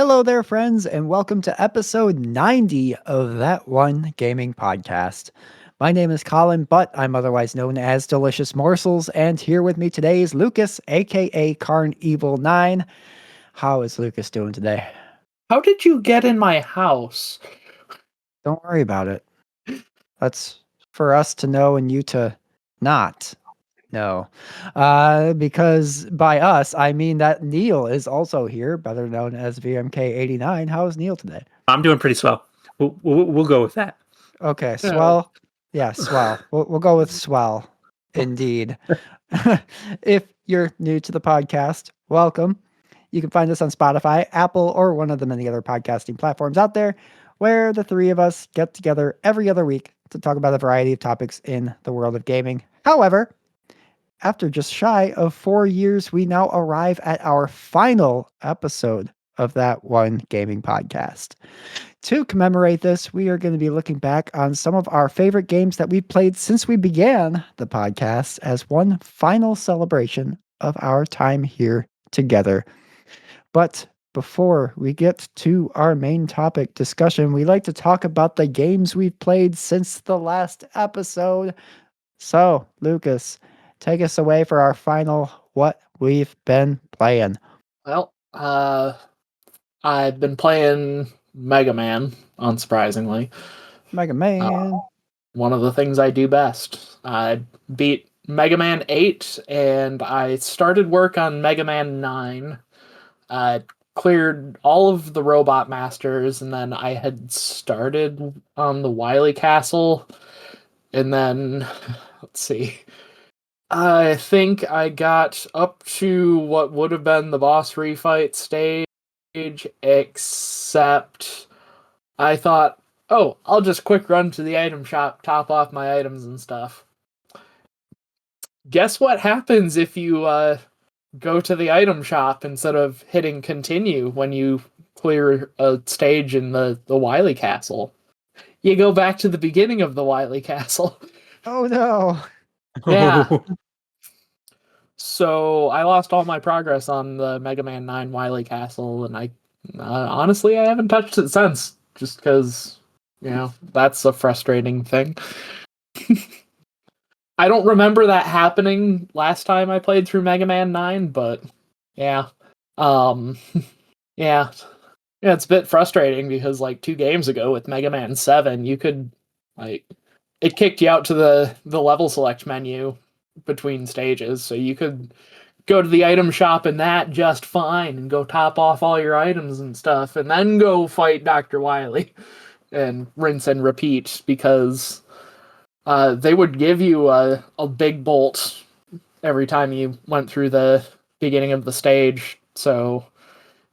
Hello there, friends, and welcome to episode 90 of That One Gaming Podcast. My name is Colin, but I'm otherwise known as Delicious Morsels, and here with me today is Lucas, aka Carn Evil 9. How is Lucas doing today? How did you get in my house? Don't worry about it. That's for us to know and you to not know. Because by us, I mean that Neal is also here, better known as VMK89. How is Neal today? I'm doing pretty swell. We'll go with that. Okay, swell. Yeah, swell. We'll go with swell. Indeed. If you're new to the podcast, welcome. You can find us on Spotify, Apple, or one of the many other podcasting platforms out there where the three of us get together every other week to talk about a variety of topics in the world of gaming. However, after just shy of 4 years, we now arrive at our final episode of That One Gaming Podcast. To commemorate this, we are going to be looking back on some of our favorite games that we've played since we began the podcast as one final celebration of our time here together. But before we get to our main topic discussion, we like to talk about the games we've played since the last episode. So, Lucas, take us away for our final what we've been playing. Well, I've been playing Mega Man, unsurprisingly. Mega Man. One of the things I do best. I beat Mega Man 8, and I started work on Mega Man 9. I cleared all of the Robot Masters, and then I had started on the Wily Castle, and then, let's see... I think I got up to what would have been the boss refight stage, except I thought, oh, I'll just quick run to the item shop, top off my items and stuff. Guess what happens if you go to the item shop instead of hitting continue when you clear a stage in the Wily Castle? You go back to the beginning of the Wily Castle. Oh no. Yeah. So I lost all my progress on the Mega Man 9 Wily Castle, and I honestly I haven't touched it since, just because, that's a frustrating thing. I don't remember that happening last time I played through Mega Man 9, but yeah. Yeah, it's a bit frustrating because 2 games ago with Mega Man 7, you could, it kicked you out to the level select menu between stages, so you could go to the item shop in that just fine and go top off all your items and stuff and then go fight Dr. Wily and rinse and repeat, because they would give you a big bolt every time you went through the beginning of the stage, so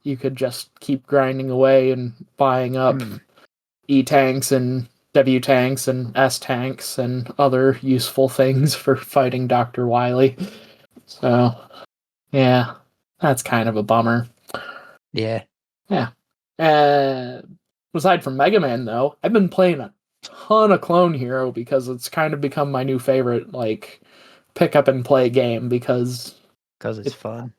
you could just keep grinding away and buying up E-tanks and W-tanks and S-tanks and other useful things for fighting Dr. Wily. So, yeah, that's kind of a bummer. Yeah. Yeah. Aside from Mega Man, though, I've been playing a ton of Clone Hero because it's kind of become my new favorite, pick up and play game, because it's fun.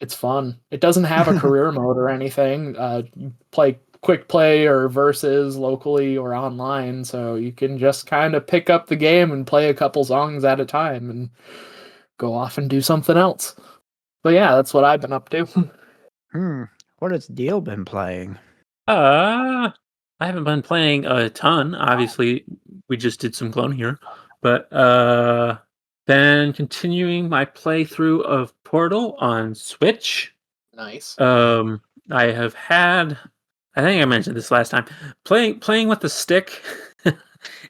It's fun. It doesn't have a career mode or anything. You play quick play or versus locally or online, so you can just kind of pick up the game and play a couple songs at a time and go off and do something else. But yeah, that's what I've been up to. What has Neal been playing? I haven't been playing a ton. Obviously, we just did some Clone here, but been continuing my playthrough of Portal on Switch. Nice. I have had, I think I mentioned this last time, playing with the stick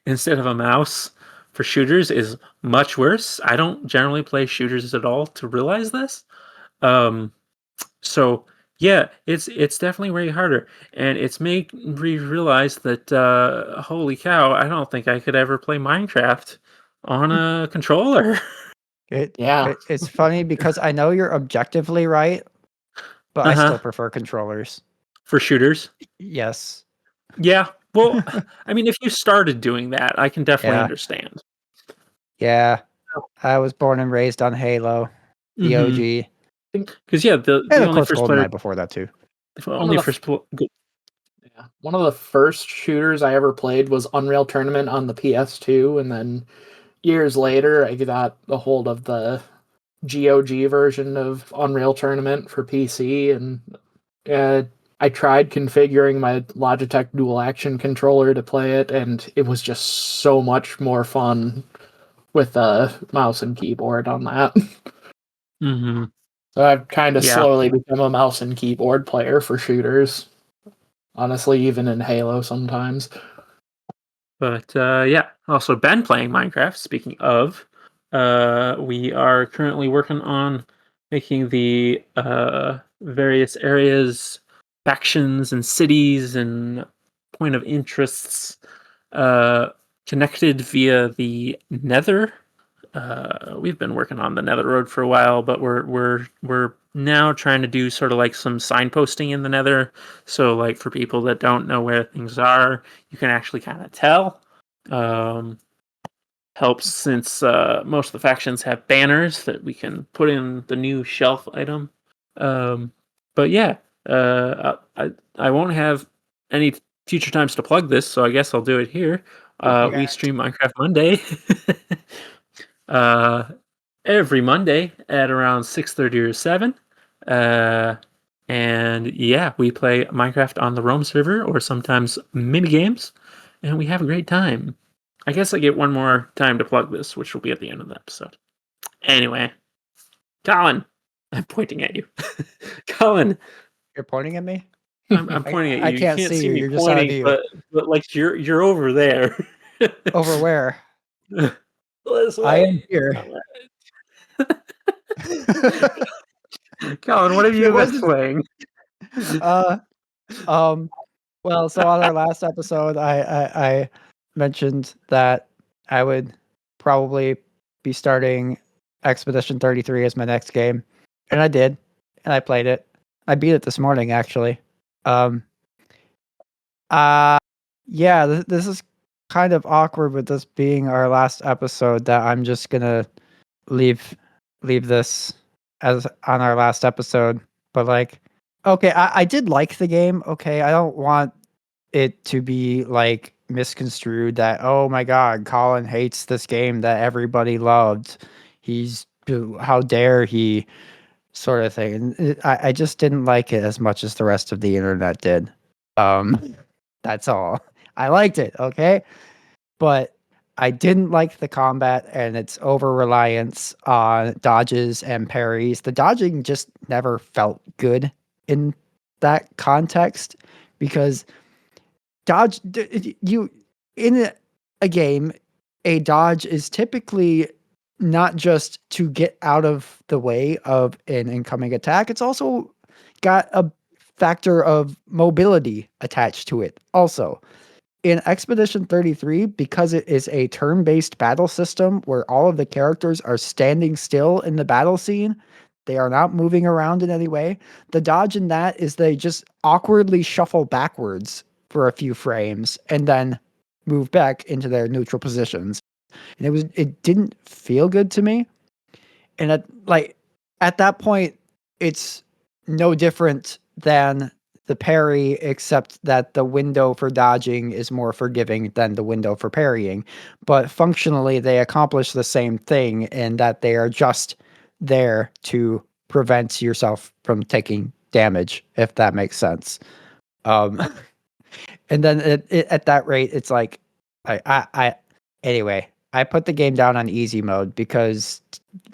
instead of a mouse for shooters is much worse. I don't generally play shooters at all to realize this. So yeah, it's definitely way harder, and it's made me realize that holy cow, I don't think I could ever play Minecraft on a controller. It's funny because I know you're objectively right, but I still prefer controllers. For shooters? Yes. Yeah. Well, I mean, if you started doing that, I can definitely understand. Yeah. I was born and raised on Halo, the OG. Because the and of only course first GoldenEye player before that too. If only for good. Yeah, one of the first shooters I ever played was Unreal Tournament on the PS2, and then years later I got a hold of the GOG version of Unreal Tournament for PC, and I tried configuring my Logitech dual action controller to play it, and it was just so much more fun with a mouse and keyboard on that. Mm-hmm. So I've kind of Yeah. slowly become a mouse and keyboard player for shooters. Honestly, even in Halo sometimes. But yeah, also been playing Minecraft. Speaking of, we are currently working on making the various areas, factions, and cities and point of interests connected via the Nether. We've been working on the Nether Road for a while, but we're now trying to do sort of like some signposting in the Nether. So like for people that don't know where things are, you can actually kind of tell. Helps since most of the factions have banners that we can put in the new shelf item. But yeah, I won't have any future times to plug this, so I guess I'll do it here. We stream Minecraft Monday. Every Monday at around 6:30 or 7. And yeah, we play Minecraft on the Rome server or sometimes mini games, and we have a great time. I guess I get one more time to plug this, which will be at the end of the episode. Anyway, Colin, I'm pointing at you. Colin, You're pointing at me? I'm pointing at you. I can't You can't see you. me You're just out of pointing, view. but like you're over there. Over where? This I am way. here. Colin, what have you been playing? Well, so on our last episode, I mentioned that I would probably be starting Expedition 33 as my next game, and I did, and I played it. I beat it this morning, actually. Yeah, this is kind of awkward with this being our last episode that I'm just gonna leave this as on our last episode. But like, okay, I did like the game. Okay, I don't want it to be like misconstrued that, oh my god, Colin hates this game that everybody loved. He's how dare he, sort of thing. And I just didn't like it as much as the rest of the internet did. That's all. I liked it, okay? But I didn't like the combat and its over reliance on dodges and parries. The dodging just never felt good in that context because you in a game, a dodge is typically not just to get out of the way of an incoming attack, it's also got a factor of mobility attached to it also. In Expedition 33, because it is a turn-based battle system where all of the characters are standing still in the battle scene, they are not moving around in any way. The dodge in that is they just awkwardly shuffle backwards for a few frames and then move back into their neutral positions. And it didn't feel good to me. And at that point, it's no different than the parry, except that the window for dodging is more forgiving than the window for parrying. But functionally, they accomplish the same thing in that they are just there to prevent yourself from taking damage, if that makes sense. And then at that rate, it's like, anyway, I put the game down on easy mode because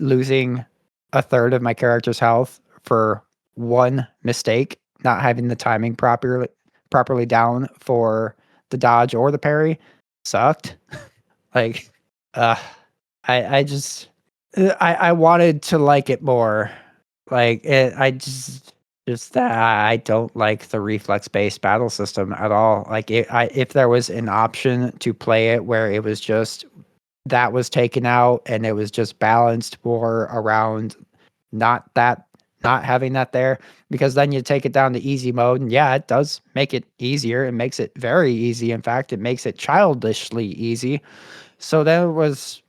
losing a third of my character's health for one mistake, not having the timing properly down for the dodge or the parry, sucked. Like, I just I wanted to like it more. Like I just that I don't like the reflex based battle system at all. Like if there was an option to play it where it was just that was taken out and it was just balanced more around not having that there, because then you take it down to easy mode and yeah, it does make it easier. It makes it very easy. In fact, it makes it childishly easy. So then it was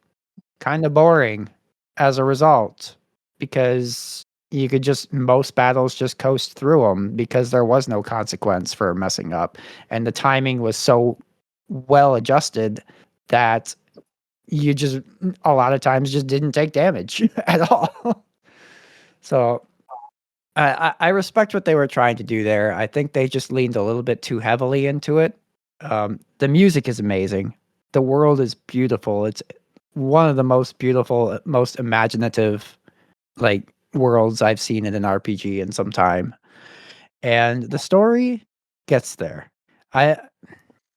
kind of boring as a result because you could just, most battles just coast through them because there was no consequence for messing up. And the timing was so well adjusted that you just, a lot of times, just didn't take damage at all. So I respect what they were trying to do there. I think they just leaned a little bit too heavily into it. The music is amazing. The world is beautiful. It's one of the most beautiful, most imaginative, like, worlds I've seen in an RPG in some time. And the story gets there. I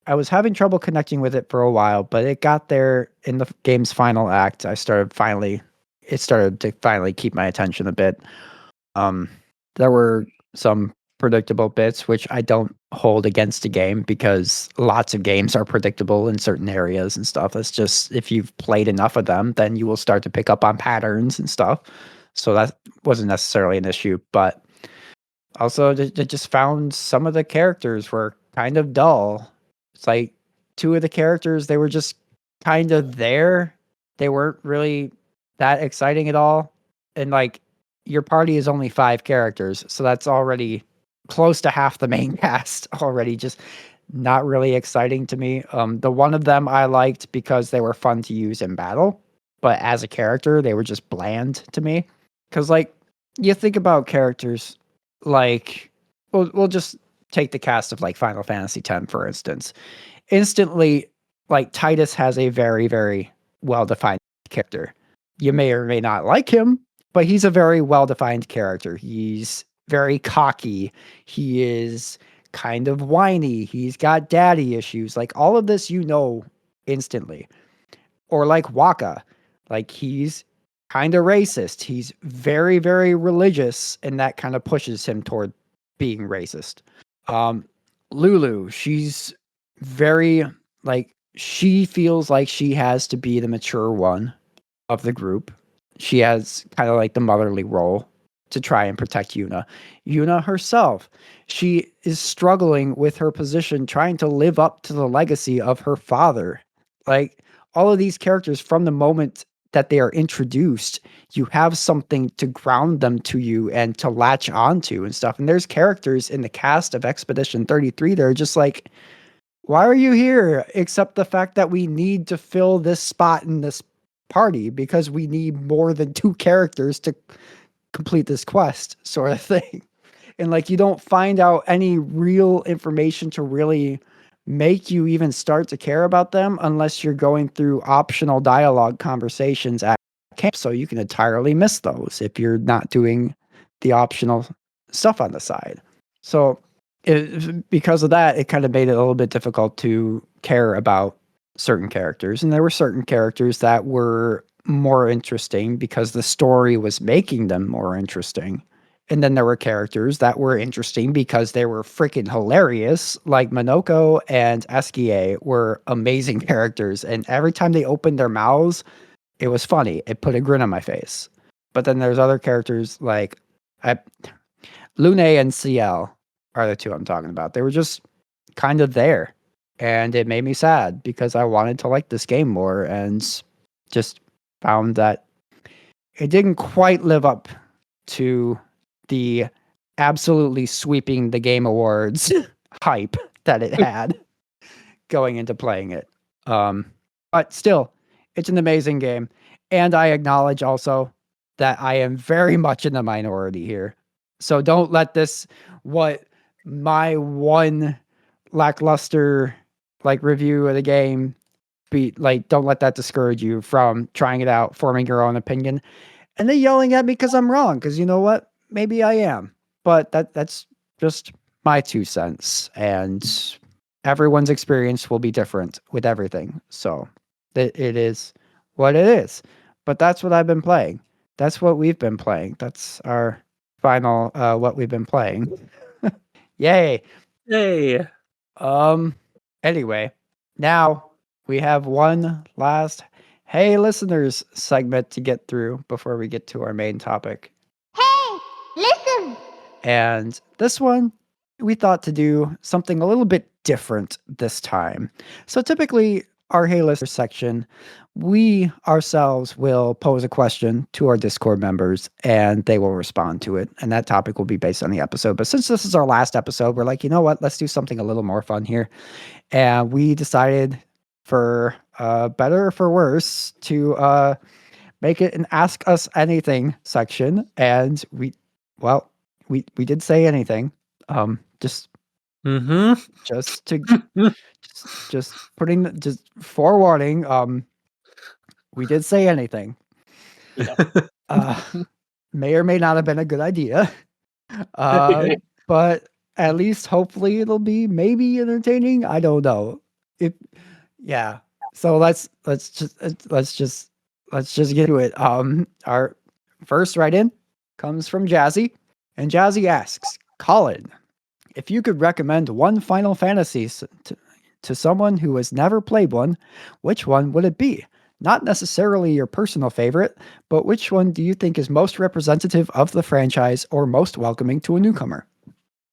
I was having trouble connecting with it for a while, but it got there in the game's final act. It started to finally keep my attention a bit. Um, there were some predictable bits which I don't hold against a game because lots of games are predictable in certain areas and stuff. It's just, if you've played enough of them, then you will start to pick up on patterns and stuff. So that wasn't necessarily an issue, but also they just found some of the characters were kind of dull. It's like two of the characters, they were just kind of there. They weren't really that exciting at all. And like, your party is only 5 characters, so that's already close to half the main cast already, just not really exciting to me. The one of them I liked because they were fun to use in battle, but as a character, they were just bland to me. Because, like, you think about characters like, we'll just take the cast of, like, Final Fantasy X, for instance. Instantly, like, Titus has a very, very well-defined character. You may or may not like him, but he's a very well-defined character. He's very cocky. He is kind of whiny. He's got daddy issues. Like, all of this, instantly. Or like Waka. Like, he's kind of racist. He's very, very religious, and that kind of pushes him toward being racist. Lulu, she's very, like, she feels like she has to be the mature one of the group. She has kind of like the motherly role to try and protect Yuna. Yuna herself, she is struggling with her position, trying to live up to the legacy of her father. Like, all of these characters, from the moment that they are introduced, you have something to ground them to you and to latch onto and stuff. And there's characters in the cast of Expedition 33 that are just like, why are you here? Except the fact that we need to fill this spot in this party because we need more than 2 characters to complete this quest, sort of thing. And like, you don't find out any real information to really make you even start to care about them unless you're going through optional dialogue conversations at camp. So you can entirely miss those if you're not doing the optional stuff on the side. So because of that, it kind of made it a little bit difficult to care about certain characters. And there were certain characters that were more interesting because the story was making them more interesting. And then there were characters that were interesting because they were freaking hilarious, like Minoko and Eskie were amazing characters. And every time they opened their mouths, it was funny. It put a grin on my face. But then there's other characters like Lune and CL are the 2 I'm talking about. They were just kind of there. And it made me sad because I wanted to like this game more and just found that it didn't quite live up to the absolutely sweeping the Game Awards hype that it had going into playing it. But still, it's an amazing game. And I acknowledge also that I am very much in the minority here. So don't let this, what my one lackluster like review of the game be like, don't let that discourage you from trying it out, forming your own opinion, and then yelling at me because I'm wrong. Because you know what? Maybe I am, but that's just my 2 cents, and everyone's experience will be different with everything. So it is what it is. But that's what I've been playing. That's what we've been playing. That's our final what we've been playing. Yay. Hey. Anyway, now we have one last Hey Listeners segment to get through before we get to our main topic. Hey, listen! And this one, we thought to do something a little bit different this time. So typically our Hey Listener section, we ourselves will pose a question to our Discord members and they will respond to it. And that topic will be based on the episode. But since this is our last episode, we're like, you know what? Let's do something a little more fun here. And we decided, for better or for worse, to make it an Ask Us Anything section. And we did say anything. Just to just putting just forewarning, we did say anything. May or may not have been a good idea. But at least hopefully it'll be maybe entertaining. I don't know. Yeah. So let's just get to it. Our first write-in comes from Jazzy, and Jazzy asks, Colin, if you could recommend one Final Fantasy to someone who has never played one, which one would it be? Not necessarily your personal favorite, but which one do you think is most representative of the franchise or most welcoming to a newcomer?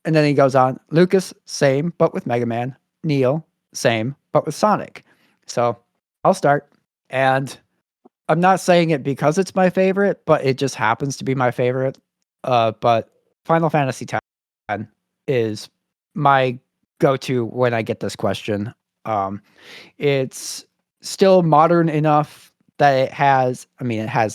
And then he goes on, Lucas, same, but with Mega Man. Neal, same, but with Sonic. So I'll start. And I'm not saying it because it's my favorite, but it just happens to be my favorite. But Final Fantasy X is my go-to when I get this question. It's still modern enough that it has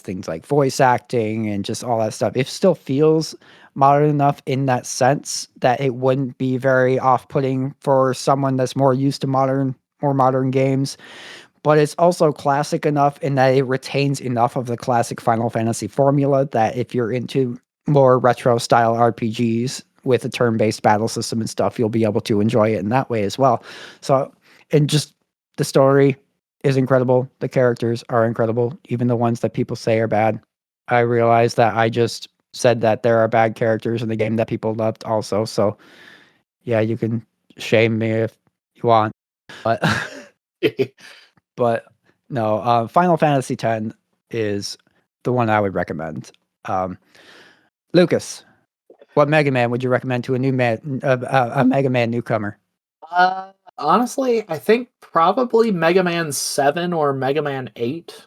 things like voice acting and just all that stuff. It still feels modern enough in that sense that it wouldn't be very off-putting for someone that's more used to more modern games. But it's also classic enough in that it retains enough of the classic Final Fantasy formula that if you're into more retro style RPGs with a turn-based battle system and stuff, you'll be able to enjoy it in that way as well. So, and just the story is incredible. The characters are incredible, even the ones that people say are bad. I realize that I just said that there are bad characters in the game that people loved also. So yeah, you can shame me if you want, but but no, Final Fantasy X is the one I would recommend. Lucas, what Mega Man would you recommend to a Mega Man newcomer? Honestly, I think probably Mega Man 7 or Mega Man 8.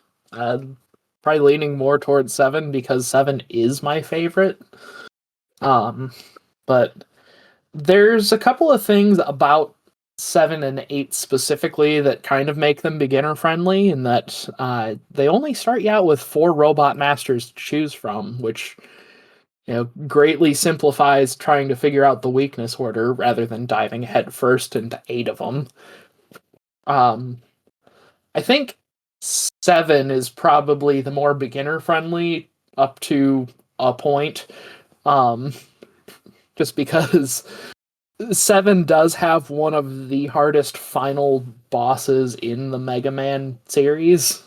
Probably leaning more towards 7 because 7 is my favorite. But there's a couple of things about 7 and 8 specifically that kind of make them beginner friendly, in that they only start you out with 4 robot masters to choose from, which greatly simplifies trying to figure out the weakness order rather than diving head first into 8 of them. I think 7 is probably the more beginner friendly up to a point. Just because 7 does have one of the hardest final bosses in the Mega Man series.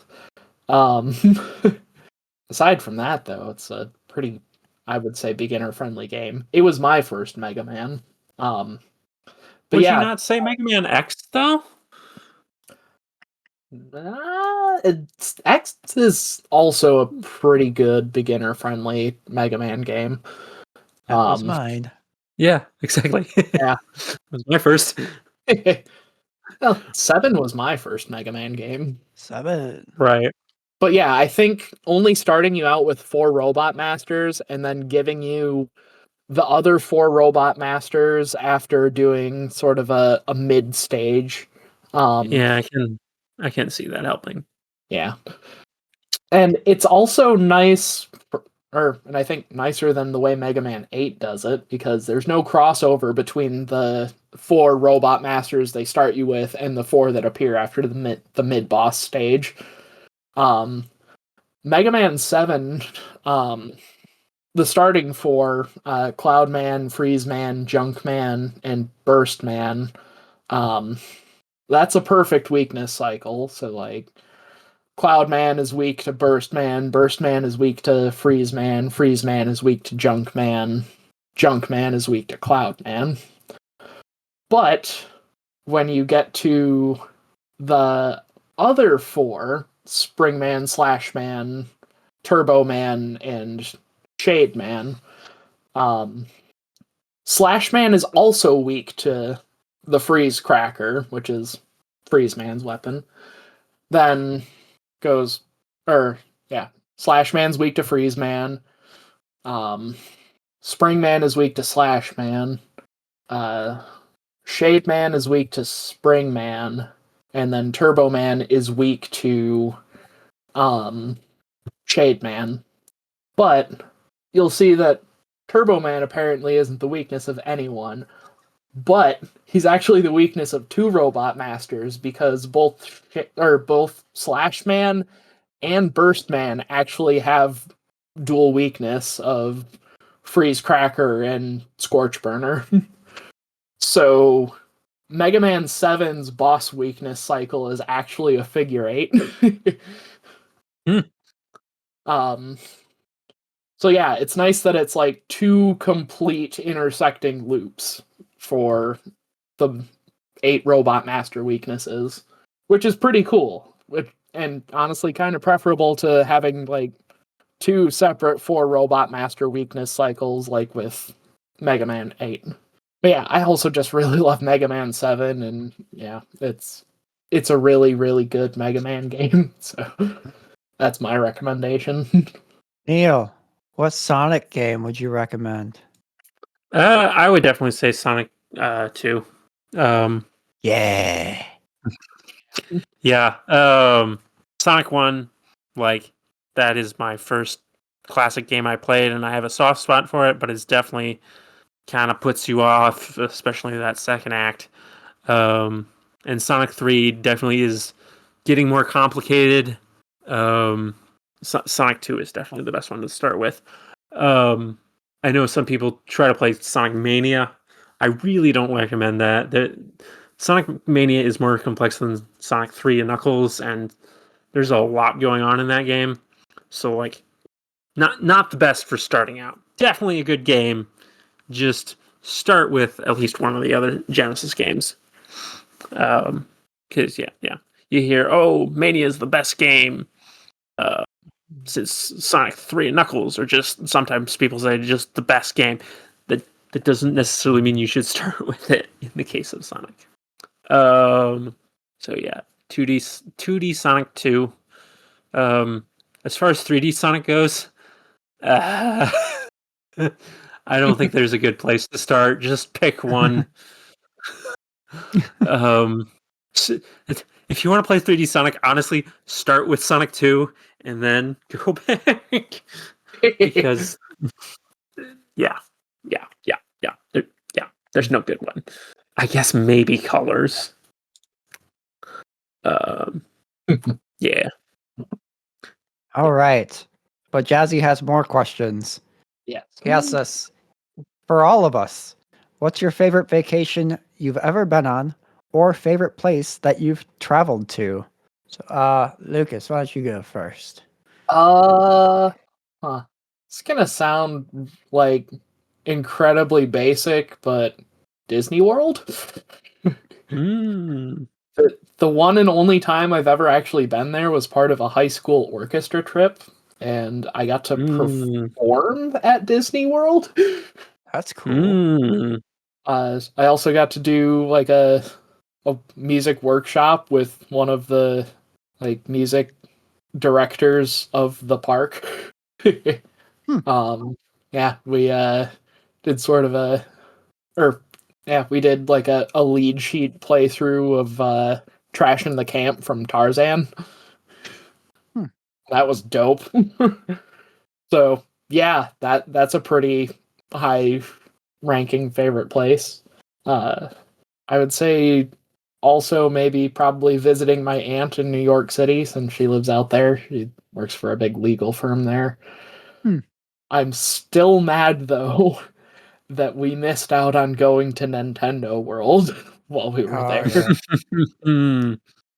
Aside from that, though, it's a pretty, I would say, beginner-friendly game. It was my first Mega Man. But would yeah, you not say Mega Man X, though? X is also a pretty good beginner-friendly Mega Man game. That was mine. Yeah, exactly. Yeah. It was my first. Well, 7 was my first Mega Man game. 7. Right. But yeah, I think only starting you out with 4 Robot Masters and then giving you the other 4 Robot Masters after doing sort of a mid-stage. Yeah, I can see that helping. Yeah. And it's also nice, and I think nicer than the way Mega Man 8 does it, because there's no crossover between the 4 Robot Masters they start you with and the 4 that appear after the mid-boss stage. Mega Man 7, the starting 4, Cloud Man, Freeze Man, Junk Man, and Burst Man, that's a perfect weakness cycle. So, like, Cloud Man is weak to Burst Man is weak to Freeze Man is weak to Junk Man is weak to Cloud Man. But when you get to the other 4, Spring Man, Slash Man, Turbo Man, and Shade Man, Slash Man is also weak to the Freeze Cracker, which is Freeze Man's weapon. then goes, Slash Man's weak to Freeze Man. Spring Man is weak to Slash Man. Shade Man is weak to Spring Man. And then Turbo Man is weak to Shade Man. But you'll see that Turbo Man apparently isn't the weakness of anyone. But he's actually the weakness of two Robot Masters, because both Slash Man and Burst Man actually have dual weakness of Freeze Cracker and Scorch Burner. So Mega Man 7's boss weakness cycle is actually a figure 8. So yeah, it's nice that it's like two complete intersecting loops for the 8 Robot Master weaknesses, which is pretty cool. And honestly kind of preferable to having like 2 separate 4 Robot Master weakness cycles like with Mega Man 8. But yeah, I also just really love Mega Man 7, and yeah, it's a really, really good Mega Man game. So that's my recommendation. Neal, what Sonic game would you recommend? I would definitely say Sonic 2. Yeah. Yeah. Sonic 1, like, that is my first classic game I played, and I have a soft spot for it, but it's definitely kind of puts you off, especially that second act. And Sonic 3 definitely is getting more complicated. Sonic 2 is definitely the best one to start with. I know some people try to play Sonic Mania. I really don't recommend that. Sonic Mania is more complex than Sonic 3 and Knuckles, and there's a lot going on in that game. So, like, not the best for starting out. Definitely a good game. Just start with at least one of the other Genesis games. Because, yeah. You hear, oh, Mania is the best game. Since Sonic 3 and Knuckles are just, sometimes people say, just the best game. That doesn't necessarily mean you should start with it in the case of Sonic. So yeah, 2D Sonic 2. As far as 3D Sonic goes, I don't think there's a good place to start. Just pick one. If you want to play 3D Sonic, honestly, start with Sonic 2 and then go back. Because yeah. There's no good one. I guess maybe Colors. Yeah. All right. But Jazzy has more questions. Yes. He asks us, for all of us, what's your favorite vacation you've ever been on, or favorite place that you've traveled to? So, Lucas, why don't you go first? It's gonna sound like incredibly basic, but Disney World? The one and only time I've ever actually been there was part of a high school orchestra trip, and I got to perform at Disney World. That's cool. I also got to do like a music workshop with one of the like music directors of the park. Yeah, we did sort of we did like a lead sheet playthrough of Trash in the Camp from Tarzan. That was dope. So yeah, that's a pretty high ranking favorite place. I would say also maybe probably visiting my aunt in New York City, since she lives out there. She works for a big legal firm there. I'm still mad though that we missed out on going to Nintendo World while we were there. Yeah.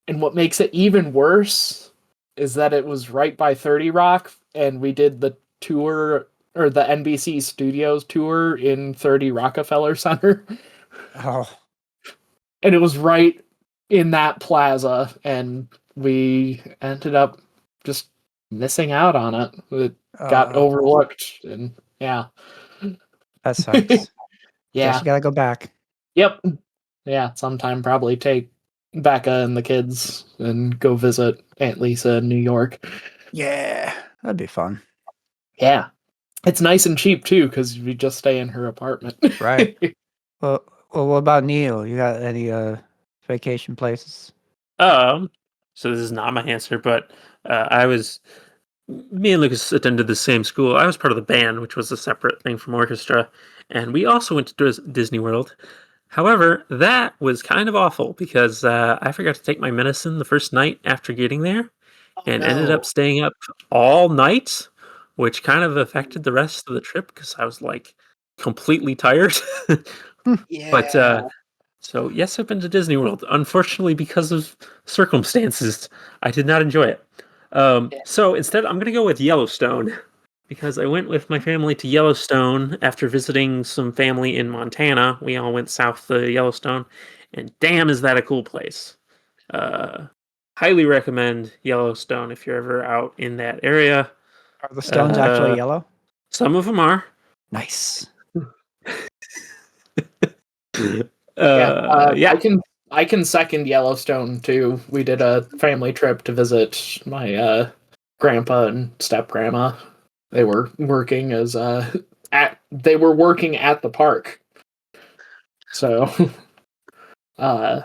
And what makes it even worse is that it was right by 30 Rock, and we did the tour, or the NBC Studios tour in 30 Rockefeller Center. Oh. And it was right in that plaza, and we ended up just missing out on it. It got overlooked, and yeah. That sucks. Yeah. Guess you gotta go back. Yep. Yeah, sometime probably take Becca and the kids and go visit Aunt Lisa in New York. Yeah, that'd be fun. Yeah. It's nice and cheap too, because we just stay in her apartment. Right. Well, what about Neil? You got any vacation places? So this is not my answer, but me and Lucas attended the same school. I was part of the band, which was a separate thing from orchestra, and we also went to Disney World. However, that was kind of awful because I forgot to take my medicine the first night after getting there, and ended up staying up all night, which kind of affected the rest of the trip because I was like completely tired. Yeah. But so yes, I've been to Disney World. Unfortunately, because of circumstances, I did not enjoy it. So instead, I'm going to go with Yellowstone because I went with my family to Yellowstone after visiting some family in Montana. We all went south to Yellowstone, and damn, is that a cool place! Uh, Highly recommend Yellowstone if you're ever out in that area. Are the stones actually yellow? Some of them are. Nice. Yeah. I can second Yellowstone too. We did a family trip to visit my grandpa and step grandma. They were working as they were working at the park. So yeah,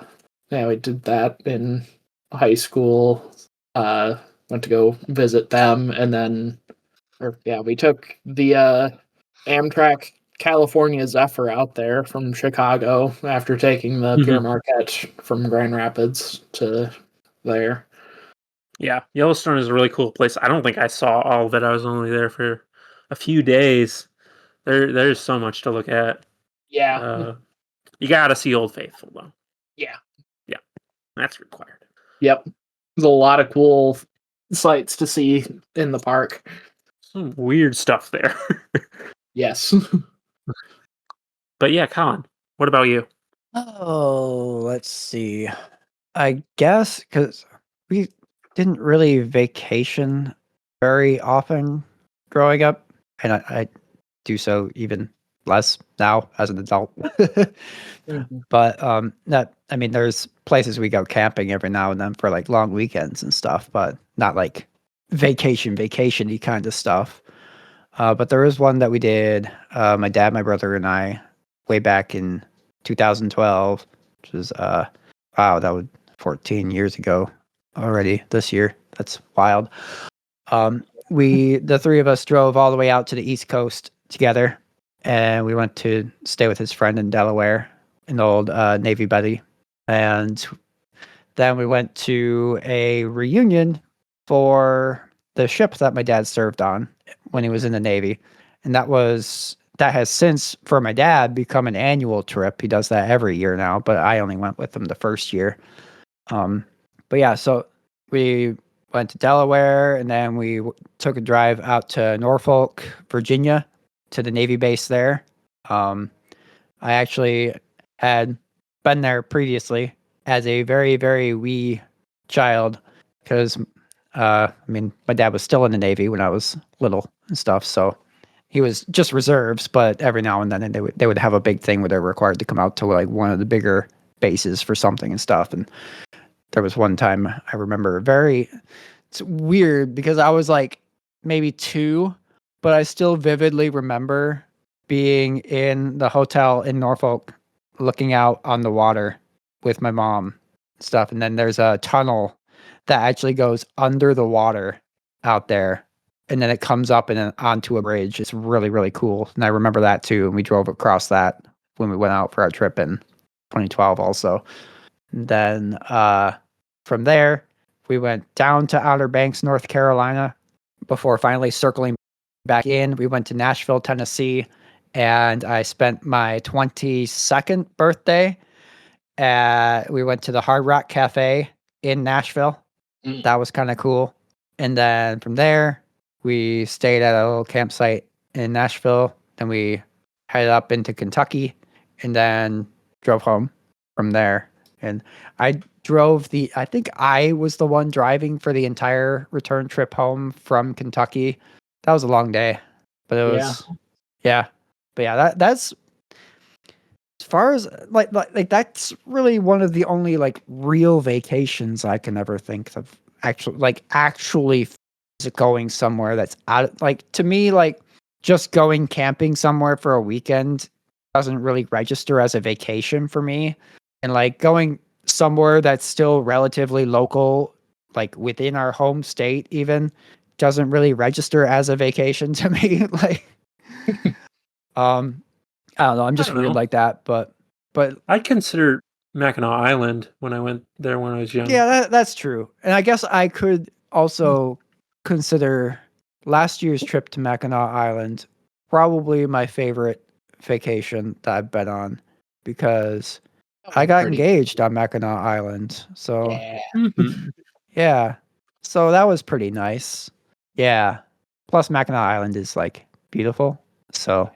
we did that in high school. Went to go visit them, and then we took the Amtrak California Zephyr out there from Chicago after taking the Pure Marquette from Grand Rapids to there. Yeah, Yellowstone is a really cool place. I don't think I saw all of it. I was only there for a few days. There's so much to look at. Yeah. You gotta see Old Faithful though. Yeah. Yeah, that's required. Yep. There's a lot of cool sights to see in the park. Some weird stuff there. Yes. But yeah, Colin, what about you? Oh, let's see. I guess because we didn't really vacation very often growing up, and I do so even less now as an adult. But there's places we go camping every now and then for like long weekends and stuff, but not like vacation-y kind of stuff. But there is one that we did, my dad, my brother, and I, way back in 2012, which was wow, that was 14 years ago already this year. That's wild. The three of us drove all the way out to the East Coast together, and we went to stay with his friend in Delaware, an old Navy buddy. And then we went to a reunion for the ship that my dad served on when he was in the Navy. And that has since, for my dad, become an annual trip. He does that every year now, but I only went with him the first year. But yeah, so we went to Delaware, and then we took a drive out to Norfolk, Virginia, to the Navy base there. I actually had been there previously as a very, very wee child because, my dad was still in the Navy when I was little and stuff, so he was just reserves, but every now and then they would have a big thing where they're required to come out to like one of the bigger bases for something and stuff. And there was one time I remember it's weird because I was like maybe 2, but I still vividly remember being in the hotel in Norfolk looking out on the water with my mom and stuff. And then there's a tunnel that actually goes under the water out there. And then it comes up and then onto a bridge. It's really, really cool. And I remember that too. And we drove across that when we went out for our trip in 2012 also. And then from there, we went down to Outer Banks, North Carolina, before finally circling back in. We went to Nashville, Tennessee, and I spent my 22nd birthday. We went to the Hard Rock Cafe in Nashville. That was kind of cool. And then from there, we stayed at a little campsite in Nashville. Then we headed up into Kentucky and then drove home from there. And I think I was the one driving for the entire return trip home from Kentucky. That was a long day, but it was, yeah. But yeah, that's as far as like that's really one of the only like real vacations I can ever think of actually going somewhere that's out, like, to me, like, just going camping somewhere for a weekend doesn't really register as a vacation for me. And like going somewhere that's still relatively local, like within our home state even, doesn't really register as a vacation to me. Like um I don't know, I'm I just don't weird know. like that, but I considered Mackinac Island when I went there when I was young. yeah, that's true. And I guess I could also consider last year's trip to Mackinac Island probably my favorite vacation that I've been on, because That I was got pretty. engaged on Mackinac Island. So, Yeah. Mhm. yeah. So that was pretty nice. Yeah. Plus Mackinac Island is like beautiful. So,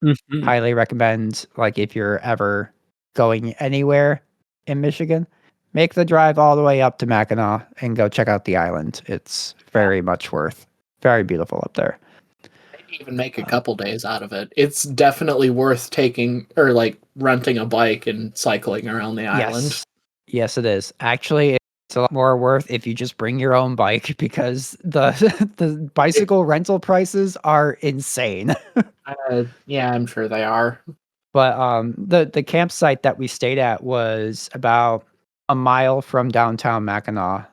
Mhm. highly recommend, like, if you're ever going anywhere in Michigan, make the drive all the way up to Mackinac and go check out the island. It's very much worth. Very beautiful up there. Maybe even make a couple days out of it. It's definitely worth taking or like renting a bike and cycling around the island. Yes, it is. Actually, it's a lot more worth if you just bring your own bike, because the the bicycle rental prices are insane. Yeah, I'm sure they are. But the campsite that we stayed at was about a mile from downtown Mackinac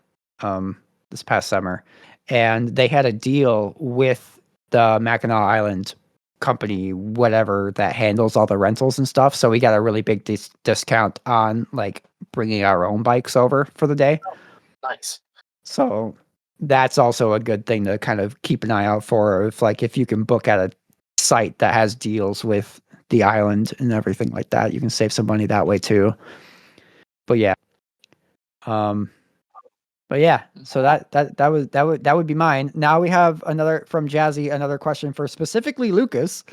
this past summer, and they had a deal with the Mackinac Island company, whatever, that handles all the rentals and stuff. So we got a really big discount on like bringing our own bikes over for the day. Nice. So that's also a good thing to kind of keep an eye out for, if you can book at a site that has deals with the island and everything like that, you can save some money that way too. But yeah. But yeah, so that would be mine. Now we have another from Jazzy, another question for specifically Lucas.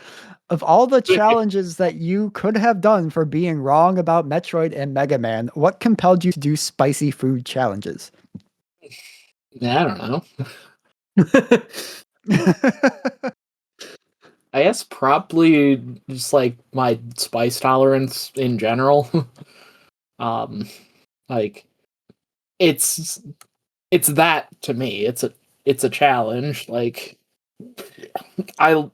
Of all the challenges that you could have done for being wrong about Metroid and Mega Man, what compelled you to do spicy food challenges? Yeah, I don't know. I guess probably just like my spice tolerance in general. um like it's that to me. It's a challenge. Like I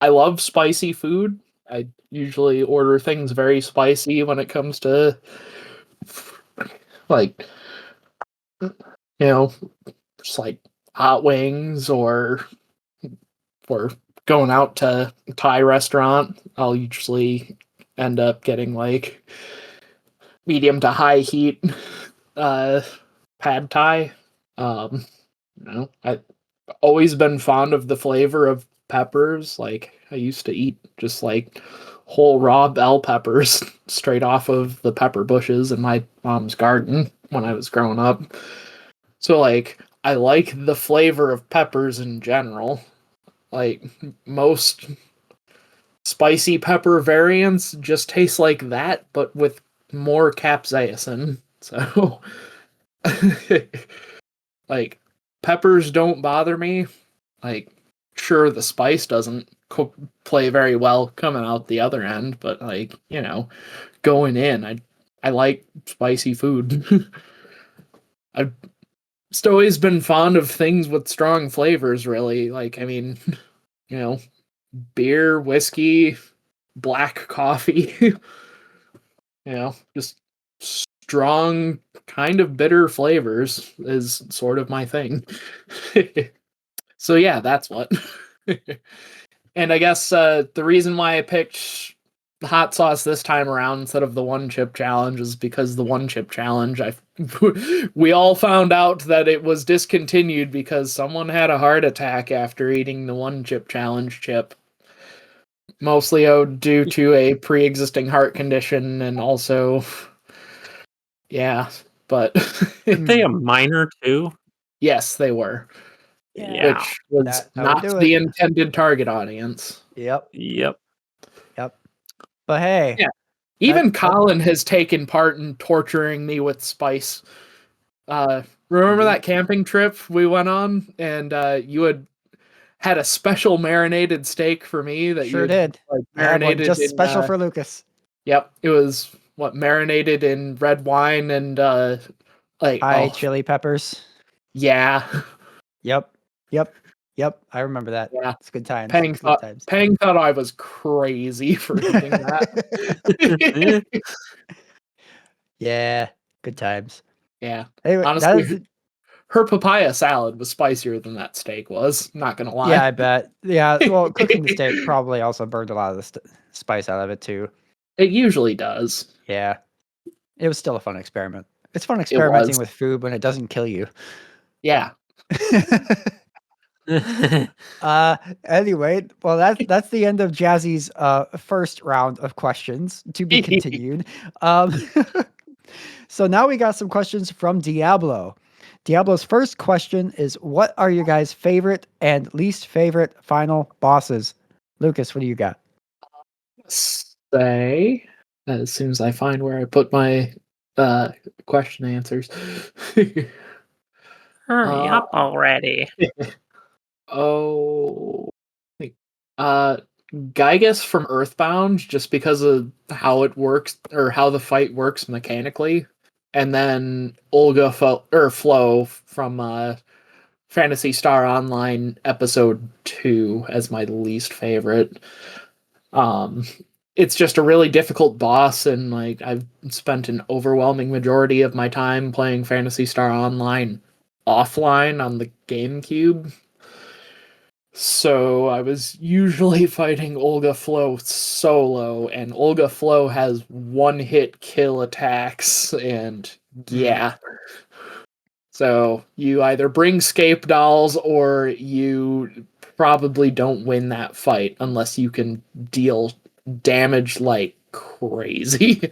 I love spicy food. I usually order things very spicy when it comes to like just like hot wings or going out to a Thai restaurant. I'll usually end up getting like medium to high heat uh pad Thai. I've always been fond of the flavor of peppers. Like I used to eat just like whole raw bell peppers straight off of the pepper bushes in my mom's garden when I was growing up. So like I like the flavor of peppers in general. Like most spicy pepper variants just taste like that, but with more capsaicin. So like peppers don't bother me. Like sure the spice doesn't play very well coming out the other end, but like, going in, I like spicy food. I've just always been fond of things with strong flavors, really. Like, I mean, you know, beer, whiskey, black coffee, just strong, kind of bitter flavors is sort of my thing. So yeah, that's what. And I guess the reason why I picked hot sauce this time around instead of the one chip challenge is because the one chip challenge, we all found out that it was discontinued because someone had a heart attack after eating the one chip challenge chip. Mostly owed due to a pre-existing heart condition and also, yeah, but Aren't they a minor too? yes, they were. Yeah. Which was That would not do the it. intended target audience. Yep. Yep. But hey, Yeah. Even that- Colin has taken part in torturing me with spice. Remember that camping trip we went on, and you had a special marinated steak for me that you sure had did. like I had one marinated just in special for Lucas. Yep, it was marinated in red wine and Chili peppers. yeah. Yep. I remember that. Yeah. It's good times. Pang It's good times. thought I was crazy for eating that. Yeah, good times. Yeah. Anyway, Honestly, her papaya salad was spicier than that steak was. Not gonna lie. yeah, I bet. Yeah, well, cooking the steak probably also burned a lot of the spice out of it too. It usually does. Yeah, it was still a fun experiment. It's fun It experimenting was. with food when it doesn't kill you. Yeah. Anyway, well that's the end of Jazzy's first round of questions to be continued. So now we got some questions from Diablo. Diablo's first question is, what are your guys' favorite and least favorite final bosses? Lucas, what do you got? Say, as soon as I find where I put my question answers. Hurry up already. Oh, Gygas from Earthbound, just because of how it works or how the fight works mechanically, and then Olga Flo from Phantasy Star Online Episode 2 as my least favorite. It's just a really difficult boss, and like I've spent an overwhelming majority of my time playing Phantasy Star Online offline on the GameCube. So I was usually fighting Olga Flo solo, and Olga Flo has one-hit kill attacks, and yeah. So you either bring scape dolls or you probably don't win that fight unless you can deal damage like crazy.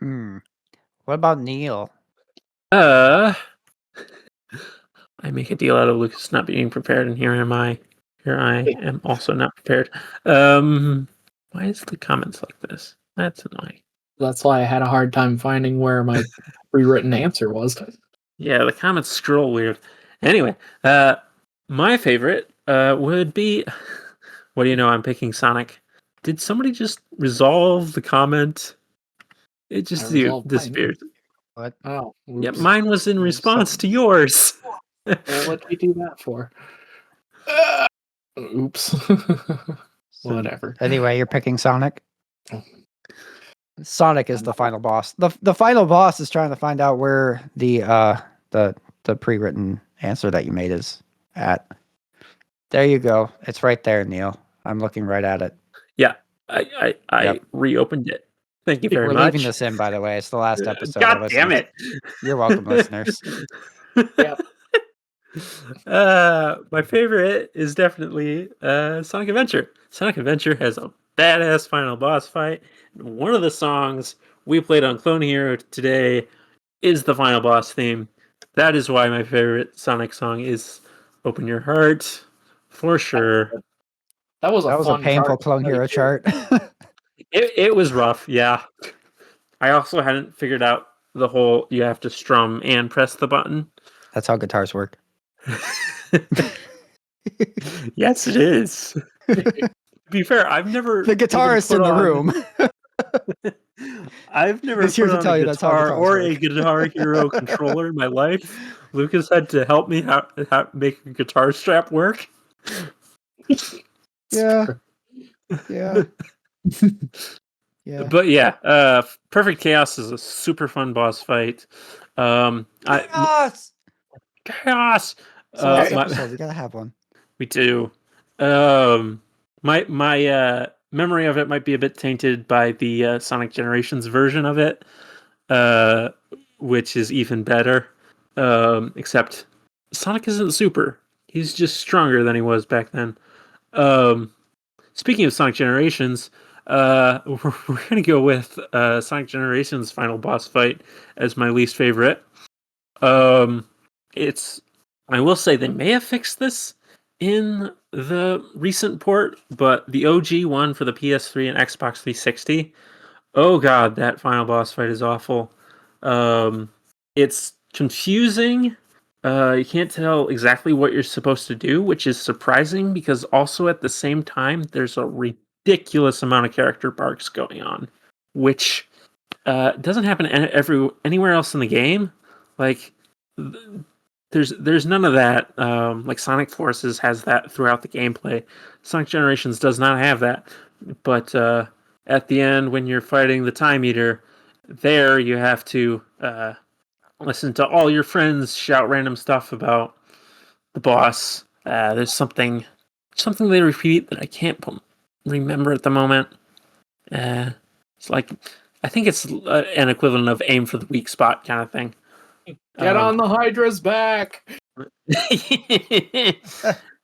What about Neal? I make a deal out of Lucas not being prepared, and here am I. Here I am also not prepared. Why is the comments like this? That's annoying. That's why I had a hard time finding where my rewritten answer was. Yeah, the comments scroll weird. Anyway, my favorite would be. What do you know? I'm picking Sonic. Did somebody just resolve the comment? It just disappeared. What? Oh, yeah, mine was in response to yours. Well, what'd you do that for? Oops. Whatever. Anyway, you're picking Sonic. Sonic is the final boss. The final boss is trying to find out where the pre-written answer that you made is at. There you go. It's right there, Neal. I'm looking right at it. Yeah, I reopened it. Thank you very much. We're leaving this in, by the way. It's the last episode. God damn it! You're welcome, listeners. Yep. My favorite is definitely Sonic Adventure. Sonic Adventure has a badass final boss fight. One of the songs we played on Clone Hero today is the final boss theme. That is why my favorite Sonic song is "Open Your Heart," for sure. That was a painful Clone Hero chart. It was rough, yeah. I also hadn't figured out the whole you have to strum and press the button. That's how guitars work. Yes, it is. To be fair, I've never... The guitarist in the room. I've never put on a guitar or a Guitar Hero controller in my life. Lucas had to help me how make a guitar strap work. Yeah. Yeah. But yeah, Perfect Chaos is a super fun boss fight. Chaos! Chaos! So last episode, we gotta have one. We do. My memory of it might be a bit tainted by the Sonic Generations version of it, which is even better. Except Sonic isn't super. He's just stronger than he was back then. Speaking of Sonic Generations, we're going to go with Sonic Generations final boss fight as my least favorite. I will say they may have fixed this in the recent port, but the OG one for the PS3 and Xbox 360, oh god, that final boss fight is awful. It's confusing. You can't tell exactly what you're supposed to do, which is surprising because also at the same time, there's a ridiculous amount of character arcs going on. which doesn't happen anywhere else in the game. Like, there's none of that. Like Sonic Forces has that throughout the gameplay. Sonic Generations does not have that. But at the end, when you're fighting the Time Eater, there you have to listen to all your friends shout random stuff about the boss. There's something they repeat that I can't remember at the moment. It's like, I think it's an equivalent of aim for the weak spot kind of thing. Get on the Hydra's back.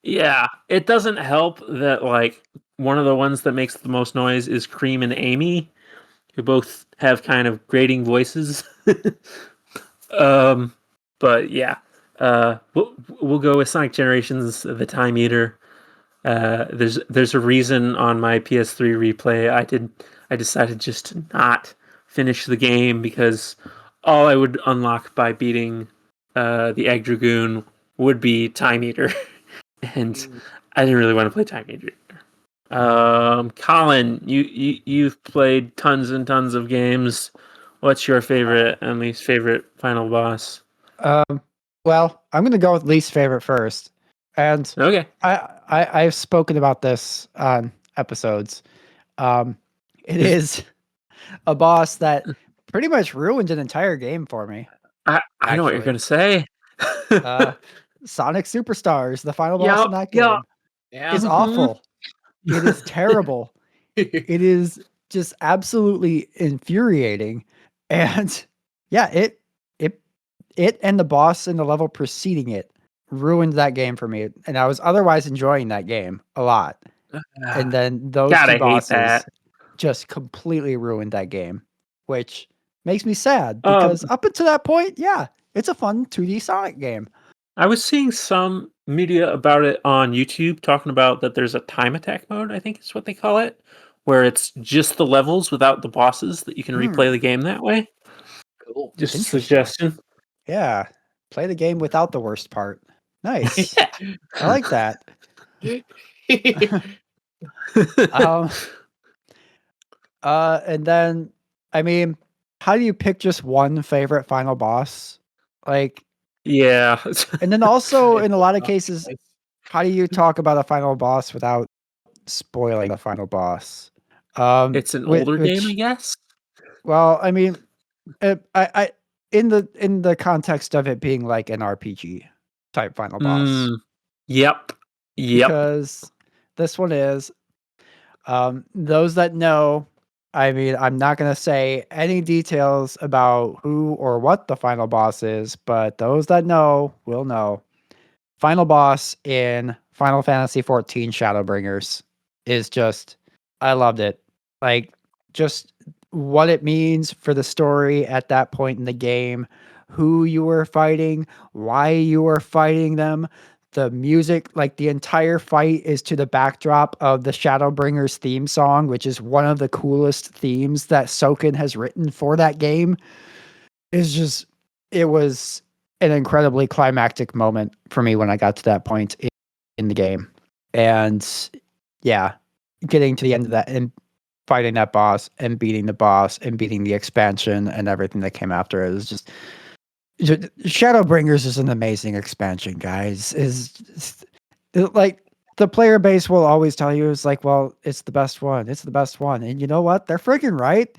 Yeah, it doesn't help that like one of the ones that makes the most noise is Cream and Amy, who both have kind of grating voices. But yeah, we'll go with Sonic Generations, the Time Eater. There's a reason on my PS3 replay I decided just to not finish the game because all I would unlock by beating the Egg Dragoon would be Time Eater, and I didn't really want to play Time Eater. Colin, you've played tons and tons of games. What's your favorite and least favorite final boss? Well, I'm going to go with least favorite first. And Okay. I've spoken about this on episodes. It is a boss that pretty much ruined an entire game for me. I know what you're going to say. Sonic Superstars, the final boss in that game, is awful. It is terrible. It is just absolutely infuriating. And yeah, it and the boss in the level preceding it ruined that game for me. And I was otherwise enjoying that game a lot. And then those two bosses just completely ruined that game, which makes me sad because up until that point, yeah, it's a fun 2D Sonic game. I was seeing some media about it on YouTube talking about that there's a time attack mode, I think is what they call it, where it's just the levels without the bosses that you can replay the game that way. Cool. Just a suggestion. Yeah. Play the game without the worst part. Nice. I like that. And then, I mean, how do you pick just one favorite final boss? Like, yeah. And then also, in a lot of cases, how do you talk about a final boss without spoiling the final boss? It's an older game, I guess. Well, I mean, I in the context of it being like an RPG type final boss. Yep. Because this one is, those that know, I mean, I'm not going to say any details about who or what the final boss is, but those that know will know. Final boss in Final Fantasy XIV Shadowbringers is just, I loved it. Like, just what it means for the story at that point in the game, who you were fighting, why you were fighting them. The music, like the entire fight is to the backdrop of the Shadowbringers theme song, which is one of the coolest themes that Soken has written for that game. It was an incredibly climactic moment for me when I got to that point in the game. And yeah, getting to the end of that and fighting that boss and beating the boss and beating the expansion and everything that came after it was just Shadowbringers is an amazing expansion, guys. Is like the player base will always tell you is like, well, it's the best one. It's the best one. And you know what? They're freaking right.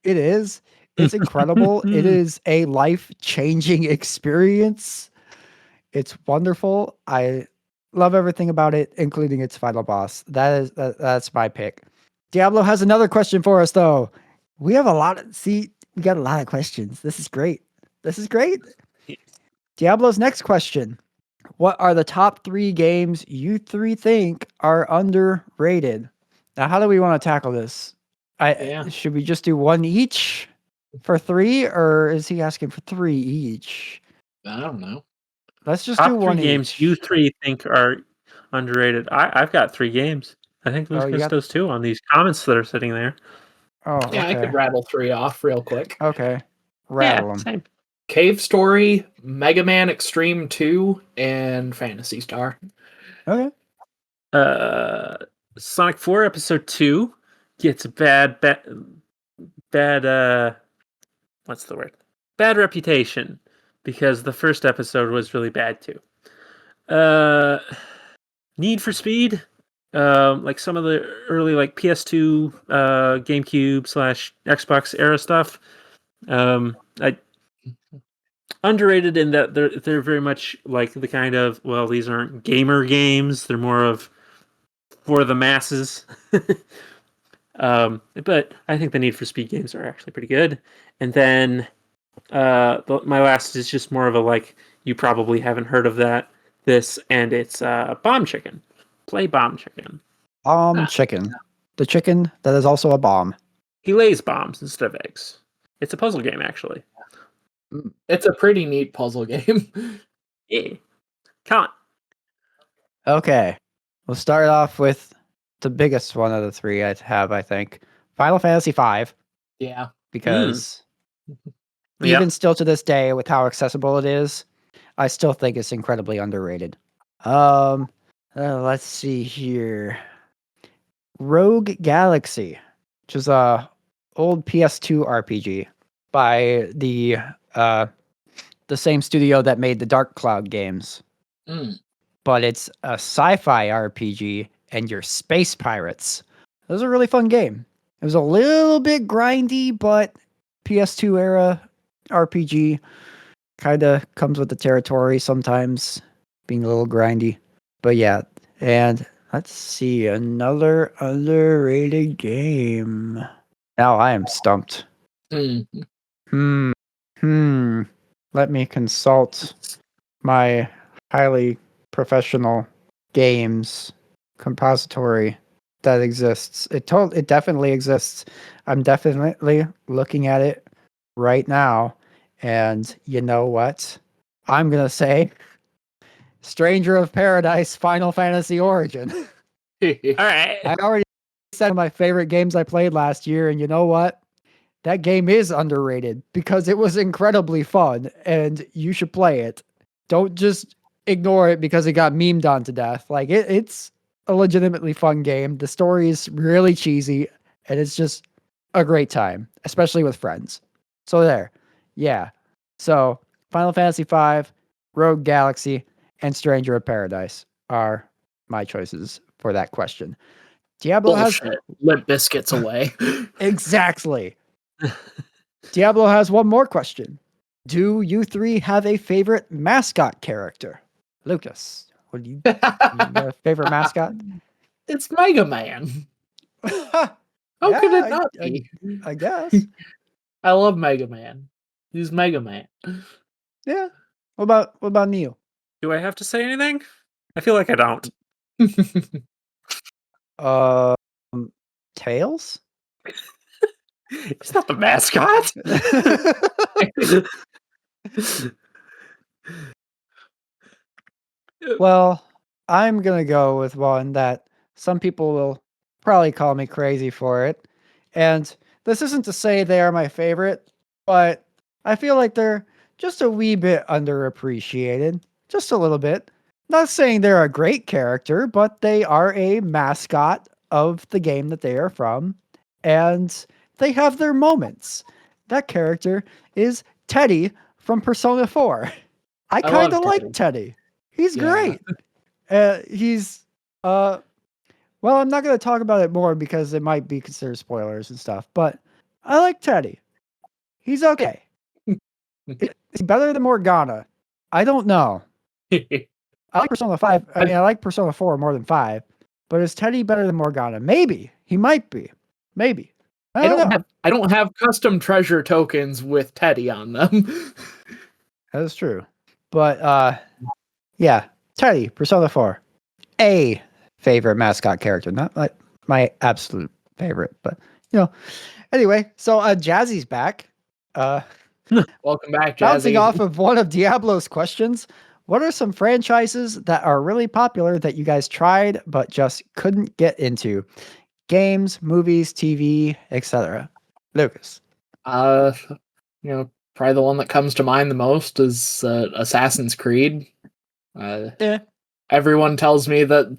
It is. It's incredible. It is a life-changing experience. It's wonderful. I love everything about it, including its final boss. That's my pick. Diablo has another question for us, though. We got a lot of questions. This is great. Diablo's next question. What are the top 3 games you 3 think are underrated? Now, how do we want to tackle this? Should we just do one each for 3, or is he asking for 3 each? I don't know. Let's just do one games each. you 3 think are underrated. I've got 3 games. I think Lucas does too on these comments that are sitting there. Oh, yeah, okay. I could rattle 3 off real quick. Okay, rattle them. Same. Cave Story, Mega Man Extreme 2, and Phantasy Star. Okay. Sonic 4 Episode 2 gets bad what's the word? Bad reputation, because the first episode was really bad too. Need for Speed, like some of the early like PS2, GameCube / Xbox era stuff. I underrated in that they're very much like the kind of, well, these aren't gamer games, they're more of for the masses. But I think the Need for Speed games are actually pretty good. And then my last is just more of a like, you probably haven't heard of this, and it's Bomb Chicken. Play Bomb Chicken. Chicken. The chicken that is also a bomb. He lays bombs instead of eggs. It's a puzzle game, actually. It's a pretty neat puzzle game. Yeah. Colin. Okay. We'll start off with the biggest one of the three I have, I think. Final Fantasy V. Yeah. Because Yep. even still to this day, with how accessible it is, I still think it's incredibly underrated. Let's see here. Rogue Galaxy, which is a old PS2 RPG by the same studio that made the Dark Cloud games. Mm. But it's a sci-fi RPG, and you're space pirates. It was a really fun game. It was a little bit grindy, but PS2 era RPG kind of comes with the territory sometimes, being a little grindy. But yeah, and let's see, another underrated game. Now I am stumped. Mm. Let me consult my highly professional games compository that exists. It definitely exists. I'm definitely looking at it right now. And you know what? I'm going to say Stranger of Paradise Final Fantasy Origin. All right. I already said my favorite games I played last year, and you know what? That game is underrated because it was incredibly fun, and you should play it. Don't just ignore it because it got memed on to death. Like, it's a legitimately fun game. The story is really cheesy, and it's just a great time, especially with friends. So there. Yeah. So Final Fantasy V, Rogue Galaxy, and Stranger of Paradise are my choices for that question. Diablo Bullshit. Limp Biscuits away. Exactly. Diablo has one more question. Do you three have a favorite mascot character? Lucas, what do you got a favorite mascot? It's Mega Man. How could it not be? I guess. I love Mega Man. He's Mega Man. Yeah. What about Neal? Do I have to say anything? I feel like I don't. Tails? It's not the mascot. Well, I'm gonna go with one that some people will probably call me crazy for it. And this isn't to say they are my favorite, but I feel like they're just a wee bit underappreciated. Just a little bit. Not saying they're a great character, but they are a mascot of the game that they are from. And they have their moments. That character is Teddy from Persona 4. I kind of love like Teddy. He's Yeah. great. He's well, I'm not going to talk about it more because it might be considered spoilers and stuff, but I like Teddy. He's okay. Is he better than Morgana? I don't know. I like Persona 5. I mean, I like Persona 4 more than 5, but is Teddy better than Morgana? Maybe. He might be. Maybe. I don't have custom treasure tokens with Teddy on them. That is true. But yeah, Teddy, Persona 4. A favorite mascot character. Not like my absolute favorite, but Anyway, so Jazzy's back. Welcome back, Jazzy. Bouncing off of one of Diablo's questions, what are some franchises that are really popular that you guys tried but just couldn't get into? Games, movies, TV, etc. Lucas. Probably the one that comes to mind the most is Assassin's Creed. Everyone tells me that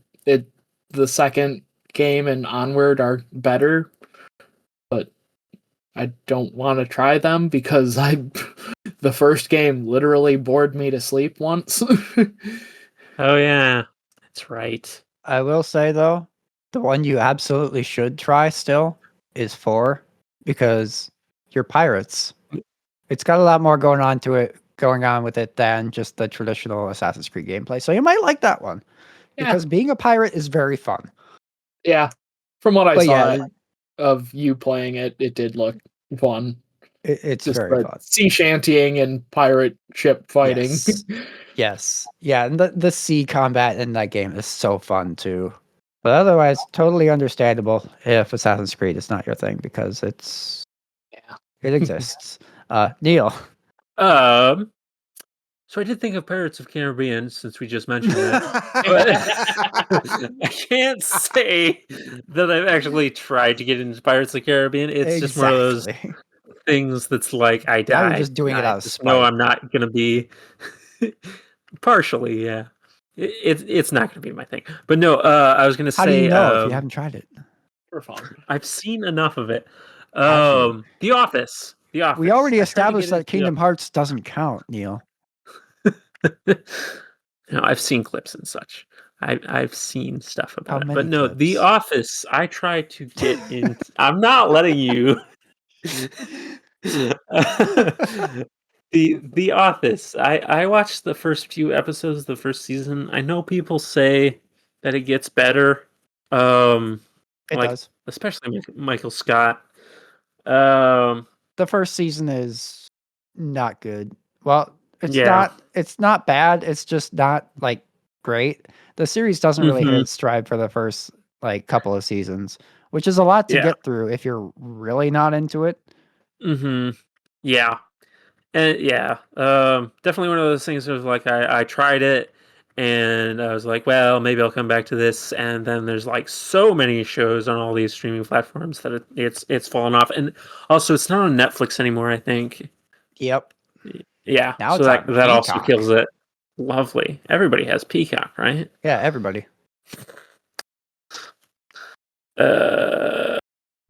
the second game and onward are better, but I don't want to try them because the first game literally bored me to sleep once. Oh yeah, that's right. I will say though, the one you absolutely should try still is 4 because you're pirates. It's got a lot more going on with it than just the traditional Assassin's Creed gameplay. So you might like that one Yeah. because being a pirate is very fun. Yeah. From what I But saw yeah, of you playing it, it did look fun. it's Just very the fun. sea shantying and pirate ship fighting. Yes. Yes. Yeah, and the sea combat in that game is so fun too. But otherwise, totally understandable if Assassin's Creed is not your thing because it exists. Neal. So I did think of Pirates of Caribbean since we just mentioned that. But I can't say that I've actually tried to get into Pirates of the Caribbean. It's just one of those things that's like I Now die. you're just doing it out of just know spite. I'm not gonna be partially, yeah. It's not gonna be my thing. But no, I was gonna say How do you know if you haven't tried it? For fun. I've seen enough of it. Have you? The Office. The Office. We already I tried to established get that into Kingdom Hearts doesn't count, Neal. No, I've seen clips and such. I've seen stuff How about it. many But no, The clips? Office, I try to get in. I'm not letting you. The Office. I watched the first few episodes of the first season. I know people say that it gets better. It does. Especially Michael Scott. Um, The first season is not good. Well, Yeah. it's not bad. It's just not like great. The series doesn't really hit Mhm. its stride for the first like couple of seasons, which is a lot to Yeah. get through if you're really not into it. Yeah. And yeah, definitely one of those things of like I tried it and I was like, well, maybe I'll come back to this. And then there's like so many shows on all these streaming platforms that it's fallen off. And also, it's not on Netflix anymore, I think. Yep. Yeah, Now so it's on that also Peacock. kills it. Lovely. Everybody has Peacock, right? Yeah, everybody.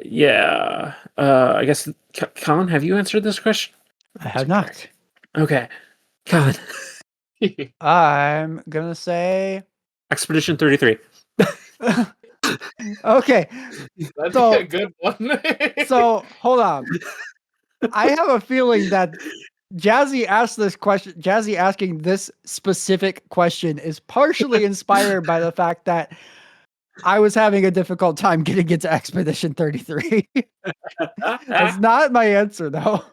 Yeah. I guess Colin, have you answered this question? I have not. Okay, Colin. I'm gonna say Expedition 33. okay. That'd So- be a good one. So hold on. I have a feeling that Jazzy asking this specific question is partially inspired by the fact that I was having a difficult time getting into Expedition 33. That's not my answer though.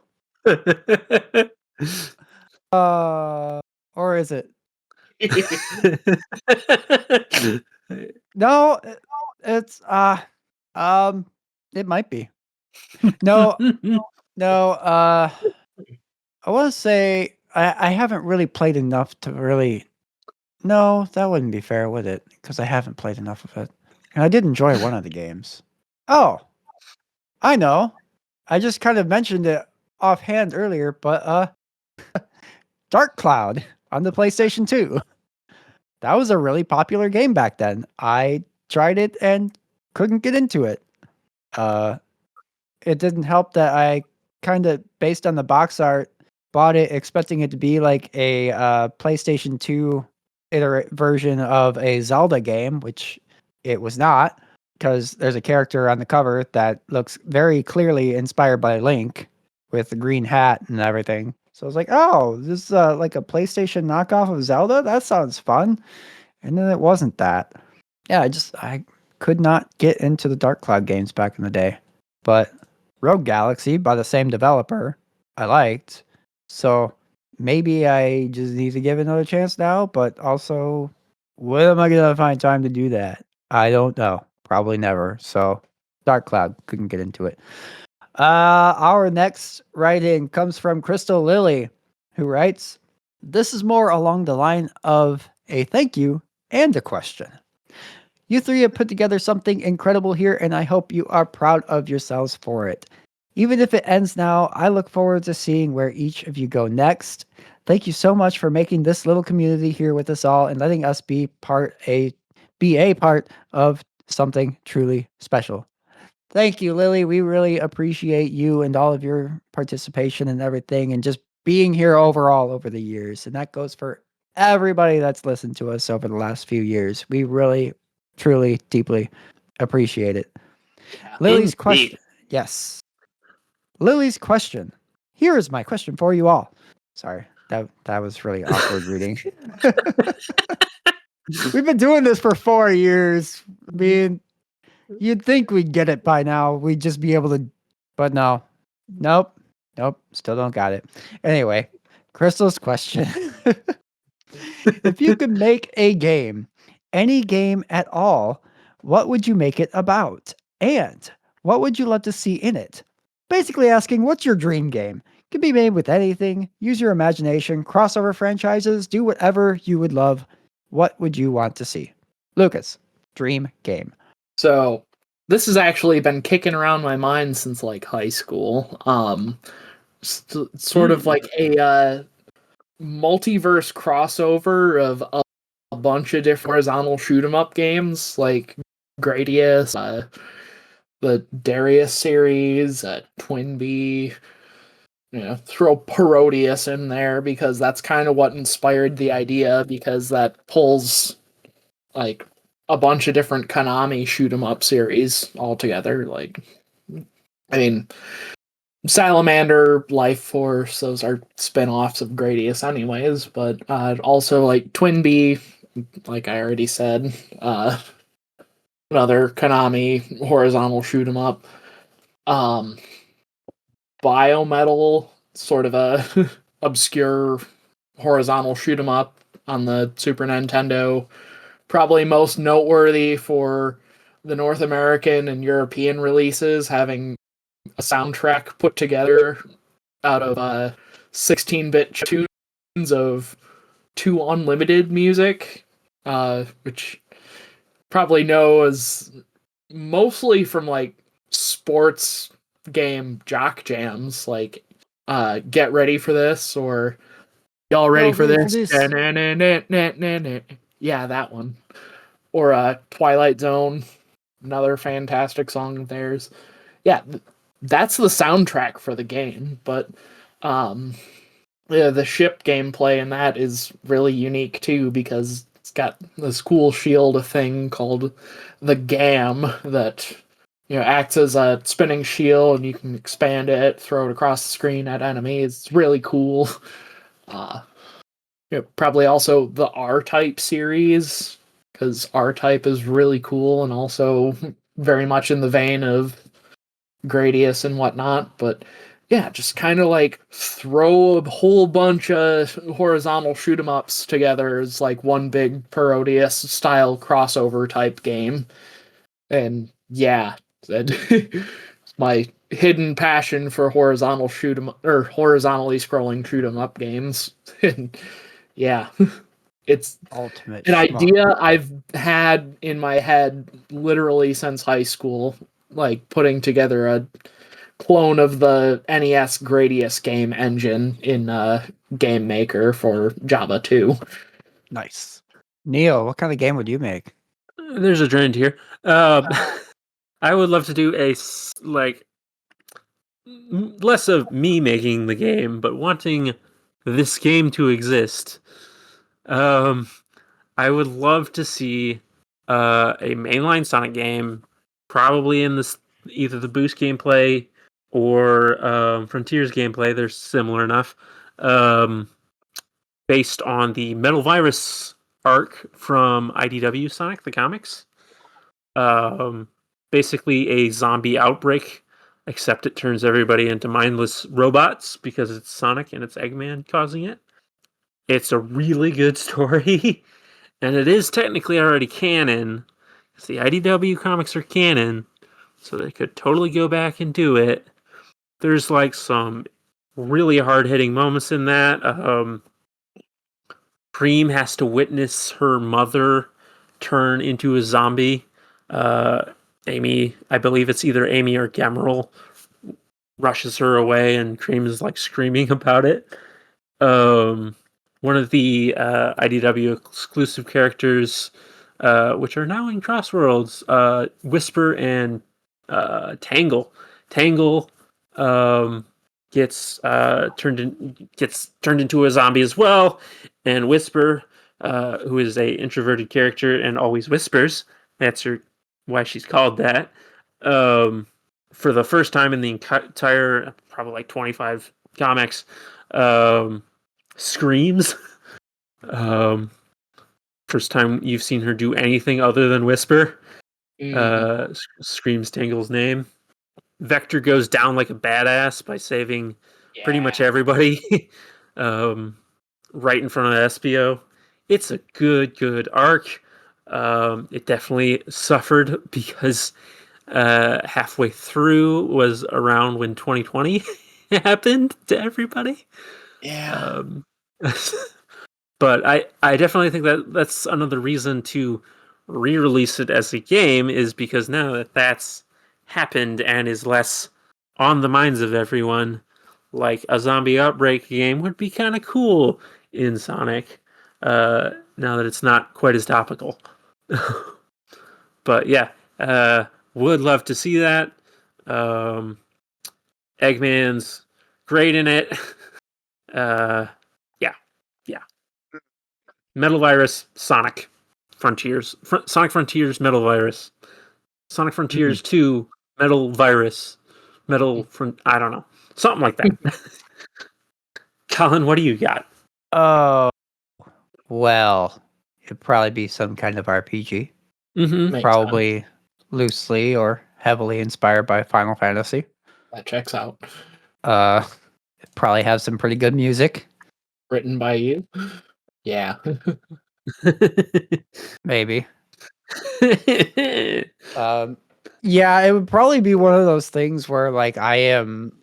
Or is it? No, it's it might be. No, I want to say I haven't really played enough to really. No, that wouldn't be fair, would it? Because I haven't played enough of it, and I did enjoy one of the games. Oh, I know. I just kind of mentioned it offhand earlier, but Dark Cloud on the PlayStation 2. That was a really popular game back then. I tried it and couldn't get into it. It didn't help that I kind of, based on the box art, bought it expecting it to be like a PlayStation 2 version of a Zelda game, which it was not, because there's a character on the cover that looks very clearly inspired by Link with the green hat and everything. So I was like, oh, this is like a PlayStation knockoff of Zelda? That sounds fun. And then it wasn't that. Yeah, I could not get into the Dark Cloud games back in the day. But Rogue Galaxy by the same developer, I liked. So maybe I just need to give it another chance now, but also, when am I going to find time to do that? I don't know. Probably never. So Dark Cloud, couldn't get into it. Our next write-in comes from Crystal Lily, who writes, this is more along the line of a thank you and a question. You three have put together something incredible here, and I hope you are proud of yourselves for it. Even if it ends now, I look forward to seeing where each of you go next. Thank you so much for making this little community here with us all and letting us be a part of something truly special. Thank you, Lily. We really appreciate you and all of your participation and everything and just being here overall over the years. And that goes for everybody that's listened to us over the last few years. We really, truly, deeply appreciate it. Lily's question. Yes. Lily's question. Here is my question for you all. Sorry, that was really awkward reading. We've been doing this for 4 years. I mean, you'd think we'd get it by now. We'd just be able to, but no. Nope. Still don't got it. Anyway, Crystal's question. If you could make a game, any game at all, what would you make it about? And what would you love to see in it? Basically asking, what's your dream game? Can be made with anything. Use your imagination. Crossover franchises. Do whatever you would love. What would you want to see? Lucas, dream game. So this has actually been kicking around my mind since like high school. Sort of like a multiverse crossover of a bunch of different horizontal shoot 'em up games like Gradius, the Darius series, Twinbee. Throw Parodius in there because that's kind of what inspired the idea, because that pulls like a bunch of different Konami shoot 'em up series all together. Like, I mean, Salamander, Life Force, those are spin-offs of Gradius anyways, but also like Twinbee, like I already said, another Konami horizontal shoot 'em up. Biometal, sort of a obscure horizontal shoot 'em up on the Super Nintendo. Probably most noteworthy for the North American and European releases, having a soundtrack put together out of 16-bit tunes of 2 Unlimited music, which probably know as mostly from like sports game jock jams, like Get Ready for This, or Y'all Ready for This? Yeah, that one. Or Twilight Zone, another fantastic song of theirs. Yeah, that's the soundtrack for the game, but the ship gameplay in that is really unique too, because it's got this cool shield thing called the GAM that acts as a spinning shield, and you can expand it, throw it across the screen at enemies. It's really cool. Probably also the R-Type series, because R-Type is really cool and also very much in the vein of Gradius and whatnot. But yeah, just kind of like throw a whole bunch of horizontal shoot 'em ups together as like one big Parodius style crossover type game. And yeah, my hidden passion for horizontal shoot 'em or horizontally scrolling shoot 'em up games. And yeah, it's ultimate an idea I've had in my head literally since high school, like putting together a clone of the NES Gradius game engine in Game Maker for Java 2. Nice. Neal, what kind of game would you make? There's a trend here. I would love to do less of me making the game, but wanting this game to exist. I would love to see a mainline Sonic game, probably in this either the Boost gameplay or Frontiers gameplay. They're similar enough, based on the Metal Virus arc from IDW Sonic the comics. Basically a zombie outbreak, except it turns everybody into mindless robots because it's Sonic and it's Eggman causing it. It's a really good story, and it is technically already canon, because the IDW comics are canon, so they could totally go back and do it. There's like some really hard-hitting moments in that. Cream has to witness her mother turn into a zombie. Amy, I believe it's either Amy or Gemerl, rushes her away, and Cream is like screaming about it. One of the IDW exclusive characters, which are now in Crossworlds, Whisper and Tangle. Tangle gets turned into a zombie as well, and Whisper, who is a introverted character and always whispers. That's why she's called that. For the first time in the entire probably like 25 comics, screams. First time you've seen her do anything other than whisper. Screams Tangle's name. Vector goes down like a badass by saving pretty much everybody right in front of Espio. It's a good arc. It definitely suffered because halfway through was around when 2020 happened to everybody. Yeah. But I definitely think that's another reason to re-release it as a game, is because now that that's happened and is less on the minds of everyone, like a zombie outbreak game would be kind of cool in Sonic, now that it's not quite as topical. But yeah, would love to see that. Eggman's great in it. Yeah. Metal Virus, Sonic Frontiers, Sonic Frontiers, Metal Virus, Sonic Frontiers 2, Metal Virus, I don't know, something like that. Colin, what do you got? Oh, well, it'd probably be some kind of RPG. Mm-hmm. Probably loosely or heavily inspired by Final Fantasy. That checks out. It probably has some pretty good music. Written by you? Yeah. Maybe. Yeah, it would probably be one of those things where like I am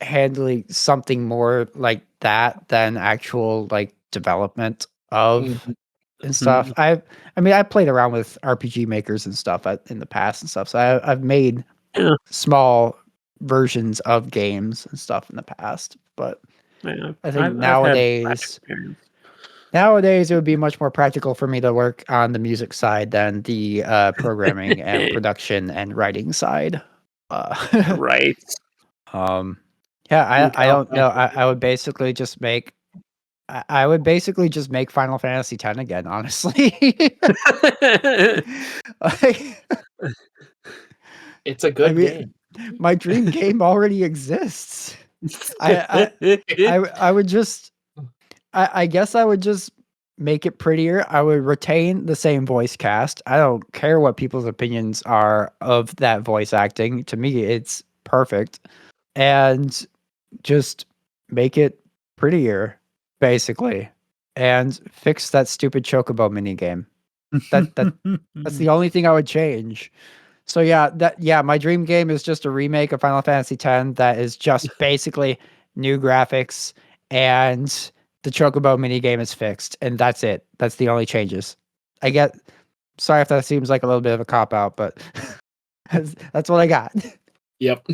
handling something more like that than actual like development of and stuff. I mean, I played around with RPG makers and stuff in the past and stuff. So I've made small versions of games and stuff in the past. But I think nowadays it would be much more practical for me to work on the music side than the programming and production and writing side. Right. Yeah, I don't know. I would basically just make. I would basically just make Final Fantasy X again, honestly. It's a good game. My dream game already exists. I would just. I guess I would just make it prettier. I would retain the same voice cast. I don't care what people's opinions are of that voice acting. To me, it's perfect. And just make it prettier, basically, and fix that stupid chocobo minigame. That's the only thing I would change. So yeah, my dream game is just a remake of Final Fantasy X that is just basically new graphics, and the chocobo minigame is fixed, and that's it. That's the only changes. Sorry if that seems like a little bit of a cop out, but that's what I got. Yep.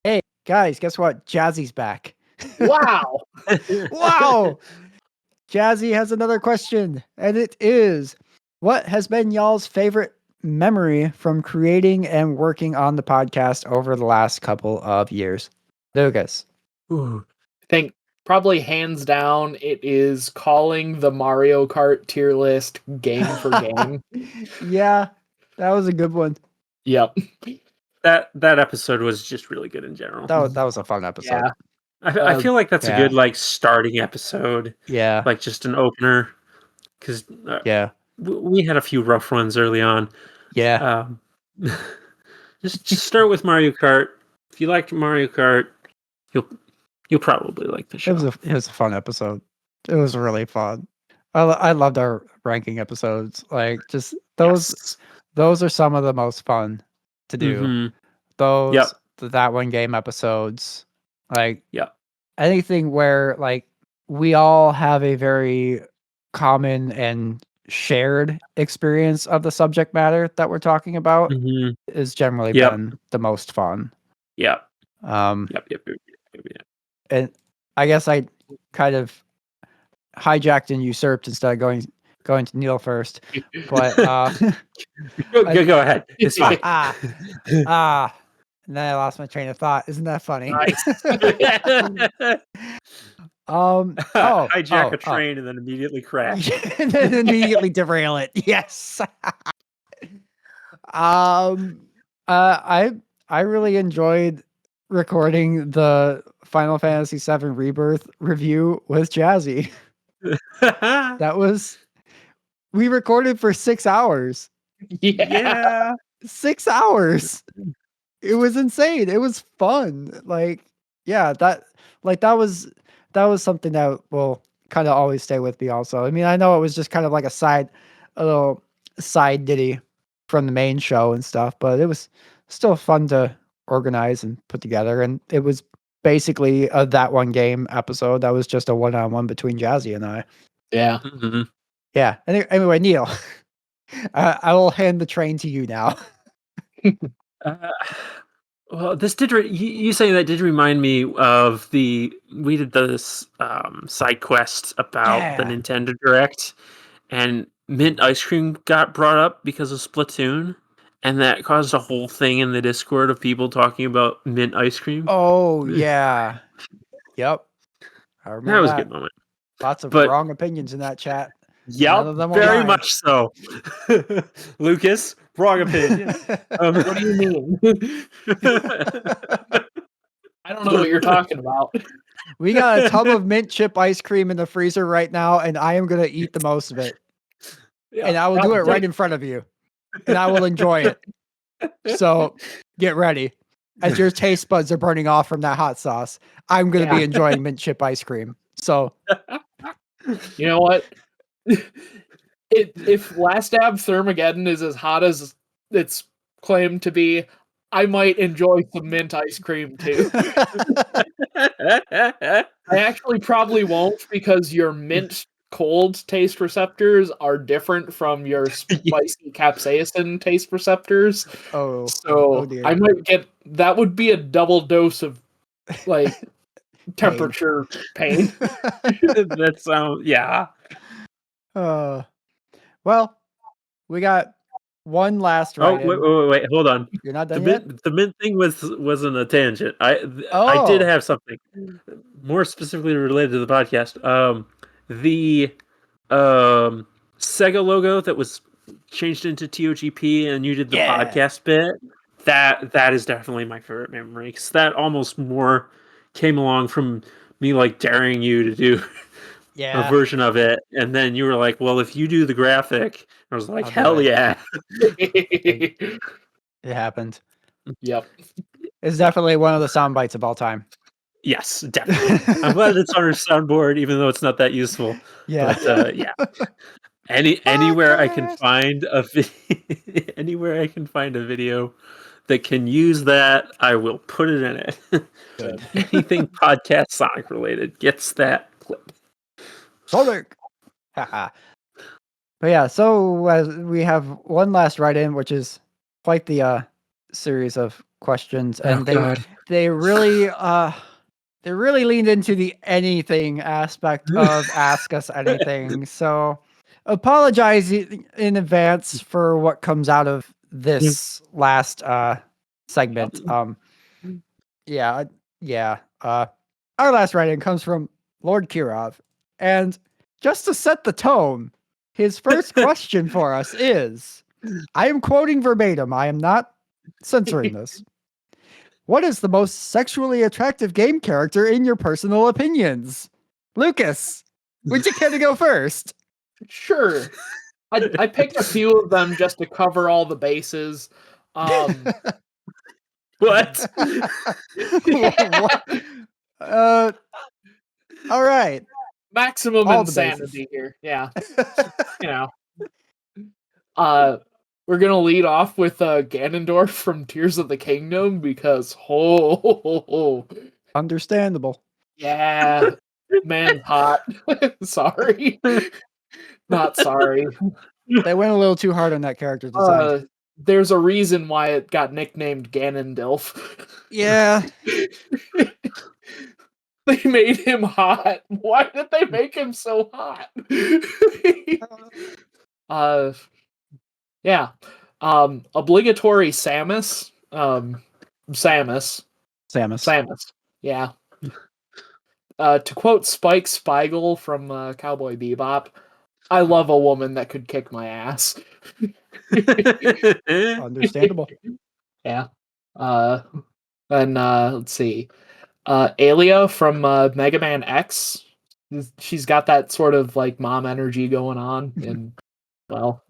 Hey, guys, guess what? Jazzy's back. Wow. Wow. Jazzy has another question, and it is, what has been y'all's favorite memory from creating and working on the podcast over the last couple of years? Lucas. I think probably hands down it is calling the Mario Kart tier list game for game. Yeah, that was a good one. Yep. That episode was just really good in general. That was a fun episode. Yeah. I feel like that's a good like starting episode. Yeah. Like just an opener, because we had a few rough ones early on. Yeah. Just start with Mario Kart. If you liked Mario Kart, you'll probably like the show. It was a fun episode. It was really fun. I loved our ranking episodes. Like just those are some of the most fun to do. Mm-hmm. Those that one game episodes. Like anything where like we all have a very common and shared experience of the subject matter that we're talking about is generally been the most fun. Yep. And I guess I kind of hijacked and usurped instead of going going to Neal first, but Go ahead. It's fine. and then I lost my train of thought. Isn't that funny? Nice. Hijack a train and then immediately crash. And then immediately derail it. Yes. I really enjoyed recording the Final Fantasy VII Rebirth review with Jazzy. We recorded for 6 hours. Yeah. 6 hours. It was insane. It was fun. Like, yeah, that was something that will kind of always stay with me also. I mean, I know it was just kind of like a little side ditty from the main show and stuff, but it was still fun to organize and put together. And it was basically a That One Game episode that was just a one-on-one between Jazzy and I. Yeah. Mm-hmm. Yeah. Anyway, Neal, I will hand the train to you now. Well, this did you saying that did remind me of we did this side quest about the Nintendo Direct, and mint ice cream got brought up because of Splatoon, and that caused a whole thing in the Discord of people talking about mint ice cream. Oh yeah, yep. I remember that was a good moment. Lots of wrong opinions in that chat. Yep, very much so. Lucas, wrong opinion. What do you mean? I don't know what you're talking about. We got a tub of mint chip ice cream in the freezer right now, and I am going to eat the most of it. Yeah, and I will do it right in front of you, and I will enjoy it. So get ready. As your taste buds are burning off from that hot sauce, I'm going to be enjoying mint chip ice cream. So, you know what? If Last Dab Thermageddon is as hot as it's claimed to be, I might enjoy some mint ice cream too. I actually probably won't, because your mint cold taste receptors are different from your spicy capsaicin taste receptors. So I might get, that would be a double dose of like temperature pain. That sounds, yeah. Well, we got one last write-in. Wait, hold on. You're not done yet? The mint thing wasn't a tangent. I did have something more specifically related to the podcast. The Sega logo that was changed into TOGP, and you did the podcast bit. That is definitely my favorite memory, because that almost more came along from me like daring you to do a version of it, and then you were like, well, if you do the graphic, I was like, hell yeah. It happened. Yep. It's definitely one of the sound bites of all time. Yes, definitely. I'm glad it's on our soundboard, even though it's not that useful. Yeah. But yeah. Anywhere I can find anywhere I can find a video that can use that, I will put it in it. Good. Anything podcast Sonic related gets that clip. Sonic. But yeah, so we have one last write-in, which is quite the series of questions, and they really leaned into the anything aspect of Ask Us Anything. So apologize in advance for what comes out of this last segment. Our last write-in comes from Lord Kirov, and just to set the tone, his first question for us is, I am quoting verbatim, I am not censoring this. What is the most sexually attractive game character in your personal opinions? Lucas, would you care to go first? Sure. I picked a few of them just to cover all the bases. What? What? All right. Maximum all insanity here. Yeah. We're gonna lead off with Ganondorf from Tears of the Kingdom, because understandable. Yeah, man's hot. Sorry. Not sorry. They went a little too hard on that character design. There's a reason why it got nicknamed Ganondilf. Yeah. They made him hot. Why did they make him so hot? Yeah. Obligatory Samus. Samus. Samus. Yeah. To quote Spike Spiegel from Cowboy Bebop, I love a woman that could kick my ass. Understandable. Yeah. And let's see. Alia from Mega Man X. She's got that sort of like mom energy going on, and well,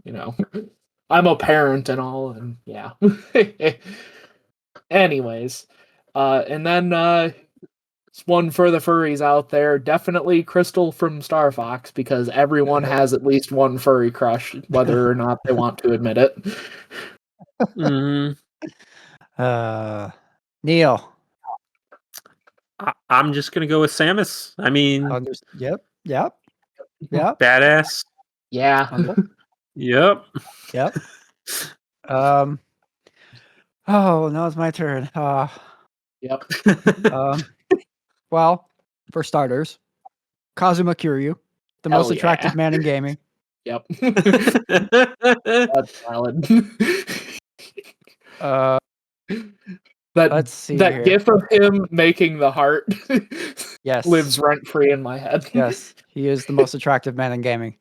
I'm a parent and all, and yeah. Anyways, and then one for the furries out there, definitely Crystal from Star Fox, because everyone has at least one furry crush, whether or not they want to admit it. Mm, Neal. I'm just gonna go with Samus. I mean, Yep. badass. Yeah. Humble. Yep. Yep. Oh, now it's my turn. Yep. Well, for starters, Kazuma Kiryu, the most Hell attractive yeah. man in gaming. Yep. That's valid. Let's see that here. gif of him making the heart Yes. lives rent free in my head. Yes, he is the most attractive man in gaming.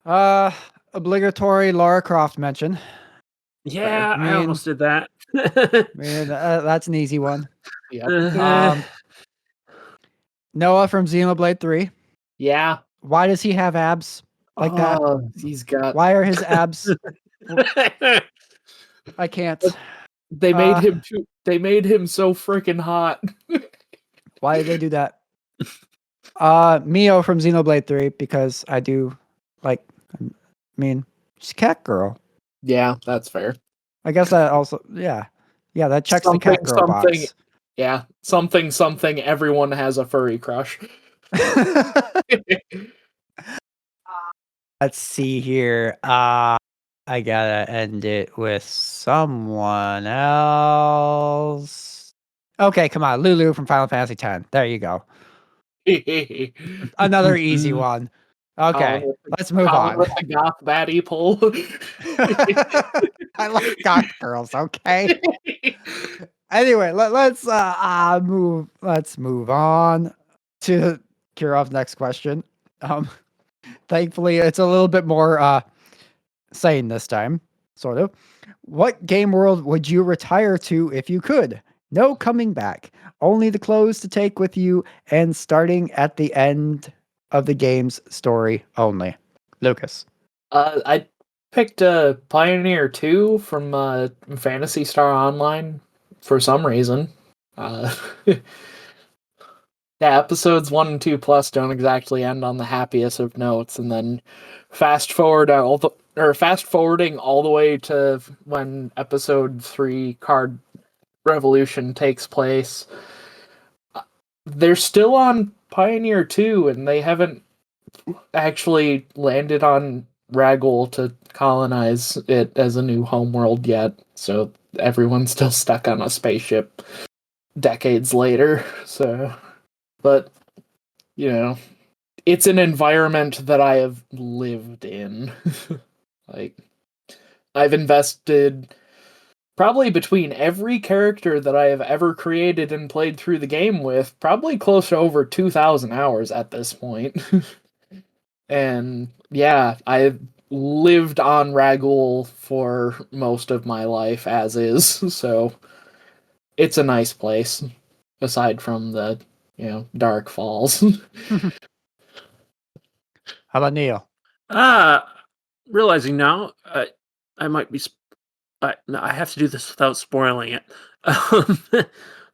Obligatory Lara Croft mention. Yeah, I almost did that. That's an easy one. Yep. Noah from Xenoblade 3. Yeah. Why does he have abs like that? He's got. Why are his abs? I can't. They made him too. They made him so freaking hot. Why did they do that? Mio from Xenoblade 3, because I do like. I mean, she's a cat girl. Yeah, that's fair. I guess that also. Yeah, that checks the cat girl box. Yeah, something. Everyone has a furry crush. Let's see here. I gotta end it with someone else. Okay, come on, Lulu from Final Fantasy X. There you go. Another easy one. Okay, let's move on. With the goth baddie pull. I like goth girls. Okay. Anyway, let's move on to Kirov's next question. Thankfully, it's a little bit more sane this time, sort of. What game world would you retire to if you could? No coming back. Only the clothes to take with you, and starting at the end of the game's story only. Lucas. I picked Pioneer 2 from Phantasy Star Online for some reason. Yeah, episodes 1 and 2 plus don't exactly end on the happiest of notes, and then fast forwarding all the way to when episode 3 Card Revolution takes place. They're still on Pioneer 2, and they haven't actually landed on Ragul to colonize it as a new homeworld yet, so everyone's still stuck on a spaceship decades later. But it's an environment that I have lived in. Like, I've invested probably between every character that I have ever created and played through the game with, probably close to over 2,000 hours at this point. And yeah, I've lived on Ragul for most of my life as is, so it's a nice place, aside from the, Dark Falls. How about Neal? Realizing now, I might be. No, I have to do this without spoiling it.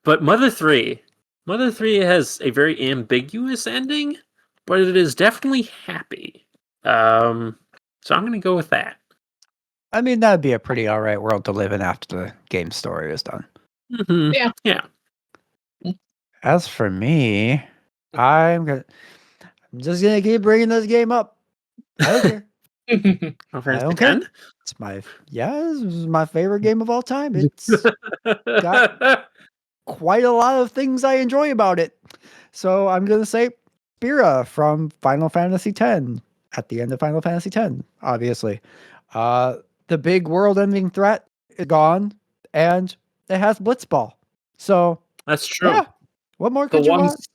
But Mother 3 has a very ambiguous ending, but it is definitely happy. So I'm going to go with that. I mean, that'd be a pretty alright world to live in after the game story is done. Mm-hmm. Yeah. As for me, I'm just gonna keep bringing this game up. I don't care. I don't care. This is my favorite game of all time. It's got quite a lot of things I enjoy about it. So I'm going to say Spira from Final Fantasy X at the end of Final Fantasy X, obviously. The big world-ending threat is gone, and it has Blitzball. So, That's true. yeah, what more The could you one, want?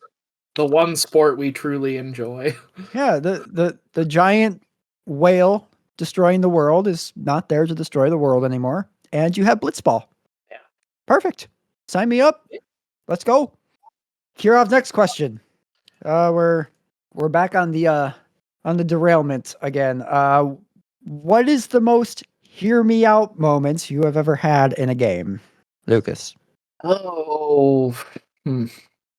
the one sport we truly enjoy. Yeah, the giant whale destroying the world is not there to destroy the world anymore, and you have Blitzball. Yeah. Perfect. Sign me up. Let's go. Kirov's next question. We're back on the derailment again. What is the most hear me out moments you have ever had in a game, Lucas? Oh, it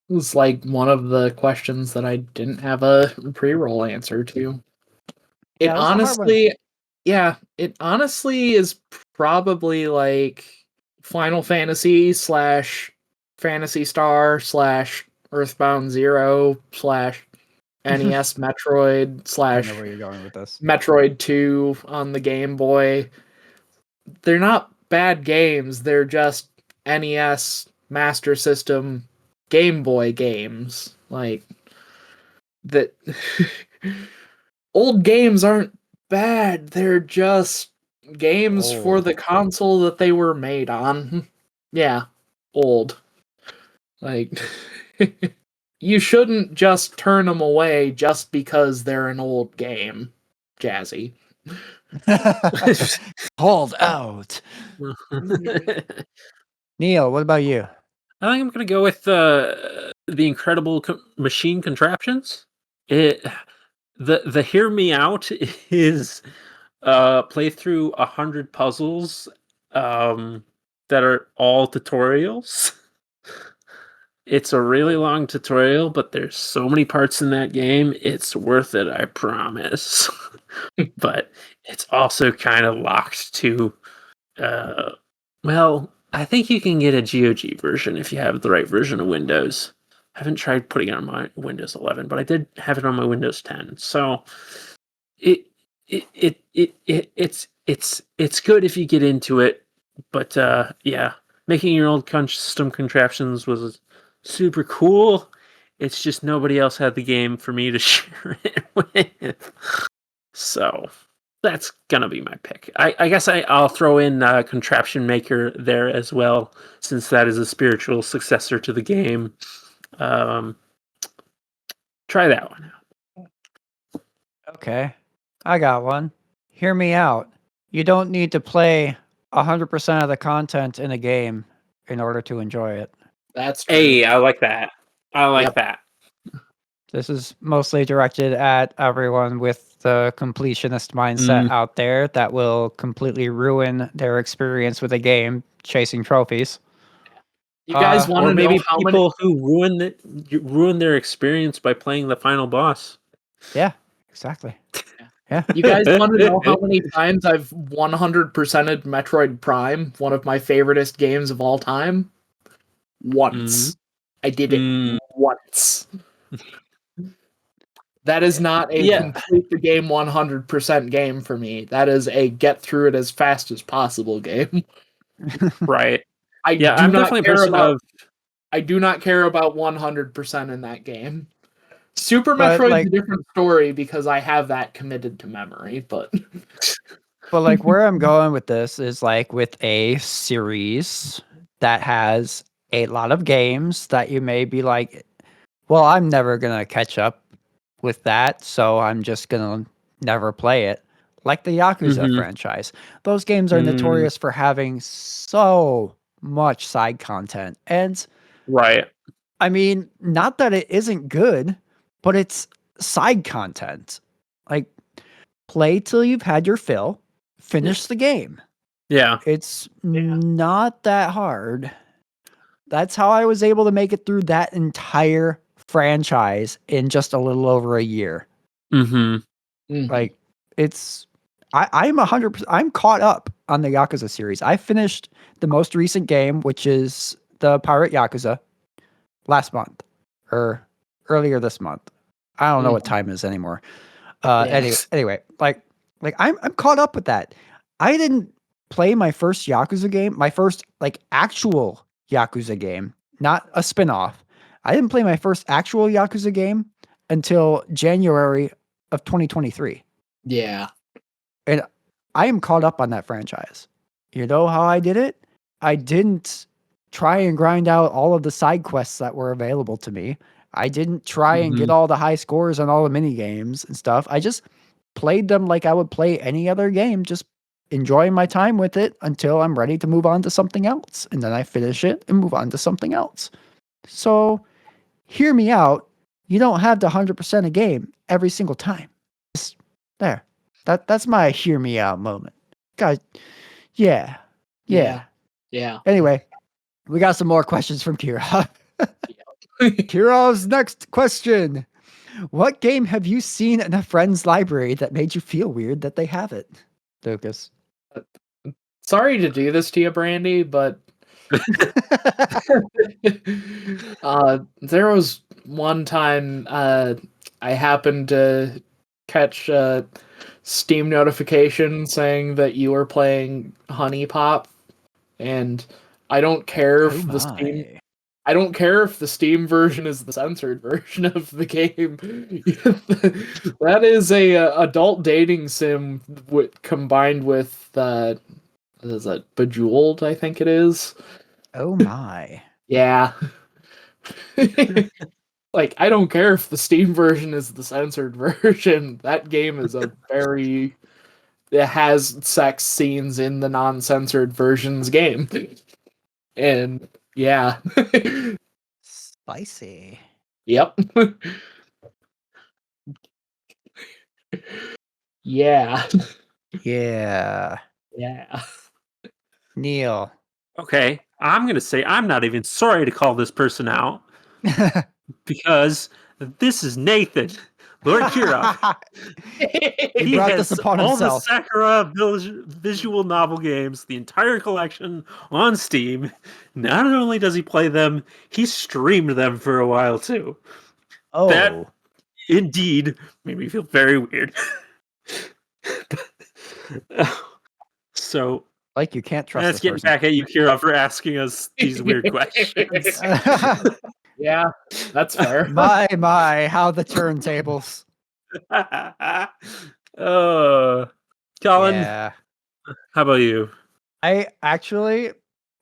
was like one of the questions that I didn't have a pre-roll answer to. It Yeah, that's a hard one. it honestly is probably like Final Fantasy / Fantasy Star / Earthbound Zero / NES Metroid I know where you're going with this. Metroid 2 on the Game Boy. They're not bad games, they're just NES Master System Game Boy games. Like that old games aren't bad, they're just games for the console that they were made on. Yeah, old. Like you shouldn't just turn them away just because they're an old game, Jazzy. Hold out. Neal, what about you? I think I'm going to go with the incredible machine contraptions. The hear me out is play through 100 puzzles that are all tutorials. It's a really long tutorial, but there's so many parts in that game. It's worth it, I promise. But it's also kind of locked to, well, I think you can get a GOG version if you have the right version of Windows. I haven't tried putting it on my Windows 11, but I did have it on my Windows 10. So it's good if you get into it. But yeah, making your old custom contraptions was super cool. It's just nobody else had the game for me to share it with. So that's gonna be my pick. I guess I'll throw in Contraption Maker there as well, since that is a spiritual successor to the game. Try that one out. Okay, I got one. Hear me out. You don't need to play 100% of the content in a game in order to enjoy it. That's true. Hey, I like that. I like that. This is mostly directed at everyone with the completionist mindset out there that will completely ruin their experience with a game chasing trophies. You guys want to know maybe how people who ruin their experience by playing the final boss. Yeah, exactly. Yeah. You guys want to know how many times I've 100%ed Metroid Prime, one of my favoriteest games of all time? Once. I did it once. That is not a complete the game 100% game for me. That is a get through it as fast as possible game. Right. I'm definitely a person of... I do not care about 100% in that game. Super But, Metroid's a different story because I have that committed to memory, but like where I'm going with this is like with a series that has a lot of games that you may be like, well, I'm never gonna catch up with that, so I'm just gonna never play it. Like the Yakuza franchise. Those games are notorious for having so much side content. And right. I mean, not that it isn't good, but it's side content. Like, play till you've had your fill, finish the game. Yeah. It's not that hard. That's how I was able to make it through that entire franchise in just a little over a year. Like, it's... I'm 100%... I'm caught up on the Yakuza series. I finished the most recent game, which is the Pirate Yakuza, last month. Or earlier this month. I don't know what time it is anymore. Anyway, like I'm caught up with that. I didn't play my first Yakuza game, my first like actual Yakuza game not a spin-off. I didn't play my first actual Yakuza game until January of 2023. Yeah. And I am caught up on that franchise. You know how I did it? I didn't try and grind out all of the side quests that were available to me. I didn't try and get all the high scores on all the mini games and stuff. I just played them like I would play any other game, just enjoying my time with it until I'm ready to move on to something else. And then I finish it and move on to something else. So hear me out. You don't have to 100% a game every single time. Just there. That's my hear me out moment. God, yeah. Anyway, we got some more questions from Kira. Kira's next question. What game have you seen in a friend's library that made you feel weird that they have it? Lucas. Sorry to do this to you, Brandy, but there was one time I happened to catch a Steam notification saying that you were playing Honey Pop, and I don't care if I don't care if the Steam version is the censored version of the game. That is a adult dating sim combined with what is that, Bejeweled, I think it is. Oh my. Yeah. Like, I don't care if the Steam version is the censored version. That game is it has sex scenes in the non-censored version's game. And yeah. Spicy. Yep. Yeah. Yeah. Yeah. Neal. Okay, I'm going to say I'm not even sorry to call this person out because this is Nathan, Lord Kirov. He brought this upon all himself. the Sakura visual novel games, the entire collection on Steam. Not only does he play them, he streamed them for a while too. Oh. That indeed made me feel very weird. So, like you can't trust let's this get person. back at you, Kira, for asking us these weird questions. Yeah, that's fair. My, how the turntables. Colin, Yeah. how about you? I actually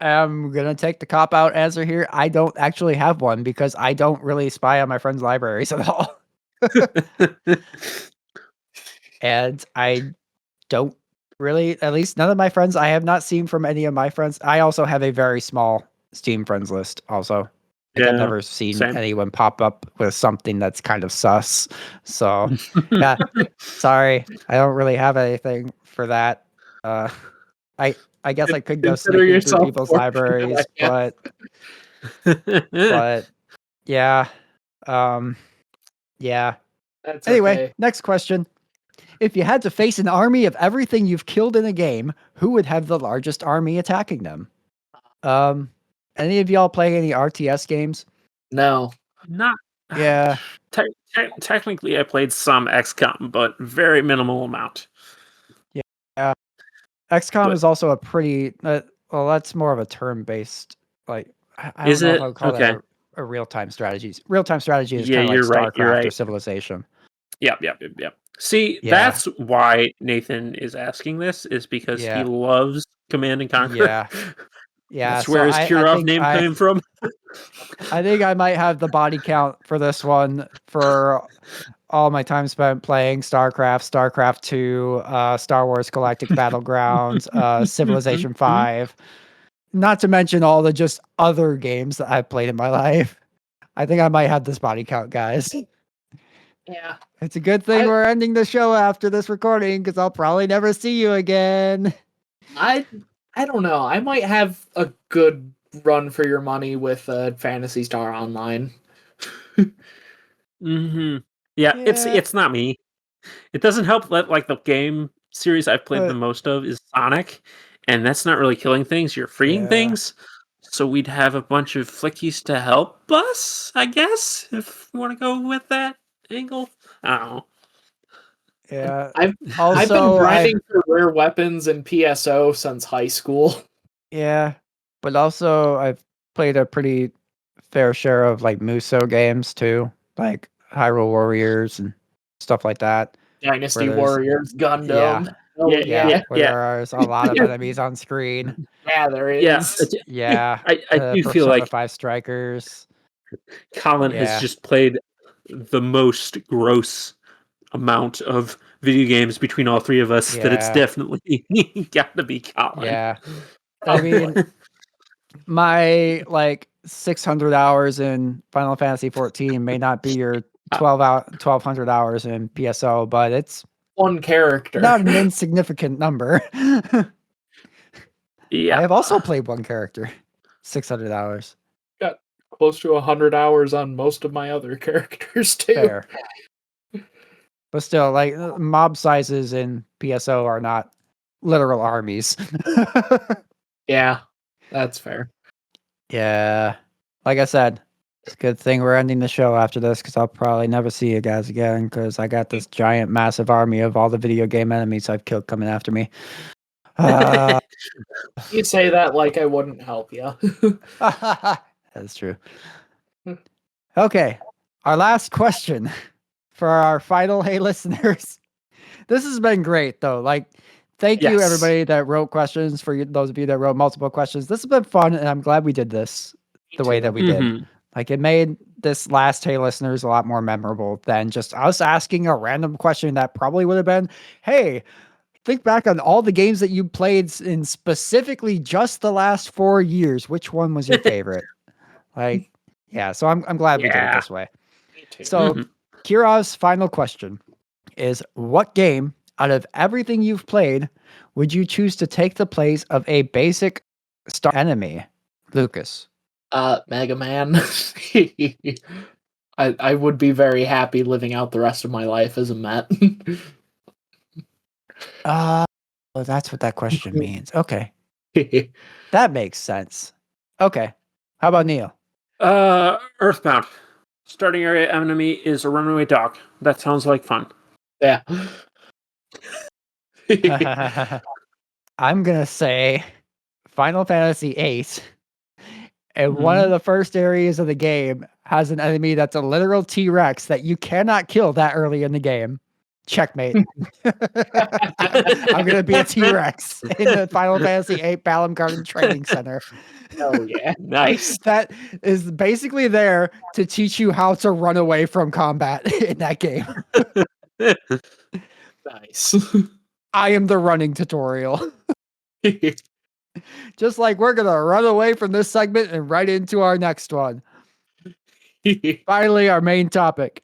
am going to take the cop-out answer here. I don't actually have one because I don't really spy on my friends' libraries at all. And I don't really, at least none of my friends, I have not seen from any of my friends. I also have a very small Steam friends list also. Like, I've never seen anyone pop up with something that's kind of sus. So, yeah, sorry. I don't really have anything for that. I guess I could go snooping through people's libraries, but yeah. Yeah. That's anyway, okay. Next question. If you had to face an army of everything you've killed in a game, who would have the largest army attacking them? Any of y'all play any RTS games? No. Not. Yeah. Technically, I played some XCOM, but very minimal amount. Yeah. XCOM is also a pretty. Well, that's more of a turn-based. Like, I don't know if I would call that a real-time strategy. Real-time strategy is kind of like StarCraft or Civilization. Yep. See, that's why Nathan is asking this, is because he loves Command and Conquer. Yeah. That's where his Kirov name came from. I think I might have the body count for this one for all my time spent playing StarCraft 2, Star Wars Galactic Battlegrounds, Civilization 5. Not to mention all the just other games that I've played in my life. I think I might have this body count, guys. Yeah. It's a good thing we're ending the show after this recording because I'll probably never see you again. I don't know. I might have a good run for your money with Phantasy Star Online. Yeah, it's not me. It doesn't help that like the game series I've played the most of is Sonic, and that's not really killing things, you're freeing things. So we'd have a bunch of flickies to help us, I guess, if we want to go with that angle. I don't know. Yeah. I've been grinding for rare weapons and PSO since high school. Yeah. But also I've played a pretty fair share of like Muso games too, like Hyrule Warriors and stuff like that. Dynasty there's- Warriors, Gundam. Yeah. Oh, Yeah, where yeah. there is a lot of enemies on screen. Yeah, there Yeah, is. Yeah, I do feel Persona like 5 Strikers. Colin Yeah. has just played the most gross amount of video games between all three of us that it's Yeah. definitely got to be Colin. Yeah, I mean, my like 600 hours in Final Fantasy 14 may not be your 1200 hours in PSO, but it's One character. not an insignificant number. Yeah. I have also played one character, 600 hours. Got close to 100 hours on most of my other characters too. Fair. But still, like, mob sizes in PSO are not literal armies. Yeah, that's fair. Yeah. Like I said, it's a good thing we're ending the show after this, because I'll probably never see you guys again, because I got this giant, massive army of all the video game enemies I've killed coming after me. You say that like I wouldn't help you. That's true. Okay. Our last question for our final Hey Listeners. This has been great, though. Like, thank you, Yes. everybody that wrote questions, for those of you that wrote multiple questions. This has been fun, and I'm glad we did this the way that we did. Mhm. Like, it made this last Hey Listeners a lot more memorable than just us asking a random question that probably would have been, hey, think back on all the games that you played in specifically just the last 4 years. Which one was your favorite? Like, yeah, so I'm glad we did it Yeah. this way. Me too. So, Mhm. Kira's final question is, what game out of everything you've played would you choose to take the place of a basic star enemy? Lucas. Mega Man. I would be very happy living out the rest of my life as a Met. Well, that's what that question means. Okay. That makes sense. Okay. How about Neil? Earthbound. Starting area enemy is a runaway dog. That sounds like fun. Yeah. I'm going to say Final Fantasy VIII. And one of the first areas of the game has an enemy that's a literal T-Rex that you cannot kill that early in the game. Checkmate. I'm going to be a T-Rex in the Final Fantasy VIII Balam Garden Training Center. Oh yeah. Nice. That is basically there to teach you how to run away from combat in that game. Nice. I am the running tutorial. Just like we're going to run away from this segment and right into our next one. Finally, our main topic.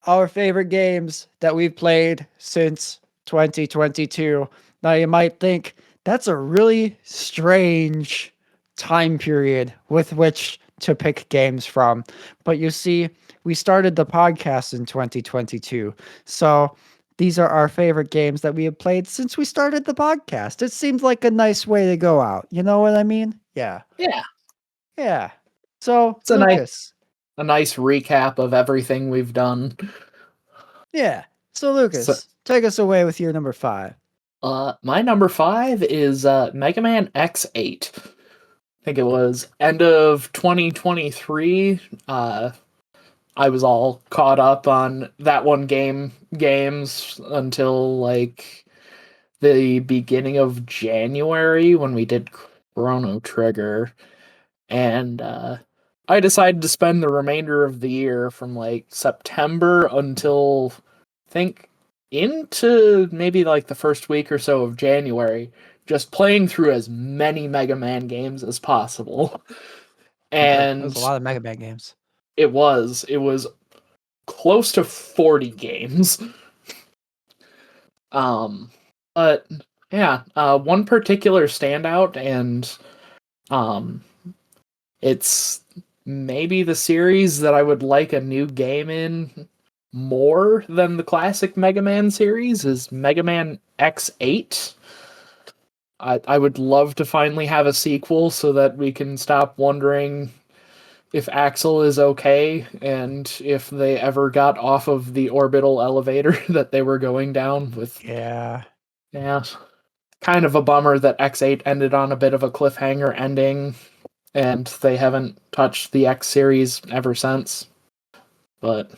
Our favorite games that we've played since 2022. Now, you might think that's a really strange time period with which to pick games from. But you see, we started the podcast in 2022. So these are our favorite games that we have played since we started the podcast. It seems like a nice way to go out. You know what I mean? Yeah. Yeah. Yeah. So, It's a nice- Lucas. A nice recap of everything we've done. Yeah. So, Lucas, So- take us away with your number 5. My number 5 is Mega Man X8. I think it was end of 2023. I was all caught up on that one games until like the beginning of January when we did Chrono Trigger, and I decided to spend the remainder of the year from like September until I think into maybe like the first week or so of January, just playing through as many Mega Man games as possible. And There's a lot of Mega Man games. it was close to 40 games. But yeah, one particular standout, and it's maybe the series that I would like a new game in more than the classic Mega Man series, is Mega Man X8. I would love to finally have a sequel so that we can stop wondering if Axel is okay and if they ever got off of the orbital elevator that they were going down with. Yeah. Yeah. Kind of a bummer that X8 ended on a bit of a cliffhanger ending. and they haven't touched the X series ever since. But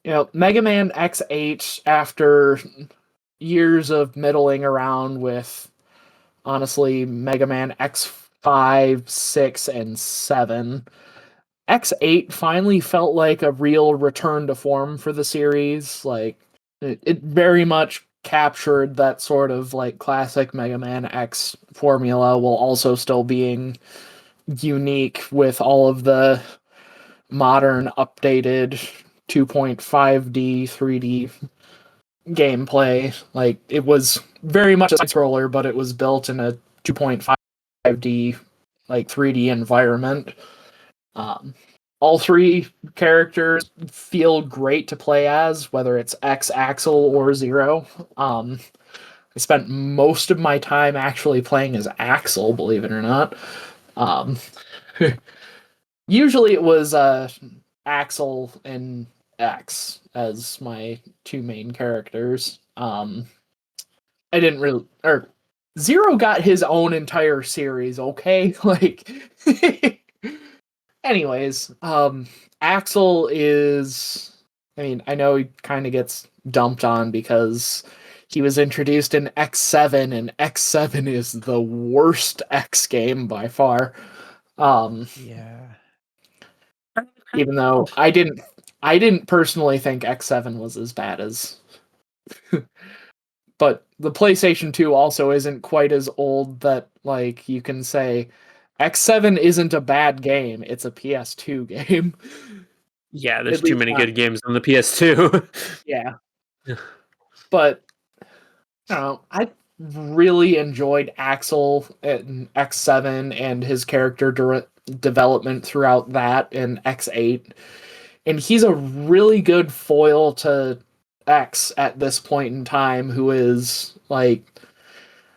Mega Man X8, after years of middling around with, honestly, Mega Man X5, 6, and 7, X8 finally felt like a real return to form for the series. Like, it very much captured that sort of like classic Mega Man X formula, while also still being unique with all of the modern, updated 2.5D, 3D gameplay. Like, it was very much a side scroller, but it was built in a 2.5D, like 3D environment. All three characters feel great to play as, whether it's X, Axel, or Zero. I spent most of my time actually playing as Axel, believe it or not. Usually it was Axel and X as my two main characters. I didn't really, or Zero got his own entire series, okay? Like, anyways, Axel is, I mean, I know he kind of gets dumped on because he was introduced in X7, and X7 is the worst X game by far. Yeah. Even though I didn't personally think X7 was as bad as but the PlayStation 2 also isn't quite as old that like you can say X7 isn't a bad game, it's a PS2 game. Yeah, there's At too least many not- good games on the PS2. Yeah. But I don't know, I really enjoyed Axel in X7 and his character development throughout that in X8. And he's a really good foil to X at this point in time, who is like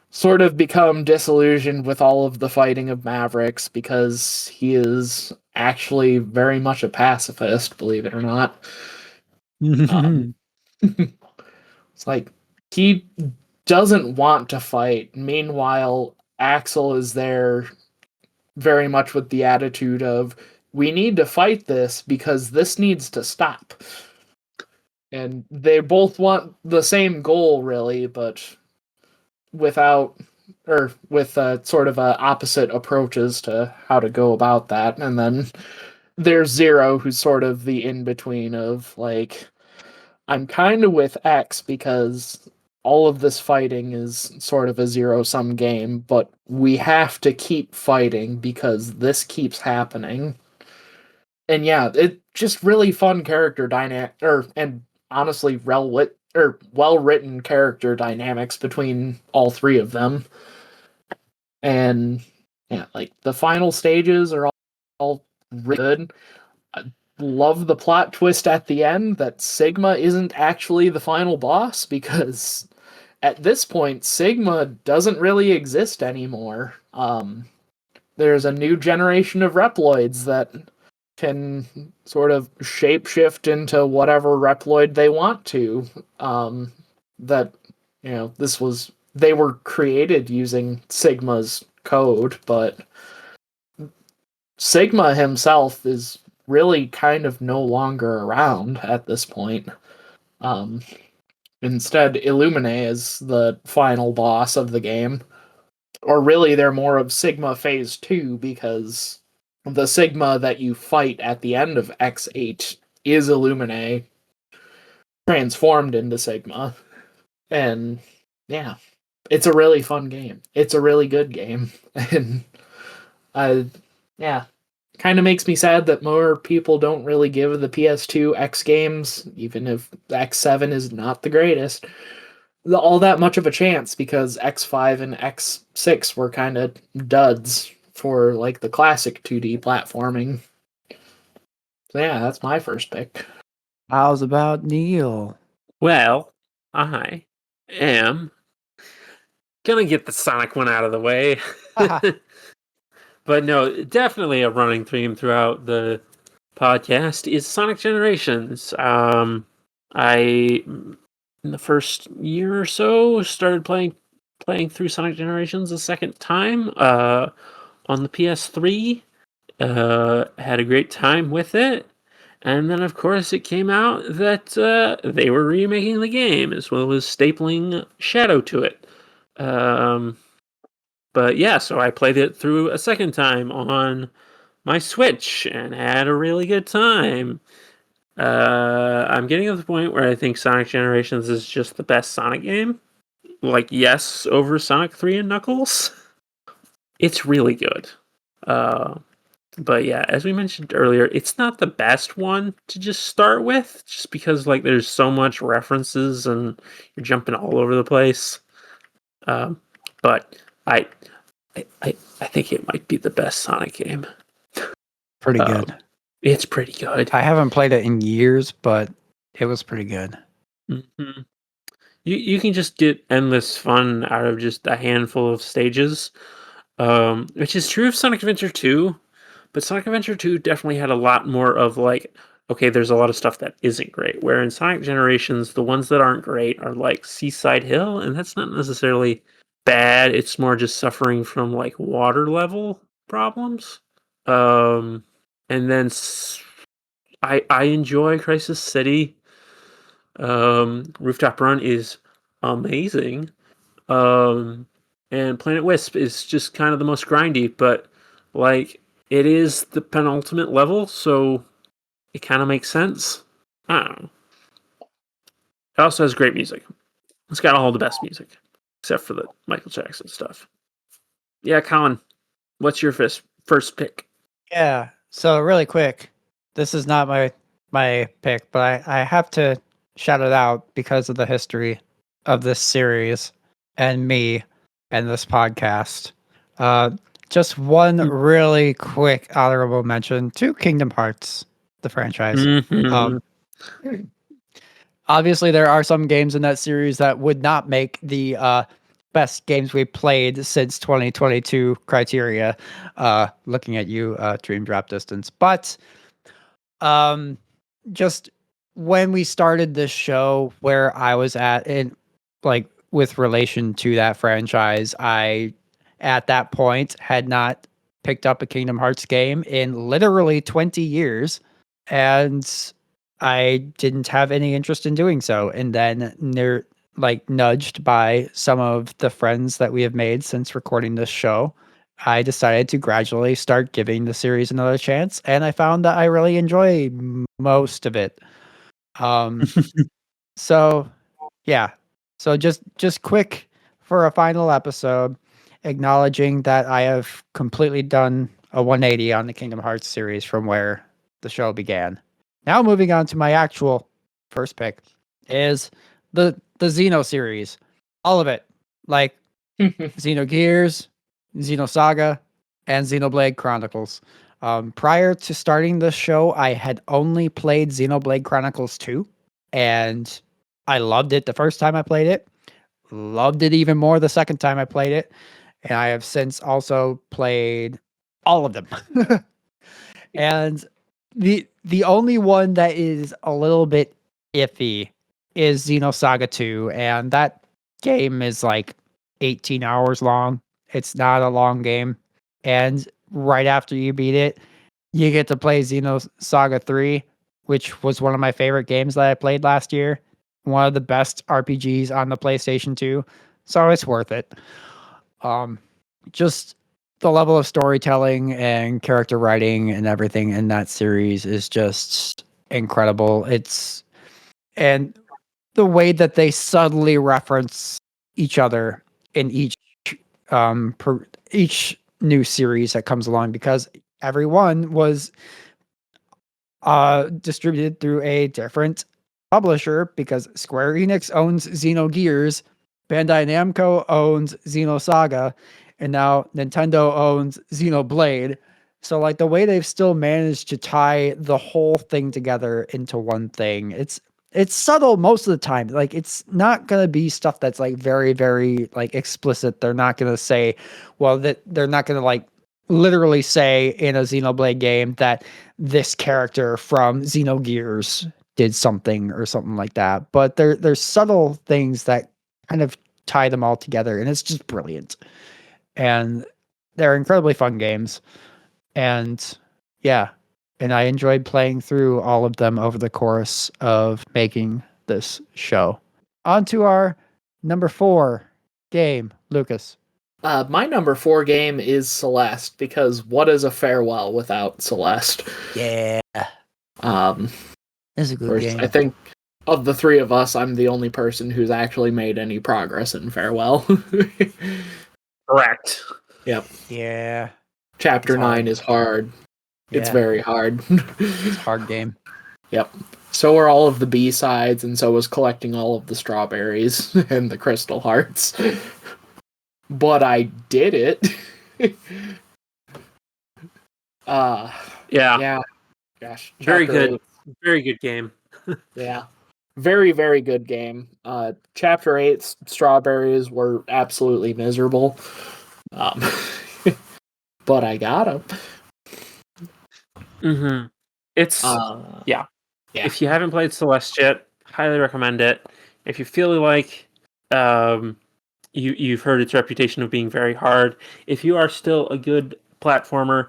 sort of become disillusioned with all of the fighting of Mavericks because he is actually very much a pacifist, believe it or not. It's like he doesn't want to fight. Meanwhile, Axel is there very much with the attitude of, we need to fight this because this needs to stop. And they both want the same goal, really, but with sort of opposite approaches to how to go about that. And then there's Zero, who's sort of the in-between of, like, I'm kind of with X because all of this fighting is sort of a zero-sum game, but we have to keep fighting because this keeps happening. And yeah, it's just really fun character dynamic, and honestly, well-written character dynamics between all three of them. And yeah, like the final stages are all really good. I love the plot twist at the end that Sigma isn't actually the final boss, because at this point Sigma doesn't really exist anymore. There's a new generation of Reploids that can sort of shapeshift into whatever Reploid they want to. That they were created using Sigma's code, but Sigma himself is really kind of no longer around at this point. Instead, Illumine is the final boss of the game. Or really, they're more of Sigma Phase 2, because the Sigma that you fight at the end of X8 is Illumine transformed into Sigma. And yeah, it's a really fun game. It's a really good game. And yeah, kind of makes me sad that more people don't really give the PS2 X games, even if X7 is not the greatest, all that much of a chance, because X5 and X6 were kind of duds for like the classic 2D platforming. So yeah, that's my first pick. How's about Neal? Well, I am gonna get the Sonic one out of the way. But no, definitely a running theme throughout the podcast is Sonic Generations. I, in the first year or so, started playing through Sonic Generations a second time on the PS3, Had a great time with it. And then, of course, it came out that they were remaking the game as well as stapling Shadow to it. But yeah, so I played it through a second time on my Switch and had a really good time. I'm getting to the point where I think Sonic Generations is just the best Sonic game. Like, yes, over Sonic 3 and Knuckles. It's really good. But yeah, as we mentioned earlier, it's not the best one to just start with, just because like there's so much references and you're jumping all over the place. But I think it might be the best Sonic game. Pretty good. It's pretty good. I haven't played it in years, but it was pretty good. Mm-hmm. You can just get endless fun out of just a handful of stages, which is true of Sonic Adventure 2. But Sonic Adventure 2 definitely had a lot more of like, okay, there's a lot of stuff that isn't great. Where in Sonic Generations, the ones that aren't great are like Seaside Hill, and that's not necessarily bad. It's more just suffering from like water level problems. And then I enjoy Crisis City. Rooftop Run is amazing. And Planet Wisp is just kind of the most grindy, but like it is the penultimate level, so it kind of makes sense. I don't know. It also has great music. It's got all the best music, except for the Michael Jackson stuff. Yeah, Colin, what's your first pick? Yeah. So really quick, this is not my pick, but I have to shout it out because of the history of this series and me and this podcast. Just one really quick honorable mention to Kingdom Hearts, the franchise. Mm-hmm. Obviously, there are some games in that series that would not make the best games we played since 2022 criteria. Looking at you, Dream Drop Distance. But just when we started this show, where I was at in like with relation to that franchise, I at that point had not picked up a Kingdom Hearts game in literally 20 years, and I didn't have any interest in doing so. And then nudged by some of the friends that we have made since recording this show, I decided to gradually start giving the series another chance, and I found that I really enjoy most of it. So yeah. So just quick for a final episode, acknowledging that I have completely done a 180 on the Kingdom Hearts series from where the show began. Now moving on to my actual first pick is the Xeno series. All of it. Like Xenogears, Xenosaga, and Xenoblade Chronicles. Prior to starting this show, I had only played Xenoblade Chronicles 2, and I loved it the first time I played it. Loved it even more the second time I played it. And I have since also played all of them. And the only one that is a little bit iffy is Xenosaga 2, and that game is like 18 hours long. It's not a long game. And right after you beat it, you get to play Xenosaga 3, which was one of my favorite games that I played last year. One of the best RPGs on the PlayStation 2. So it's worth it. Just the level of storytelling and character writing and everything in that series is just incredible. And the way that they subtly reference each other in each new series that comes along, because every one was distributed through a different publisher, because Square Enix owns Xenogears, Bandai Namco owns Xenosaga, and now Nintendo owns Xenoblade. So like the way they've still managed to tie the whole thing together into one thing, it's subtle most of the time. Like it's not gonna be stuff that's like very, very like explicit. They're not gonna say, well, that they're not gonna like literally say in a Xenoblade game that this character from Xenogears did something or something like that. But there's subtle things that kind of tie them all together, and it's just brilliant. And they're incredibly fun games. And Yeah. And I enjoyed playing through all of them over the course of making this show. On to our number 4 game, Lucas. My number 4 game is Celeste, because what is a farewell without Celeste? Yeah. Um, This is a of good course, game. I think of the three of us, I'm the only person who's actually made any progress in Farewell. Correct. Yep. Yeah. Chapter It's hard. 9 is hard. It's Yeah. very hard. It's a hard game. Yep. So are all of the B-sides, and so was collecting all of the strawberries and the crystal hearts. But I did it. Yeah. Gosh. Very Chapter good. 8. Very good game. Yeah. Very, very good game. Chapter 8's strawberries were absolutely miserable. But I got them. Mm-hmm. It's Yeah. If you haven't played Celeste yet, highly recommend it. If you feel like you've heard its reputation of being very hard, if you are still a good platformer,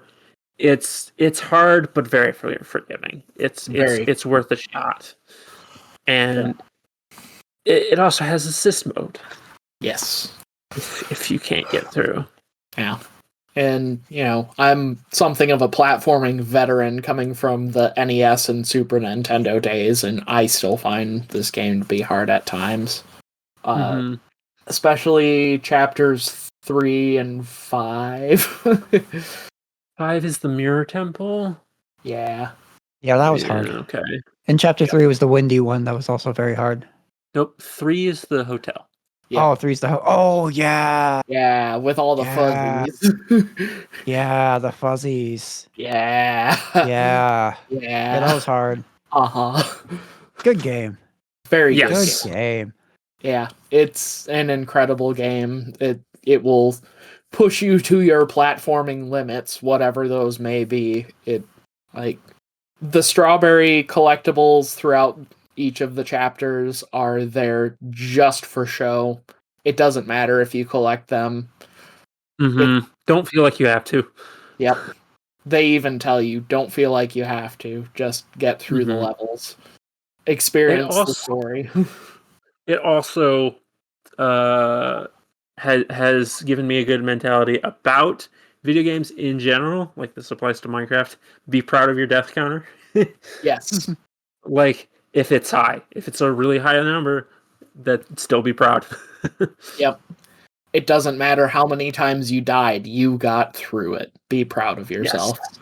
it's hard but very forgiving. It's worth a shot, and it also has assist mode. Yes. If you can't get through. Yeah. And, I'm something of a platforming veteran coming from the NES and Super Nintendo days, and I still find this game to be hard at times. Especially chapters 3 and 5. 5 is the Mirror Temple? Yeah. Yeah, that was hard. Okay. And chapter 3 was the windy one. That was also very hard. Nope, 3 is the hotel. Yeah. Oh, 3's the oh, yeah. Yeah, with all the fuzzies. Yeah, the fuzzies. Yeah. Yeah. Yeah. That was hard. Uh-huh. Good game. Very Good good. game. Yeah, it's an incredible game. It will push you to your platforming limits, whatever those may be. The strawberry collectibles throughout each of the chapters are there just for show. It doesn't matter if you collect them. Mm-hmm. Don't feel like you have to. Yep. They even tell you, don't feel like you have to. Just get through the levels. Experience the story. It also has given me a good mentality about video games in general. Like, this applies to Minecraft. Be proud of your death counter. Yes. Like, if it's high. If it's a really high number, that still be proud. Yep. It doesn't matter how many times you died, you got through it. Be proud of yourself. Yes.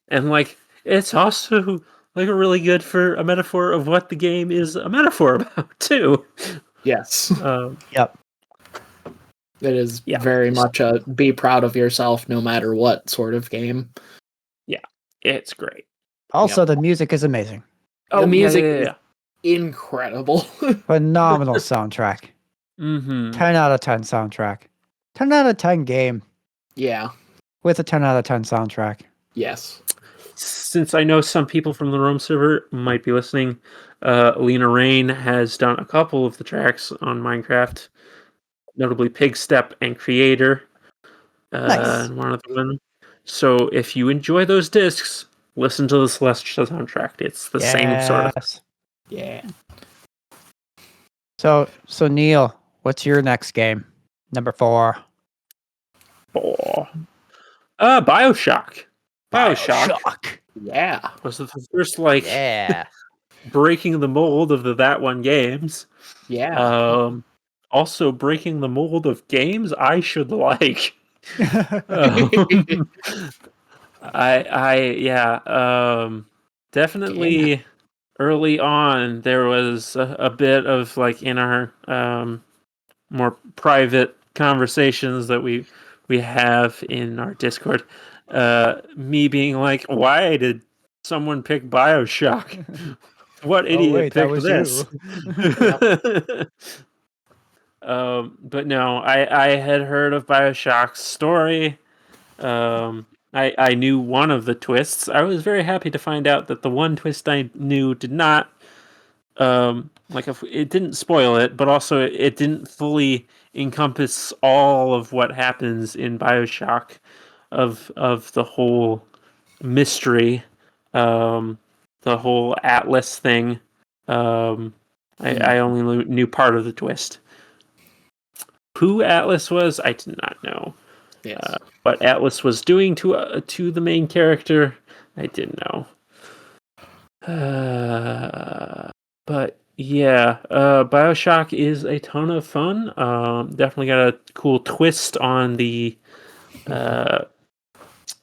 And, like, it's also, like, really good for a metaphor of what the game is a metaphor about, too. Yes. Yep. It is very much a be proud of yourself no matter what sort of game. Yeah. It's great. Also, the music is amazing. The music is incredible. Phenomenal soundtrack. 10 out of 10 soundtrack. 10 out of 10 game. Yeah. With a 10 out of 10 soundtrack. Yes. Since I know some people from the Rome server might be listening, Lena Rain has done a couple of the tracks on Minecraft, notably Pig Step and Creator. Nice. One of them. So if you enjoy those discs, listen to the Celestial soundtrack. It's the same sort of. Yeah. So Neal, what's your next game? Number 4. Bioshock. Yeah. Was the first breaking the mold of the That One games. Yeah. Also breaking the mold of games I should like. Definitely early on there was a bit of, like, in our more private conversations that we have in our Discord, me being like, why did someone pick BioShock? What idiot picked this? But no, I had heard of BioShock's story. I knew one of the twists. I was very happy to find out that the one twist I knew did not, if it didn't spoil it, but also it didn't fully encompass all of what happens in BioShock, of the whole mystery, the whole Atlas thing. I only knew part of the twist. Who Atlas was, I did not know. Yes. What Atlas was doing to the main character, I didn't know. But yeah, BioShock is a ton of fun. Definitely got a cool twist on the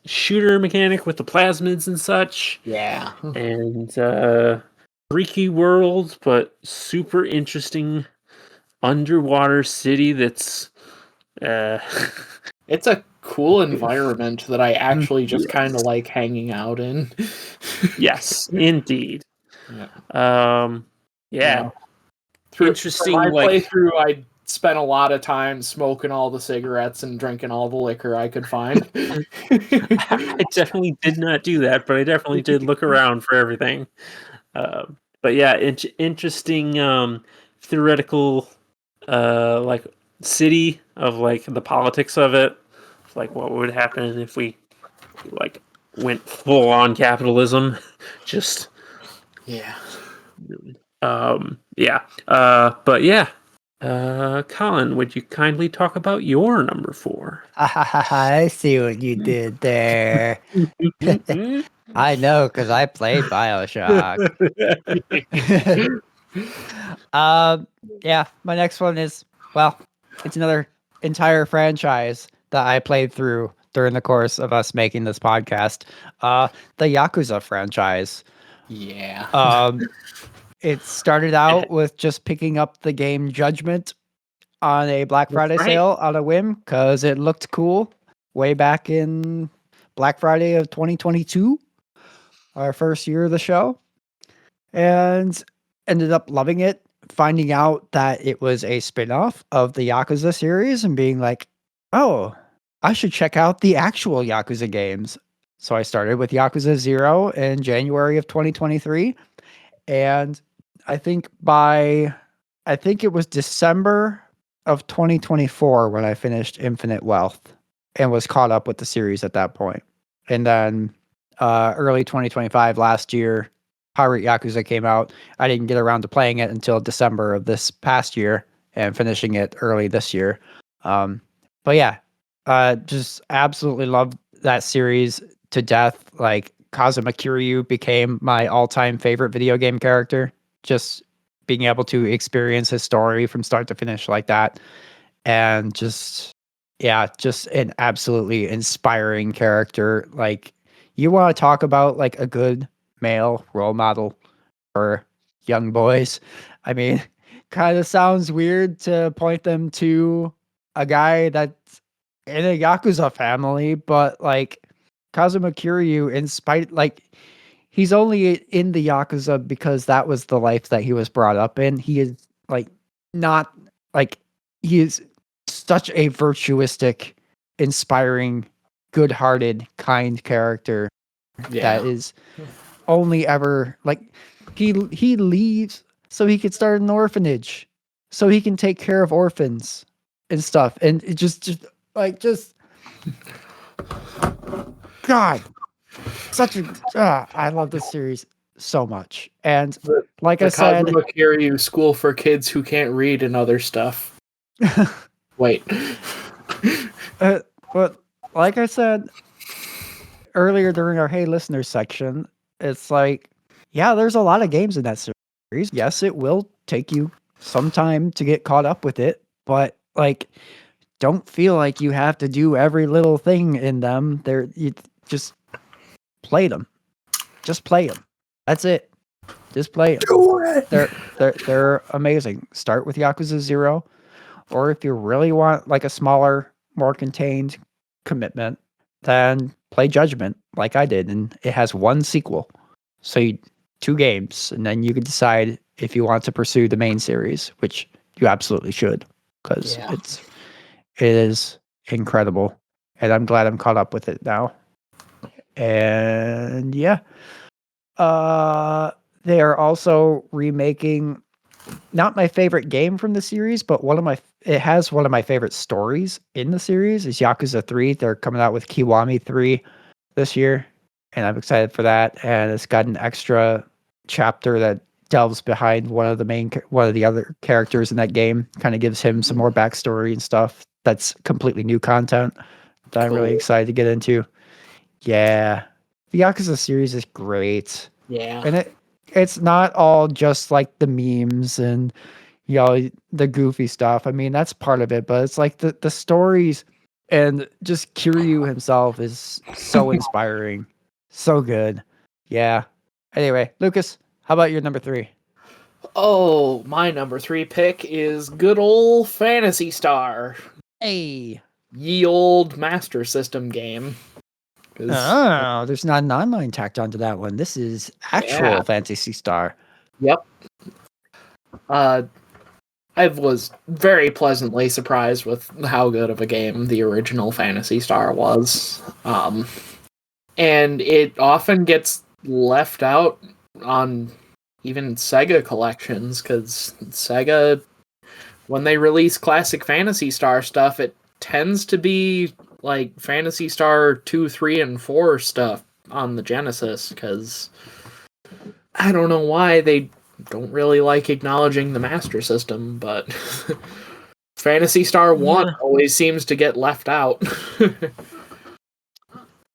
shooter mechanic with the plasmids and such. Yeah. And freaky world, but super interesting underwater city that's It's a cool environment that I actually just kind of like hanging out in. yes, indeed. Yeah. Yeah. Through Interesting, my like playthrough, I spent a lot of time smoking all the cigarettes and drinking all the liquor I could find. I definitely did not do that, but I definitely did look around for everything. But yeah, interesting theoretical like city of like the politics of it, like what would happen if we like went full on capitalism. Just Yeah. yeah. But yeah. Colin, would you kindly talk about your number 4? I see what you did there. I know, because I played Bioshock. Yeah, my next one is, well, it's another entire franchise that I played through during the course of us making this podcast. The Yakuza franchise. Yeah. It started out with just picking up the game Judgment on a Black Friday sale on a whim because it looked cool way back in Black Friday of 2022, our first year of the show, and ended up loving it, finding out that it was a spin-off of the Yakuza series and being like, oh, I should check out the actual Yakuza games. So I started with Yakuza 0 in January of 2023, and I think it was December of 2024 when I finished Infinite Wealth and was caught up with the series at that point. And then early 2025, last year, Pirate Yakuza came out. I didn't get around to playing it until December of this past year and finishing it early this year. But yeah, just absolutely love that series to death. Like Kazuma Kiryu became my all-time favorite video game character. Just being able to experience his story from start to finish like that. And just an absolutely inspiring character. Like, you want to talk about like a good male role model for young boys. I mean, kind of sounds weird to point them to a guy that's in a Yakuza family, but like Kazuma Kiryu, in spite, like, he's only in the Yakuza because that was the life that he was brought up in. He is like not like he is such a virtuistic, inspiring, good-hearted, kind character that is only ever like he leaves so he could start an orphanage, so he can take care of orphans and stuff. And it just God, such a I love this series so much. And like I said, Kazuma Kiryu School for Kids Who Can't Read and Other Stuff. Wait. But like I said earlier during our Hey Listeners section, it's like, yeah, there's a lot of games in that series. Yes, it will take you some time to get caught up with it, but like, don't feel like you have to do every little thing in them. You just play them. Just play them. That's it. Just play them. Do it. They're amazing. Start with Yakuza 0, or if you really want like a smaller, more contained commitment, then play Judgment like I did, and it has one sequel. So 2 games, and then you can decide if you want to pursue the main series, which you absolutely should, because it is incredible, and I'm glad I'm caught up with it now. And yeah, they are also remaking not my favorite game from the series, but it has one of my favorite stories in the series is Yakuza 3. They're coming out with Kiwami 3 this year. and I'm excited for that. And it's got an extra chapter that delves behind one of the other characters in that game, kind of gives him some more backstory and stuff. That's completely new content that I'm really Cool. excited to get into. Yeah, the Yakuza series is great, Yeah. and it's not all just like the memes and the goofy stuff. I mean, that's part of it, but it's like the stories and just Kiryu himself is so inspiring, so good. Yeah. Anyway, Lucas, how about your number 3? Oh, my number 3 pick is good old Phantasy Star. Hey. Ye old Master System game. Oh, there's not an online tacked onto that one. This is actual Fantasy Star. Yep. I was very pleasantly surprised with how good of a game the original Phantasy Star was. And it often gets left out on even Sega collections, because Sega, when they release classic Phantasy Star stuff, it tends to be like Phantasy Star 2, 3, and 4 stuff on the Genesis, because I don't know why they don't really like acknowledging the Master System, but Phantasy Star 1 always seems to get left out.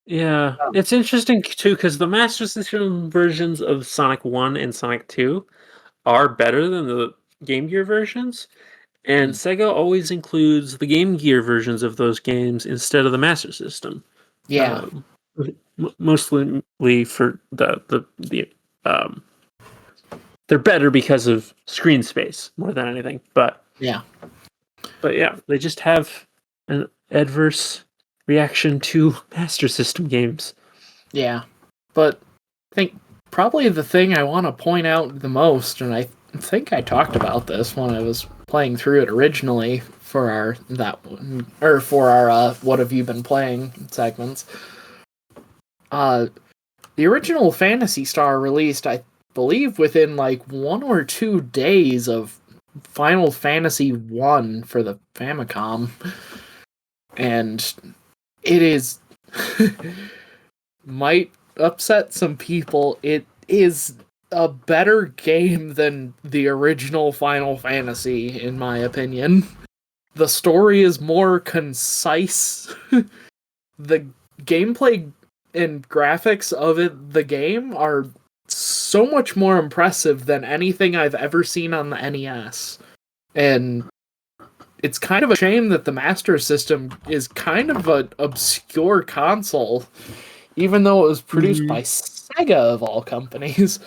Yeah, it's interesting too because the Master System versions of Sonic 1 and Sonic 2 are better than the Game Gear versions, and Sega always includes the Game Gear versions of those games instead of the Master System. Yeah. Mostly for the they're better because of screen space more than anything, but yeah, they just have an adverse reaction to Master System games. Yeah, but I think probably the thing I want to point out the most, and I think I talked about this when I was playing through it originally for our What Have You Been Playing segments. The original Phantasy Star released, I believe, within like 1 or 2 days of Final Fantasy 1 for the Famicom. And it is might upset some people. It is a better game than the original Final Fantasy, in my opinion. The story is more concise. The gameplay and graphics of the game are so much more impressive than anything I've ever seen on the NES. And it's kind of a shame that the Master System is kind of an obscure console, even though it was produced by Sega of all companies.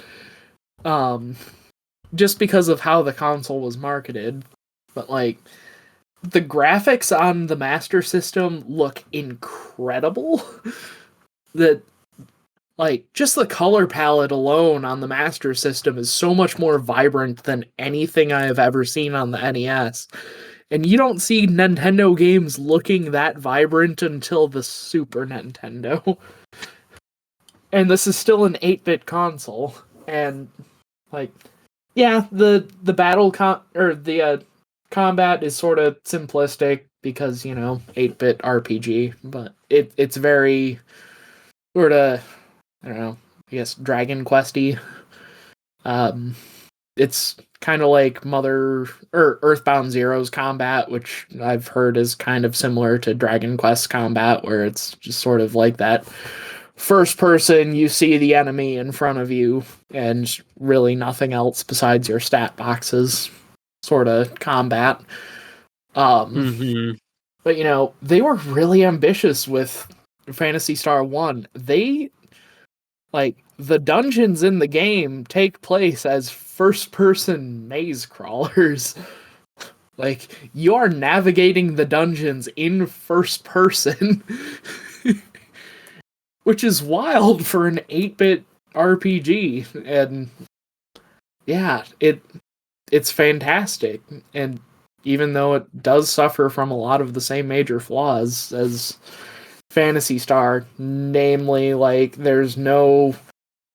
Just because of how the console was marketed. But like, the graphics on the Master System look incredible. That, like, just the color palette alone on the Master System is so much more vibrant than anything I have ever seen on the NES. And you don't see Nintendo games looking that vibrant until the Super Nintendo. And this is still an 8-bit console. And, like, yeah, the battle combat is sort of simplistic because, 8-bit RPG, but it's very sort of, I don't know, I guess Dragon Questy. It's kind of like Earthbound Zero's combat, which I've heard is kind of similar to Dragon Quest combat, where it's just sort of like that first person, you see the enemy in front of you, and really nothing else besides your stat boxes sort of combat. But, they were really ambitious with Phantasy Star 1. The dungeons in the game take place as first-person maze crawlers. You are navigating the dungeons in first person. Which is wild for an 8-bit RPG. And yeah, it's fantastic. And even though it does suffer from a lot of the same major flaws as Phantasy Star, namely, there's no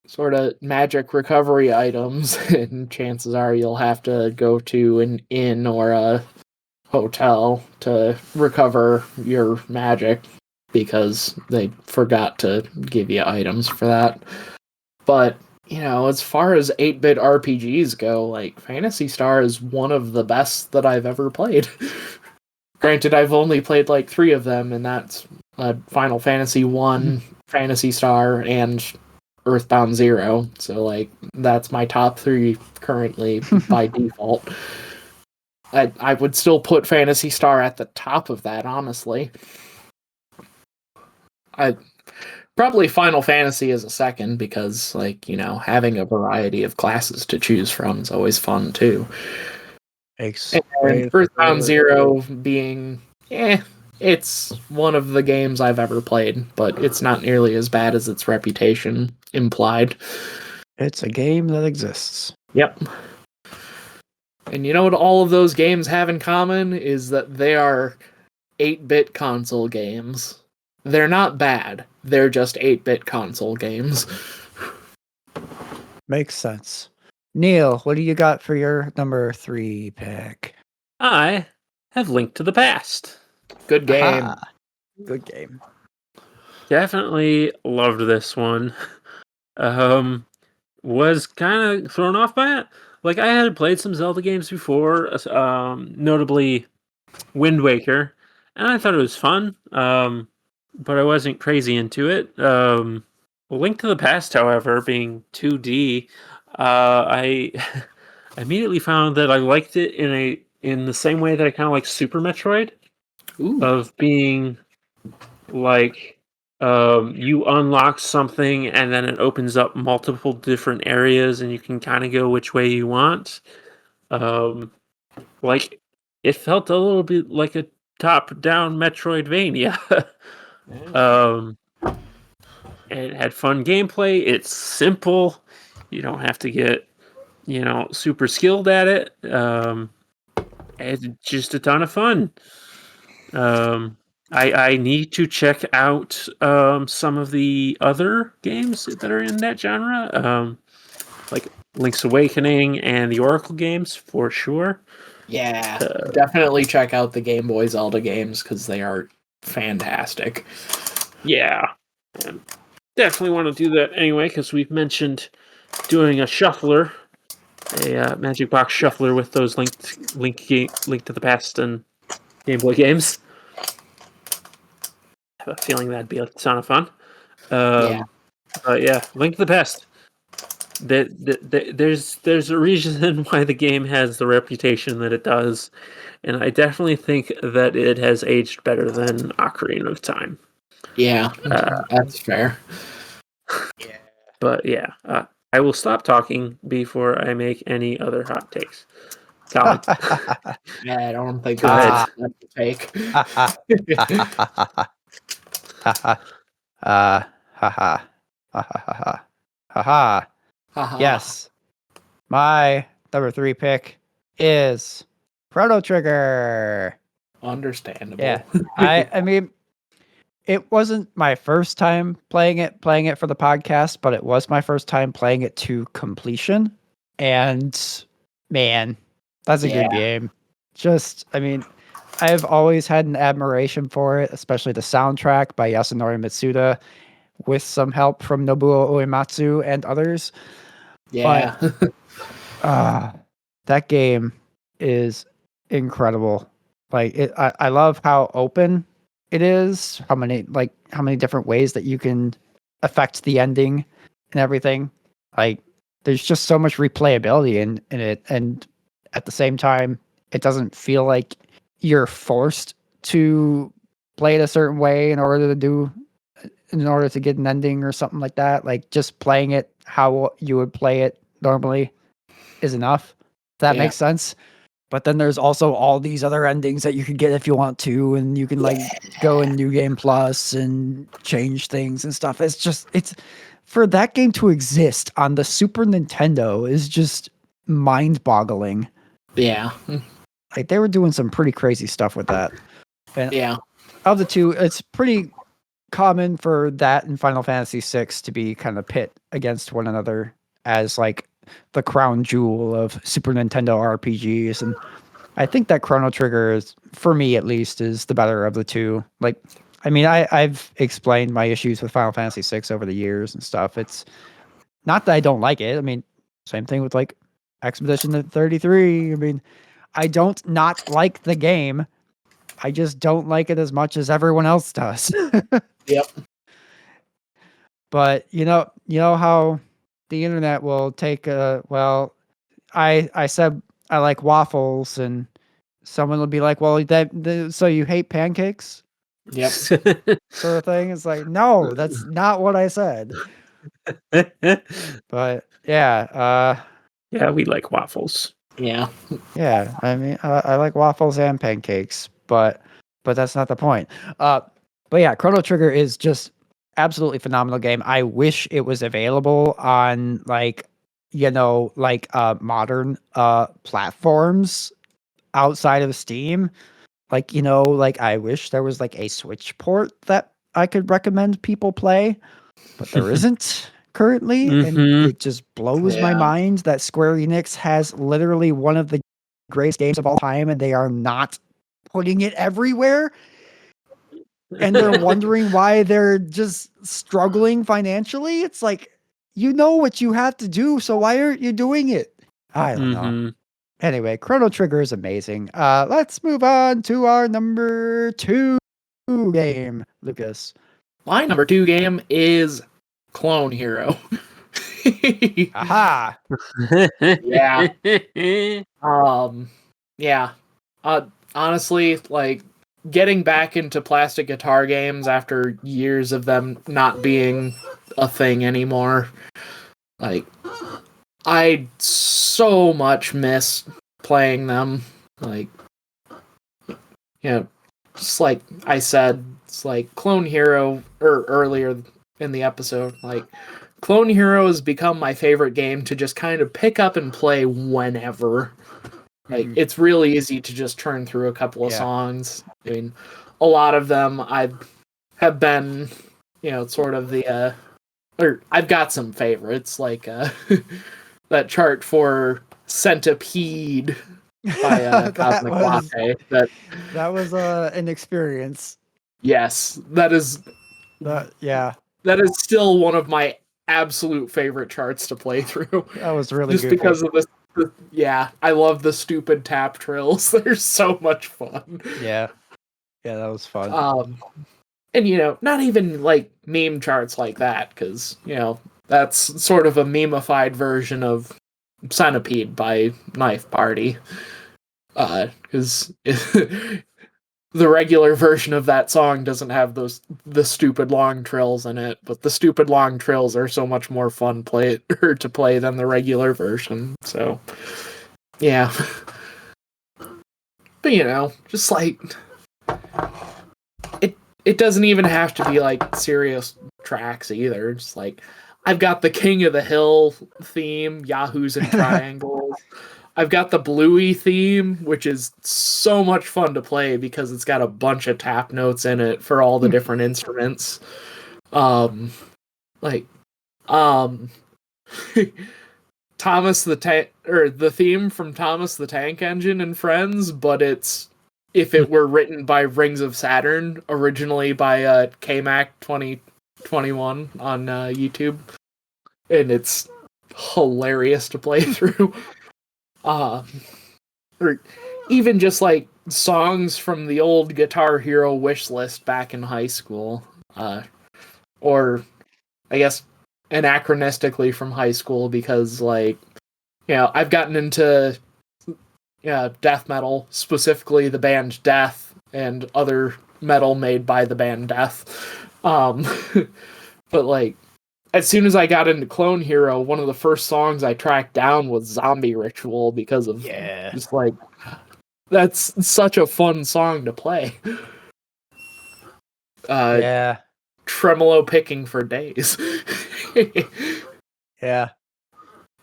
sort of magic recovery items, and chances are you'll have to go to an inn or a hotel to recover your magic. because they forgot to give you items for that. But, as far as 8-bit RPGs go, like, Phantasy Star is one of the best that I've ever played. Granted, I've only played like 3 of them, and that's Final Fantasy 1, Phantasy Star, and Earthbound 0. So, like, that's my top 3 currently by default. I would still put Phantasy Star at the top of that, honestly. Probably Final Fantasy is a second, because, like, having a variety of classes to choose from is always fun, too. And Earthbound 0 being, it's one of the games I've ever played, but it's not nearly as bad as its reputation implied. It's a game that exists. Yep. And you know what all of those games have in common is that they are 8-bit console games. They're not bad. They're just 8-bit console games. Makes sense. Neal, what do you got for your number 3 pick? I have Link to the Past. Good game. Aha. Good game. Definitely loved this one. Was kind of thrown off by it. Like, I had played some Zelda games before, notably Wind Waker, and I thought it was fun, but I wasn't crazy into it. Link to the Past, however, being 2D, I immediately found that I liked it in the same way that I kind of like Super Metroid, of being like, you unlock something and then it opens up multiple different areas and you can kind of go which way you want. Like, it felt a little bit like a top-down Metroidvania. It had fun gameplay. It's simple. You don't have to get, super skilled at it. It's just a ton of fun. I need to check out some of the other games that are in that genre, like Link's Awakening and the Oracle games for sure. Yeah, definitely check out the Game Boy Zelda games because they are fantastic. Yeah, definitely want to do that anyway because we've mentioned doing a shuffler, a Magic Box shuffler with those Link to the Past and Game Boy games. I have a feeling that'd be a ton of fun. But yeah, Link to the Past. There's a reason why the game has the reputation that it does, and I definitely think that it has aged better than Ocarina of Time. Yeah, that's fair. Yeah. But yeah, I will stop talking before I make any other hot takes. Colin. Yeah, I don't think that's a take. Yes. My number 3 pick is Chrono Trigger. Understandable. Yeah. I mean, it wasn't my first time playing it for the podcast, but it was my first time playing it to completion. And man, that's a good game. I've always had an admiration for it, especially the soundtrack by Yasunori Mitsuda, with some help from Nobuo Uematsu and others. Yeah. But, that game is incredible. Like, I love how open it is, how many different ways that you can affect the ending and everything. Like, there's just so much replayability in it, and at the same time, it doesn't feel like you're forced to play it a certain way in order to get an ending or something like that. Like, just playing it how you would play it normally is enough. That makes sense. But then there's also all these other endings that you could get if you want to, and you can go in New Game Plus and change things and stuff. It's for that game to exist on the Super Nintendo is just mind-boggling. Yeah. Like, they were doing some pretty crazy stuff with that. And yeah. Of the two, it's pretty common for that and Final Fantasy VI to be kind of pit against one another as like the crown jewel of Super Nintendo RPGs. And I think that Chrono Trigger is, for me at least, is the better of the two. Like, I mean, I've explained my issues with Final Fantasy VI over the years and stuff. It's not that I don't like it. I mean, same thing with like Expedition 33. I mean, I don't not like the game. I just don't like it as much as everyone else does. Yep. But you know how the internet will take I said I like waffles, and someone will be like, well, so you hate pancakes, Yep. sort of thing. It's like, no, that's not what I said. But yeah, Yeah, we like waffles. Yeah. yeah. I mean, I like waffles and pancakes, but that's not the point. But yeah, Chrono Trigger is just absolutely phenomenal game. I wish it was available on like modern platforms outside of Steam. Like, like I wish there was like a Switch port that I could recommend people play, but there isn't currently. And Mhm. it just blows my Yeah. mind that Square Enix has literally one of the greatest games of all time, and they are not putting it everywhere. And they're wondering why they're just struggling financially. It's like, you know what you have to do, so why aren't you doing it? I don't know. Mhm. Anyway, Chrono Trigger is amazing. Let's move on to our number 2 game, Lucas. My number 2 game is Clone Hero. Aha! Yeah. Yeah. Honestly, like getting back into plastic guitar games after years of them not being a thing anymore. Like I so much miss playing them. Like just like I said, it's like Clone Hero or earlier in the episode, like Clone Hero has become my favorite game to just kind of pick up and play whenever. Like it's really easy to just turn through a couple of songs. I mean, a lot of them have been, sort of the or I've got some favorites like that chart for Centipede by Cosmic Latte. That was an experience. Yes, that is still one of my absolute favorite charts to play through. That was really just goofy. because of this. Yeah, I love the stupid tap trills. They're so much fun. Yeah, that was fun. And not even like meme charts like that, because that's sort of a memeified version of Centipede by Knife Party. Because the regular version of that song doesn't have the stupid long trills in it, but the stupid long trills are so much more fun to play than the regular version. So, yeah. But just like it doesn't even have to be like serious tracks either. Just like I've got the King of the Hill theme, Yahoos and Triangles. I've got the Bluey theme, which is so much fun to play because it's got a bunch of tap notes in it for all the different instruments. Thomas the Tank, or the theme from Thomas the Tank Engine and Friends, but it's if it were written by Rings of Saturn, originally by KMac 2021 on YouTube, and it's hilarious to play through. Or even just like songs from the old Guitar Hero wish list back in high school, or I guess anachronistically from high school, because I've gotten into death metal, specifically the band Death and other metal made by the band Death. But like, as soon as I got into Clone Hero, one of the first songs I tracked down was Zombie Ritual, because of just like, that's such a fun song to play. Tremolo picking for days. Yeah,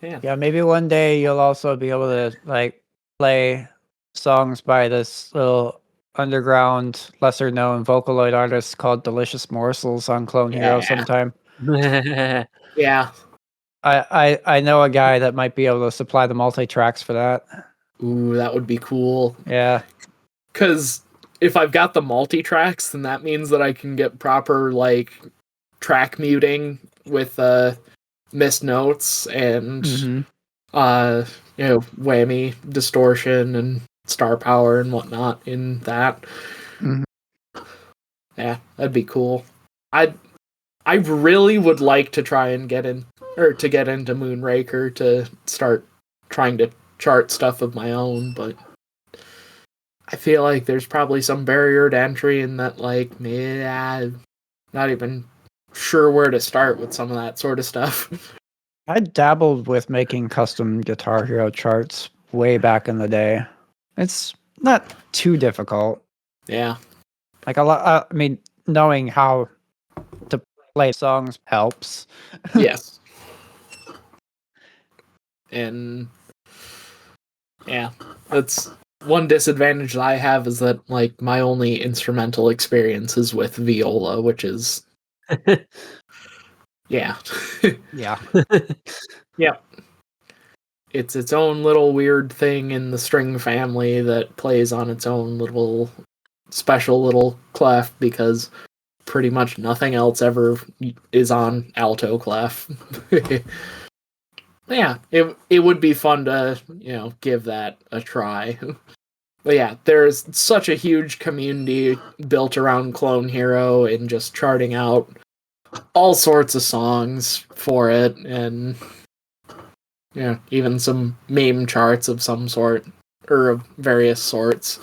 maybe one day you'll also be able to like play songs by this little underground, lesser known Vocaloid artist called Delicious Morsels on Clone Hero sometime. Yeah. I know a guy that might be able to supply the multi-tracks for that. Ooh, that would be cool. Yeah. Because if I've got the multi-tracks, then that means that I can get proper like track muting with missed notes and whammy distortion and star power and whatnot in that. Mhm. Yeah, that'd be cool. I really would like to try and get into Moonraker to start trying to chart stuff of my own, but I feel like there's probably some barrier to entry in that, like, I'm not even sure where to start with some of that sort of stuff. I dabbled with making custom Guitar Hero charts way back in the day. It's not too difficult. Yeah. Like a lot. I mean, knowing how to play songs helps. Yes. And yeah, that's one disadvantage that I have, is that like my only instrumental experience is with viola, which is yeah. Yeah. Yeah. It's its own little weird thing in the string family that plays on its own little special little clef, because pretty much nothing else ever is on alto clef. Yeah, it would be fun to, give that a try. But yeah, there's such a huge community built around Clone Hero and just charting out all sorts of songs for it, and even some meme charts of some sort, or of various sorts.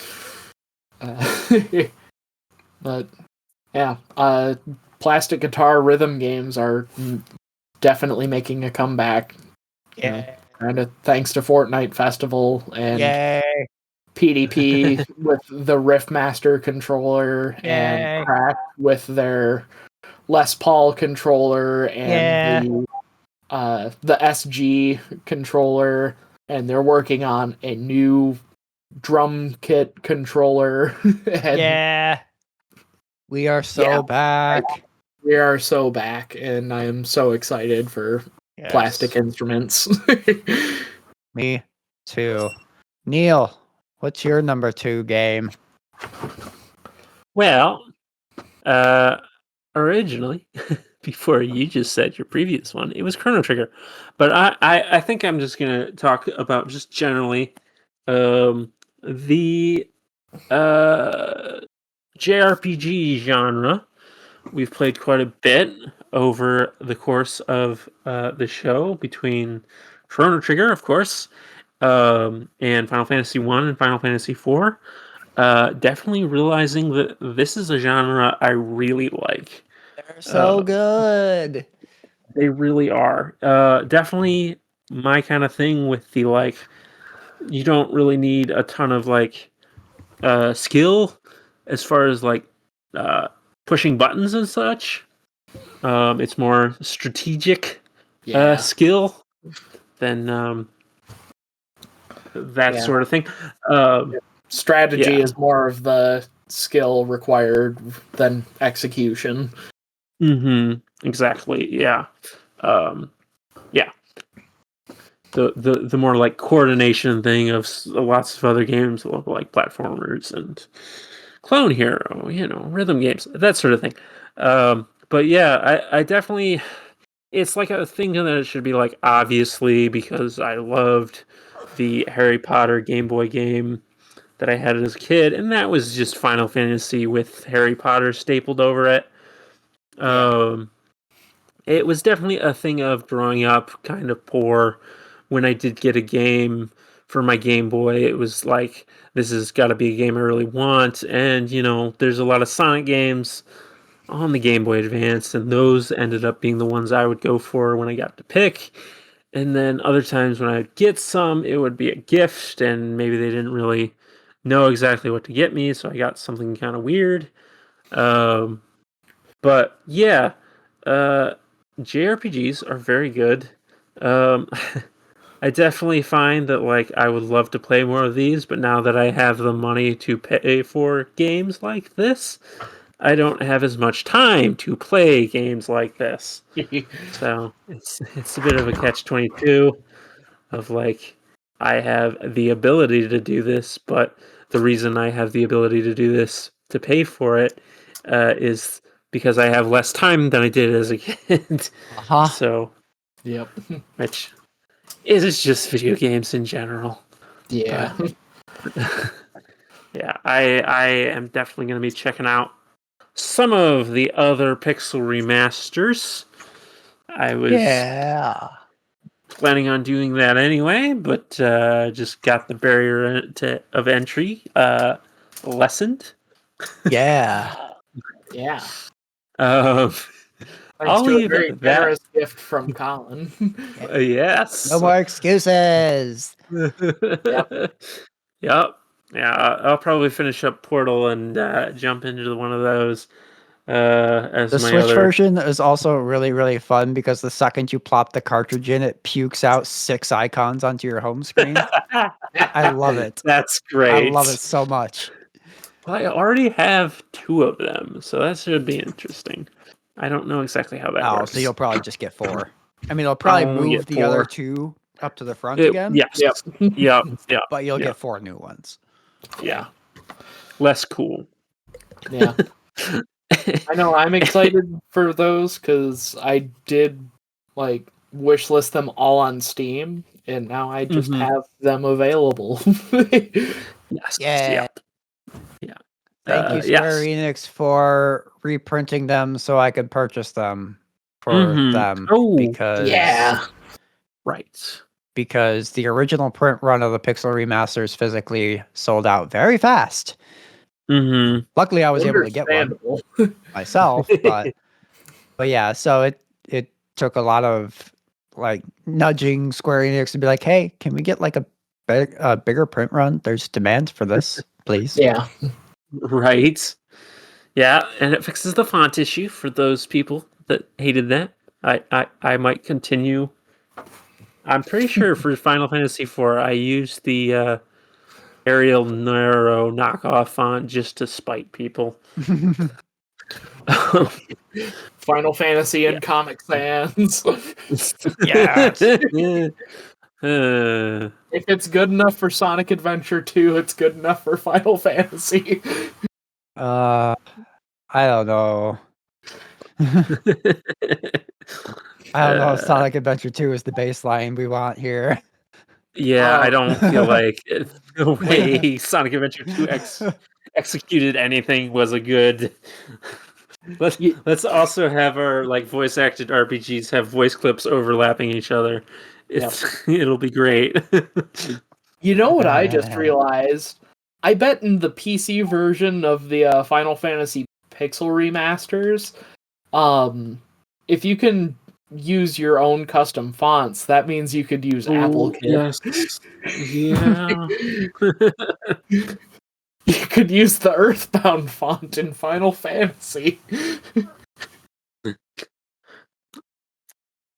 But yeah, plastic guitar rhythm games are definitely making a comeback. Yeah. Kind of thanks to Fortnite Festival and Yay. PDP with the Riffmaster controller, and Crack with their Les Paul controller, and the SG controller, and they're working on a new drum kit controller. Yeah. We are so back. We are so back, and I am so excited for plastic instruments. Me too. Neal, what's your number 2 game? Well, originally, before you just said your previous one, it was Chrono Trigger. But I think I'm just going to talk about just generally the JRPG genre. We've played quite a bit over the course of the show, between Chrono Trigger, of course, and Final Fantasy 1 and Final Fantasy 4. Definitely realizing that this is a genre I really like. They're so good. They really are. Definitely my kind of thing, with the, like, you don't really need a ton of, like, skill as far as, like, pushing buttons and such. It's more strategic skill than that sort of thing. Strategy is more of the skill required than execution. Exactly. Yeah. The more like coordination thing of lots of other games, like platformers and Clone Hero, rhythm games, that sort of thing. But yeah, I definitely, it's like a thing that it should be like, obviously, because I loved the Harry Potter Game Boy game that I had as a kid, and that was just Final Fantasy with Harry Potter stapled over it. It was definitely a thing of growing up kind of poor. When I did get a game for my Game Boy, it was like, this has got to be a game I really want. And, there's a lot of Sonic games on the Game Boy Advance, and those ended up being the ones I would go for when I got to pick. And then other times when I'd get some, it would be a gift, and maybe they didn't really know exactly what to get me, so I got something kind of weird. But yeah, JRPGs are very good. I definitely find that, like, I would love to play more of these, but now that I have the money to pay for games like this, I don't have as much time to play games like this. So it's a bit of a catch-22 of, like, I have the ability to do this, but the reason I have the ability to do this to pay for it is because I have less time than I did as a kid. So, Yep. which is just video games in general. Yeah. Yeah, I am definitely going to be checking out some of the other Pixel remasters. I was planning on doing that anyway, but just got the barrier of entry lessened. Yeah. Yeah. Um, Thanks I'll to a leave very that. generous gift from Colin. Yes. No more excuses. Yep. Yep. Yeah, I'll probably finish up Portal and jump into one of those as The my Switch other. version is also really, really fun because the second you plop the cartridge in, it pukes out 6 icons onto your home screen. I love it. That's great. I love it so much. Well, I already have 2 of them, so that should be interesting. I don't know exactly how that works. So you'll probably just get 4. I mean, it'll probably only move get the other 4. 2 up to the front again. Yes. Yep. Yep. Yep. But you'll Yep. get 4 new ones. Yeah. Less cool. Yeah. I know I'm excited for those because I did like wish list them all on Steam, and now I just have them available. Yes. Yeah. Yeah. Thank you, Square Enix, for reprinting them so I could purchase them for them. Oh, because right. Because the original print run of the Pixel remasters physically sold out very fast. Mm-hmm. Luckily, I was able to get one myself, but yeah. So it took a lot of like nudging Square Enix to be like, "Hey, can we get like a bigger print run? There's demand for this, please." Yeah. Right. Yeah, and it fixes the font issue for those people that hated that. I might continue. I'm pretty sure for Final Fantasy IV, I used the Arial Nero knockoff font just to spite people. Final Fantasy and Comic Sans. Yes. If it's good enough for Sonic Adventure 2, it's good enough for Final Fantasy. I don't know. I don't know if Sonic Adventure 2 is the baseline we want here. Yeah, I don't feel like the way Sonic Adventure 2 executed anything was a good. Let's also have our like voice acted RPGs have voice clips overlapping each other. It'll be great. You know what I just realized? I bet in the PC version of the Final Fantasy Pixel remasters, if you can use your own custom fonts, that means you could use Apple Kit. Yes. Yeah. You could use the Earthbound font in Final Fantasy.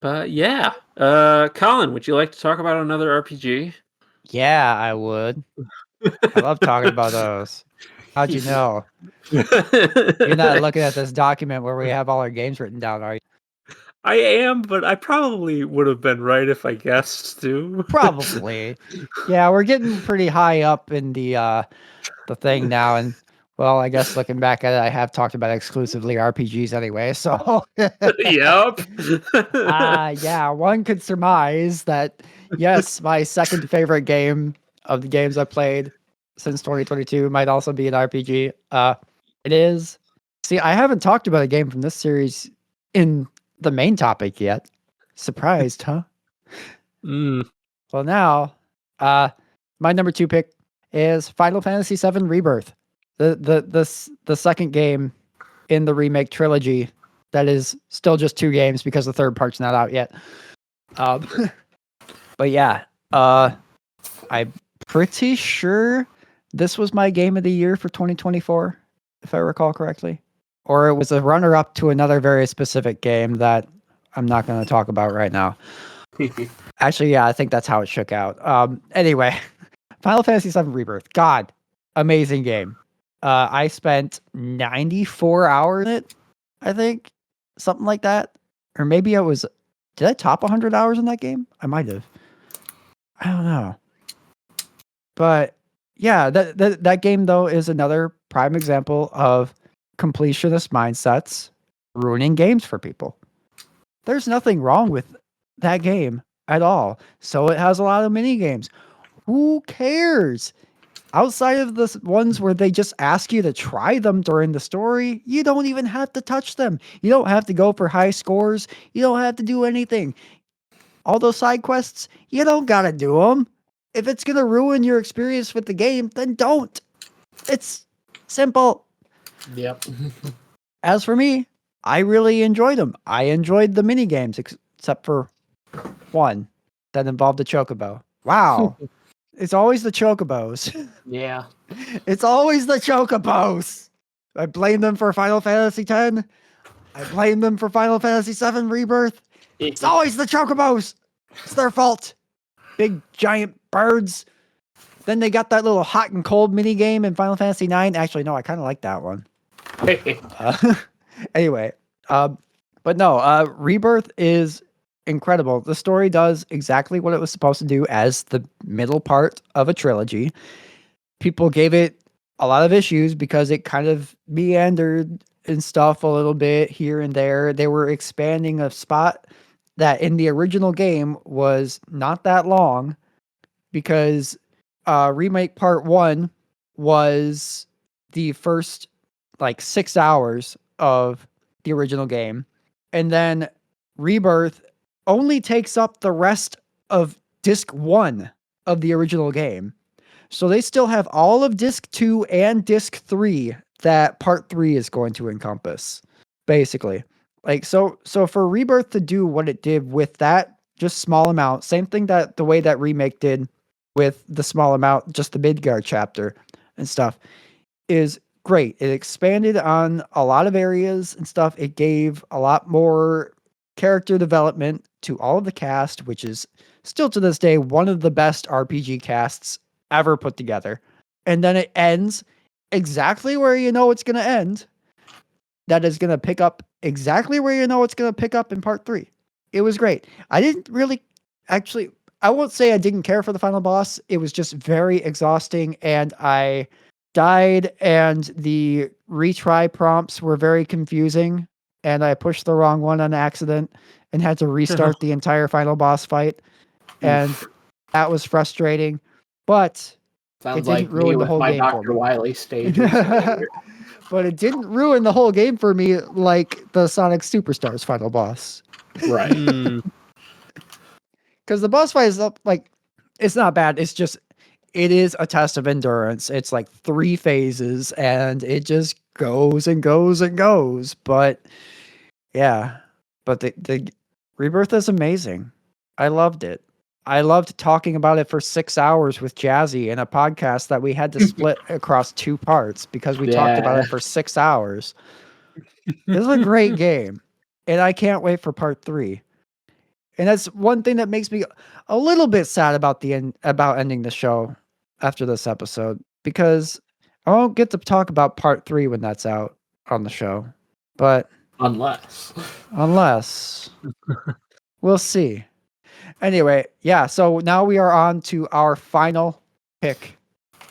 But yeah. Colin, would you like to talk about another RPG? Yeah, I would. I love talking about those. How'd you know? You're not looking at this document where we have all our games written down, are you? I am, but I probably would have been right if I guessed too. Probably. Yeah, we're getting pretty high up in the thing now, and well, I guess looking back at it, I have talked about exclusively RPGs anyway, so Yep. yeah, one could surmise that yes, my second favorite game of the games I played since 2022 might also be an RPG. It is. See, I haven't talked about a game from this series in the main topic yet. Surprised, huh? Well, now, my number 2 pick is Final Fantasy VII Rebirth, the second game in the remake trilogy that is still just 2 games because the third part's not out yet. But yeah, I'm pretty sure this was my game of the year for 2024, if I recall correctly. Or it was a runner-up to another very specific game that I'm not going to talk about right now. Actually, yeah, I think that's how it shook out. Anyway, Final Fantasy VII Rebirth. God, amazing game. I spent 94 hours in it, I think. Something like that. Or maybe did I top 100 hours in that game? I might have. I don't know. But Yeah, that game though is another prime example of completionist mindsets ruining games for people. There's nothing wrong with that game at all. So it has a lot of mini games. Who cares? Outside of the ones where they just ask you to try them during the story, you don't even have to touch them. You don't have to go for high scores. You don't have to do anything. All those side quests, you don't gotta do them. If it's gonna ruin your experience with the game, then don't. It's simple. Yep. As for me, I really enjoyed them. I enjoyed the mini games, except for one that involved a chocobo. Wow. It's always the chocobos. Yeah. It's always the chocobos. I blame them for Final Fantasy X. I blame them for Final Fantasy VII Rebirth. It's always the chocobos. It's their fault. Big giant birds. Then they got that little hot and cold mini game in Final Fantasy IX. Actually, no, I kind of like that one. Anyway, but no, Rebirth is incredible. The story does exactly what it was supposed to do as the middle part of a trilogy. People gave it a lot of issues because it kind of meandered and stuff a little bit here and there. They were expanding a spot that in the original game was not that long, because remake part 1 was the first like 6 hours of the original game, and then Rebirth only takes up the rest of disc 1 of the original game. So they still have all of disc 2 and disc 3 that part 3 is going to encompass, basically. Like, so for Rebirth to do what it did with that just small amount, same thing that the way that remake did with the small amount, just the Midgard chapter and stuff, is great. It expanded on a lot of areas and stuff. It gave a lot more character development to all of the cast, which is still to this day one of the best RPG casts ever put together. And then it ends exactly where you know it's going to end. That is going to pick up exactly where you know it's going to pick up in part 3. It was great. I didn't really, actually, I won't say I didn't care for the final boss. It was just very exhausting, and I died, and the retry prompts were very confusing, and I pushed the wrong one on accident and had to restart the entire final boss fight. And that was frustrating, but Sounds it didn't like me ruin the with whole my game for Dr. me. Wily stages. But it didn't ruin the whole game for me like the Sonic Superstars final boss. Right. Because the boss fight is like, it's not bad. It's just, it is a test of endurance. It's like 3 phases and it just goes and goes and goes. But yeah, but the Rebirth is amazing. I loved it. I loved talking about it for 6 hours with Jazzy in a podcast that we had to split across 2 parts because we talked about it for 6 hours. This is a great game, and I can't wait for part 3. And that's one thing that makes me a little bit sad about about ending the show after this episode, because I won't get to talk about part 3 when that's out on the show. But Unless we'll see. Anyway, yeah, so now we are on to our final pick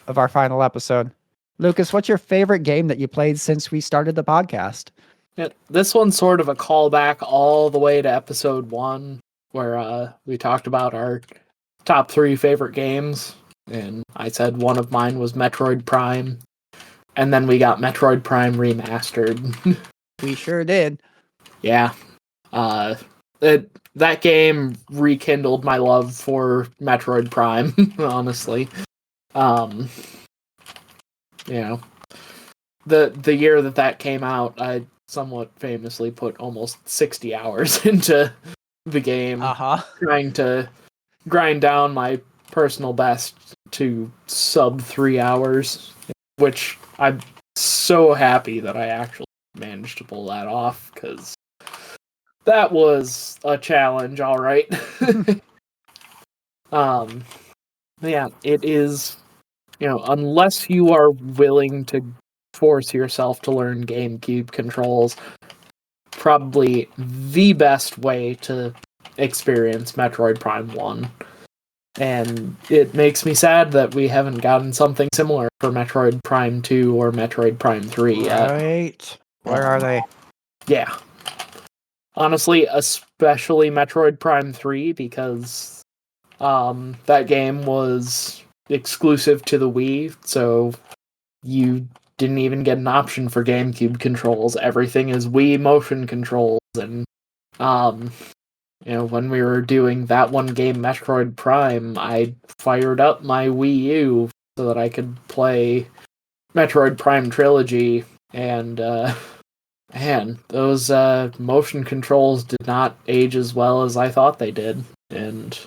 of our final episode. Lucas, what's your favorite game that you played since we started the podcast? Yeah, this one's sort of a callback all the way to episode 1, where we talked about our top 3 favorite games, and I said one of mine was Metroid Prime, and then we got Metroid Prime Remastered. We sure did. Yeah. That game rekindled my love for Metroid Prime, honestly. You know, the year that came out, I somewhat famously put almost 60 hours into the game, trying to grind down my personal best to sub 3 hours, which I'm so happy that I actually managed to pull that off, because that was a challenge, all right. Yeah, it is, unless you are willing to force yourself to learn GameCube controls, probably the best way to experience Metroid Prime 1. And it makes me sad that we haven't gotten something similar for Metroid Prime 2 or Metroid Prime 3 yet. Right. Where are they? Yeah. Honestly, especially Metroid Prime 3, because that game was exclusive to the Wii, so you didn't even get an option for GameCube controls. Everything is Wii motion controls, and when we were doing that one game, Metroid Prime, I fired up my Wii U so that I could play Metroid Prime Trilogy, and man, those motion controls did not age as well as I thought they did, and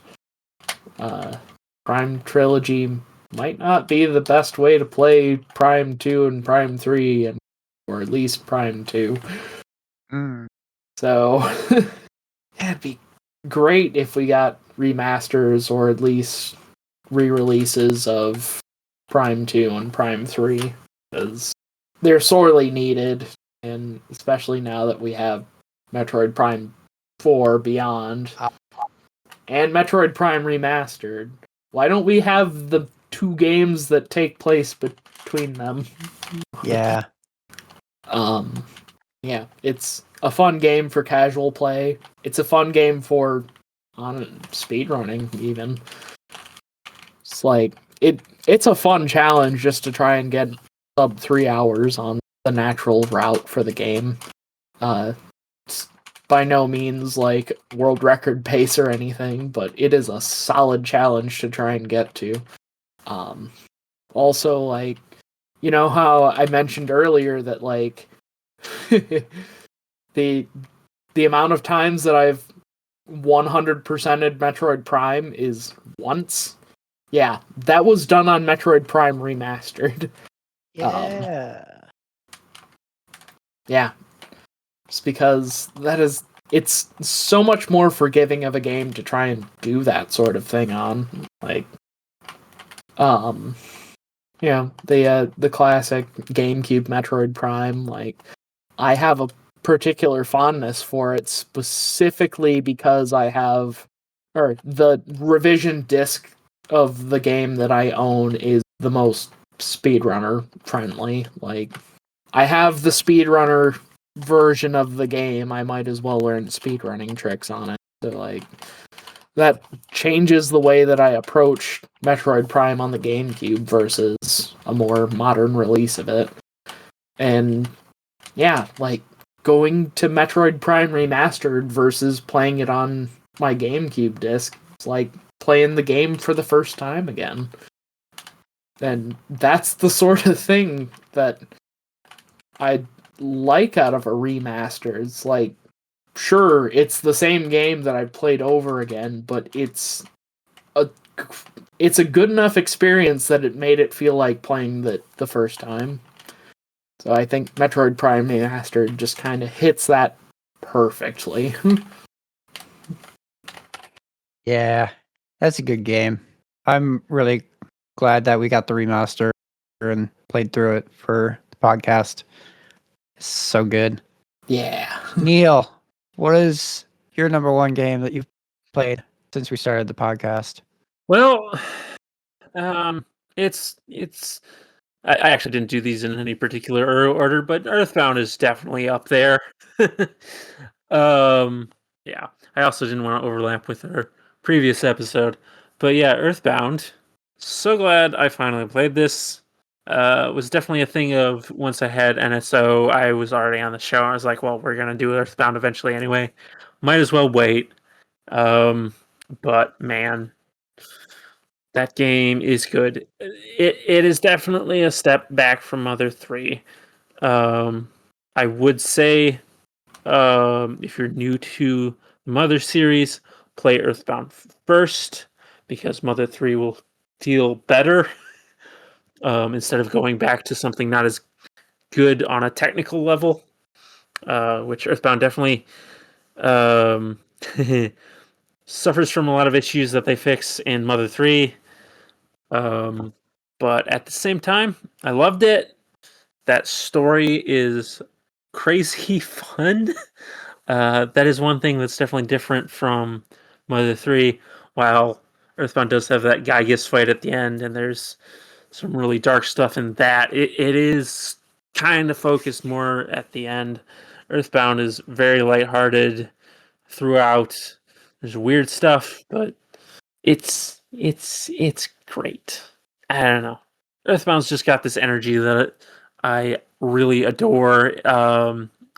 Prime Trilogy might not be the best way to play Prime 2 and Prime 3, or at least Prime 2. So, it'd be great if we got remasters or at least re-releases of Prime 2 and Prime 3, because they're sorely needed, and especially now that we have Metroid Prime 4 Beyond and Metroid Prime Remastered. Why don't we have the two games that take place between them? Yeah. Yeah, it's a fun game for casual play. It's a fun game for speedrunning, even. It's like it's a fun challenge just to try and get sub 3 hours on the natural route for the game. It's by no means like world record pace or anything, but it is a solid challenge to try and get to. Also, like, you know how I mentioned earlier that like the amount of times that I've 100%ed Metroid Prime is once. Yeah, that was done on Metroid Prime Remastered. Yeah. Yeah. Just because it's so much more forgiving of a game to try and do that sort of thing on. Like, the classic GameCube Metroid Prime, like, I have a particular fondness for it specifically because the revision disc of the game that I own is the most speedrunner friendly. Like, I have the speedrunner version of the game. I might as well learn speedrunning tricks on it. So, like, that changes the way that I approach Metroid Prime on the GameCube versus a more modern release of it. And yeah, like, going to Metroid Prime Remastered versus playing it on my GameCube disc, it's like playing the game for the first time again. And that's the sort of thing that I like out of a remaster. It's like, sure, it's the same game that I played over again, but it's a good enough experience that it made it feel like playing the first time. So I think Metroid Prime Remastered just kind of hits that perfectly. Yeah. That's a good game. I'm really glad that we got the remaster and played through it for the podcast. It's so good. Yeah. Neal, what is your number one game that you've played since we started the podcast? Well, it's I actually didn't do these in any particular order, but Earthbound is definitely up there. Yeah, I also didn't want to overlap with our previous episode, but yeah, Earthbound. So glad I finally played this. Was definitely a thing of once I had NSO, I was already on the show. I was like, well, we're gonna do Earthbound eventually anyway. Might as well wait. But man, that game is good. It is definitely a step back from Mother 3. I would say if you're new to the Mother series, play Earthbound first, because Mother 3 will feel better instead of going back to something not as good on a technical level, which Earthbound definitely suffers from a lot of issues that they fix in Mother 3. But at the same time, I loved it. That story is crazy fun. That is one thing that's definitely different from Mother 3. While Earthbound does have that Gygas fight at the end, and there's some really dark stuff in that. It is kind of focused more at the end. Earthbound is very lighthearted throughout. There's weird stuff, but it's great. I don't know. Earthbound's just got this energy that I really adore.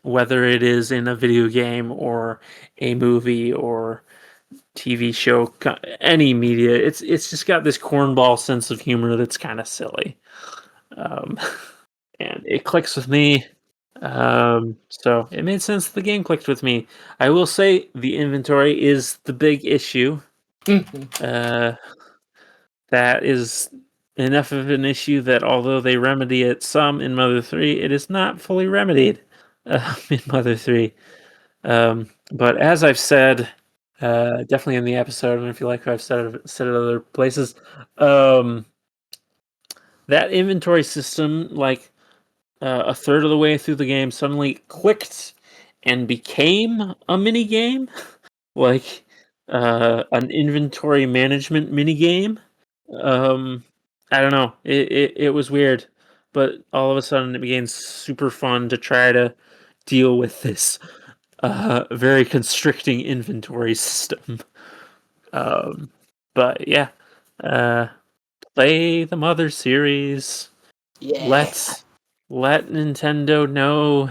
Whether it is in a video game or a movie or TV show, any media, it's just got this cornball sense of humor that's kind of silly, and it clicks with me. So it made sense the game clicked with me. I will say the inventory is the big issue. That is enough of an issue that although they remedy it some in Mother 3, it is not fully remedied in Mother 3. But as I've said, definitely in the episode, and if you like what I've said it other places, that inventory system, like a third of the way through the game, suddenly clicked and became a mini game, like an inventory management mini game. I don't know. It was weird, but all of a sudden it became super fun to try to deal with this very constricting inventory system. But yeah, play the Mother series. Yeah. Let Nintendo know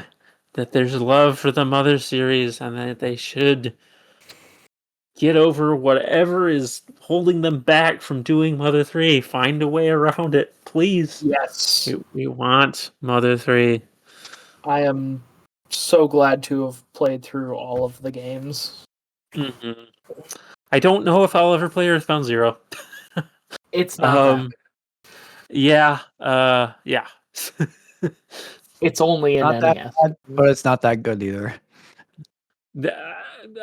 that there's love for the Mother series and that they should get over whatever is holding them back from doing Mother 3. Find a way around it, please. Yes. We want Mother 3. I am so glad to have played through all of the games. Mm-hmm. I don't know if I'll ever play Earthbound Zero. It's not yeah. It's only an Not that NES. bad, but it's not that good either.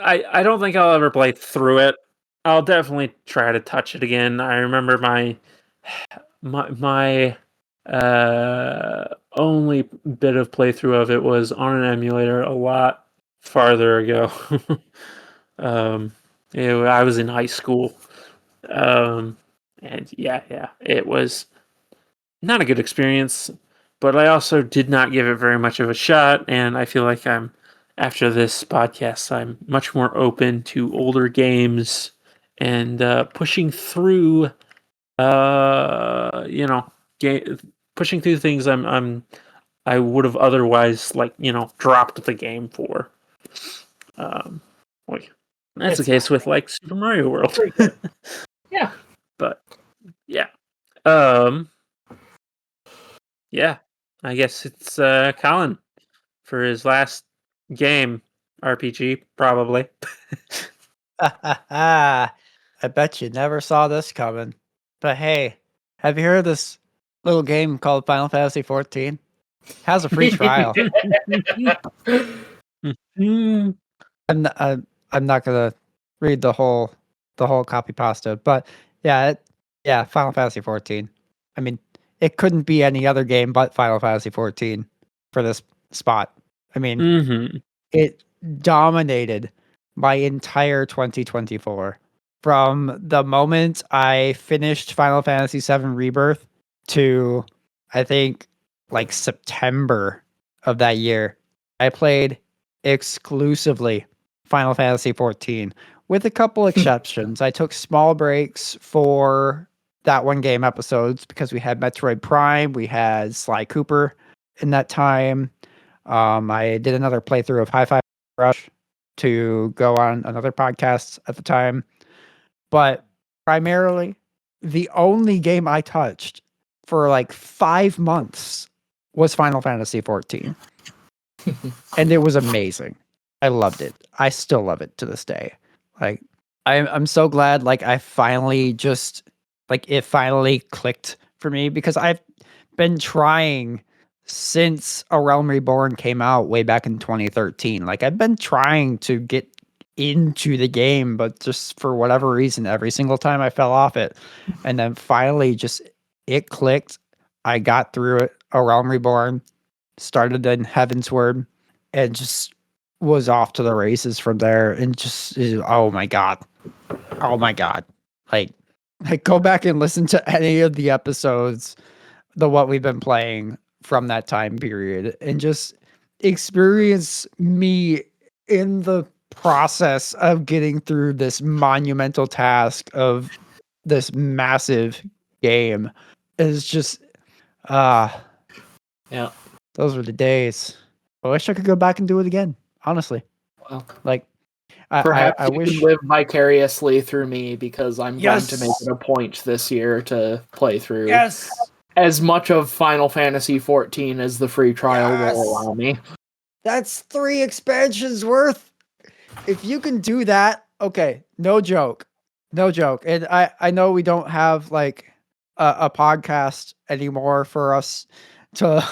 I don't think I'll ever play through it. I'll definitely try to touch it again. I remember my only bit of playthrough of it was on an emulator a lot farther ago. I was in high school. And yeah, it was not a good experience, but I also did not give it very much of a shot, and I feel like after this podcast, I'm much more open to older games and pushing through pushing through things I would have otherwise dropped the game for. That's the case with like Super Mario World. Yeah. But yeah. Yeah. I guess it's Colin for his last game RPG, probably. I bet you never saw this coming. But hey, have you heard of this little game called Final Fantasy 14? Has a free trial. Mm. I'm not gonna read the whole copy pasta, but yeah, Final Fantasy 14. I mean, it couldn't be any other game but Final Fantasy 14 for this spot. I mean, Mm-hmm. it dominated my entire 2024. From the moment I finished Final Fantasy VII Rebirth to, I think, like September of that year, I played exclusively Final Fantasy 14, with a couple exceptions. I took small breaks for that one game episodes because we had Metroid Prime, we had Sly Cooper in that time. I did another playthrough of Hi-Fi Rush to go on another podcast at the time. But primarily, the only game I touched for like 5 months was Final Fantasy 14. And it was amazing. I loved it. I still love it to this day. Like, I'm so glad like I finally just like it finally clicked for me, because I've been trying since A Realm Reborn came out way back in 2013. Like, I've been trying to get into the game, but just for whatever reason, every single time I fell off it. And then finally just it clicked. I got through it. A Realm Reborn, started in Heavensward, and just was off to the races from there. And just, oh my God. Like, Like, go back and listen to any of the episodes, what we've been playing from that time period, and just experience me in the process of getting through this monumental task of this massive game. Is just Yeah. those were the days. I wish I could go back and do it again, honestly. Well, Like, perhaps I you wish. can live vicariously through me, because I'm going to make Yes! it a point this year to play through Yes, as much of Final Fantasy XIV as the free trial Yes! will allow me. that's 3 expansions worth. If you can do that, okay, no joke. And I know we don't have like a podcast anymore for us to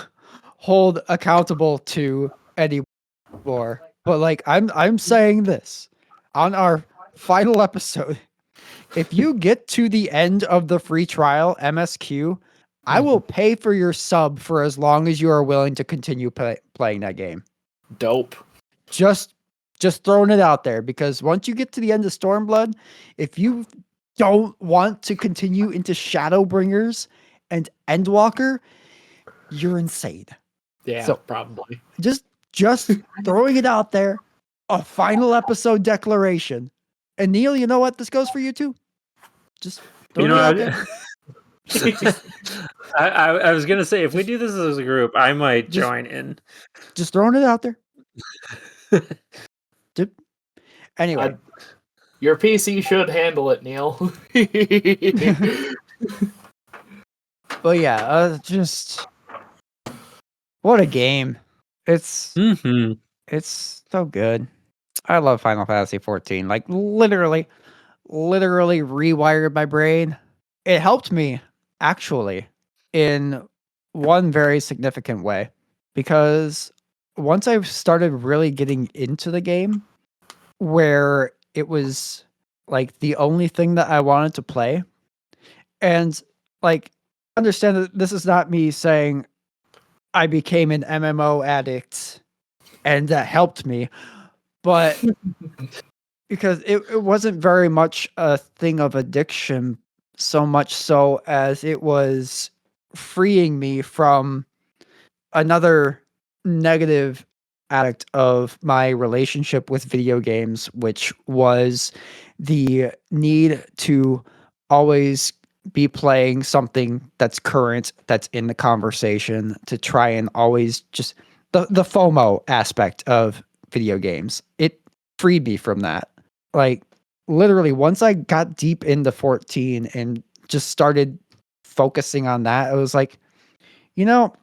hold accountable to anymore. But like I'm saying this on our final episode. If you get to the end of the free trial MSQ, I will pay for your sub for as long as you are willing to continue playing that game. Dope. Just throwing it out there, because once you get to the end of Stormblood, if you don't want to continue into Shadowbringers and Endwalker, you're insane. Yeah, So- probably. Just throwing it out there, a final episode declaration. And Neal, you know what? This goes for you too. Just throwing it out there. I was gonna say, if we do this as a group, I might Just- join in. Just throwing it out there. Anyway, Your PC should handle it, Neal. but yeah, just what a game. It's Mm-hmm. It's so good. I love Final Fantasy 14. Like literally rewired my brain. It helped me actually in one very significant way, because once I started really getting into the game, where it was like the only thing that I wanted to play, and like understand that this is not me saying I became an MMO addict and that helped me, but because it wasn't very much a thing of addiction, so much so as it was freeing me from another negative aspect of my relationship with video games, which was the need to always be playing something that's current, that's in the conversation, to try and always just the FOMO aspect of video games. It freed me from that. Like literally once I got deep into 14 and just started focusing on that, I was like, you know,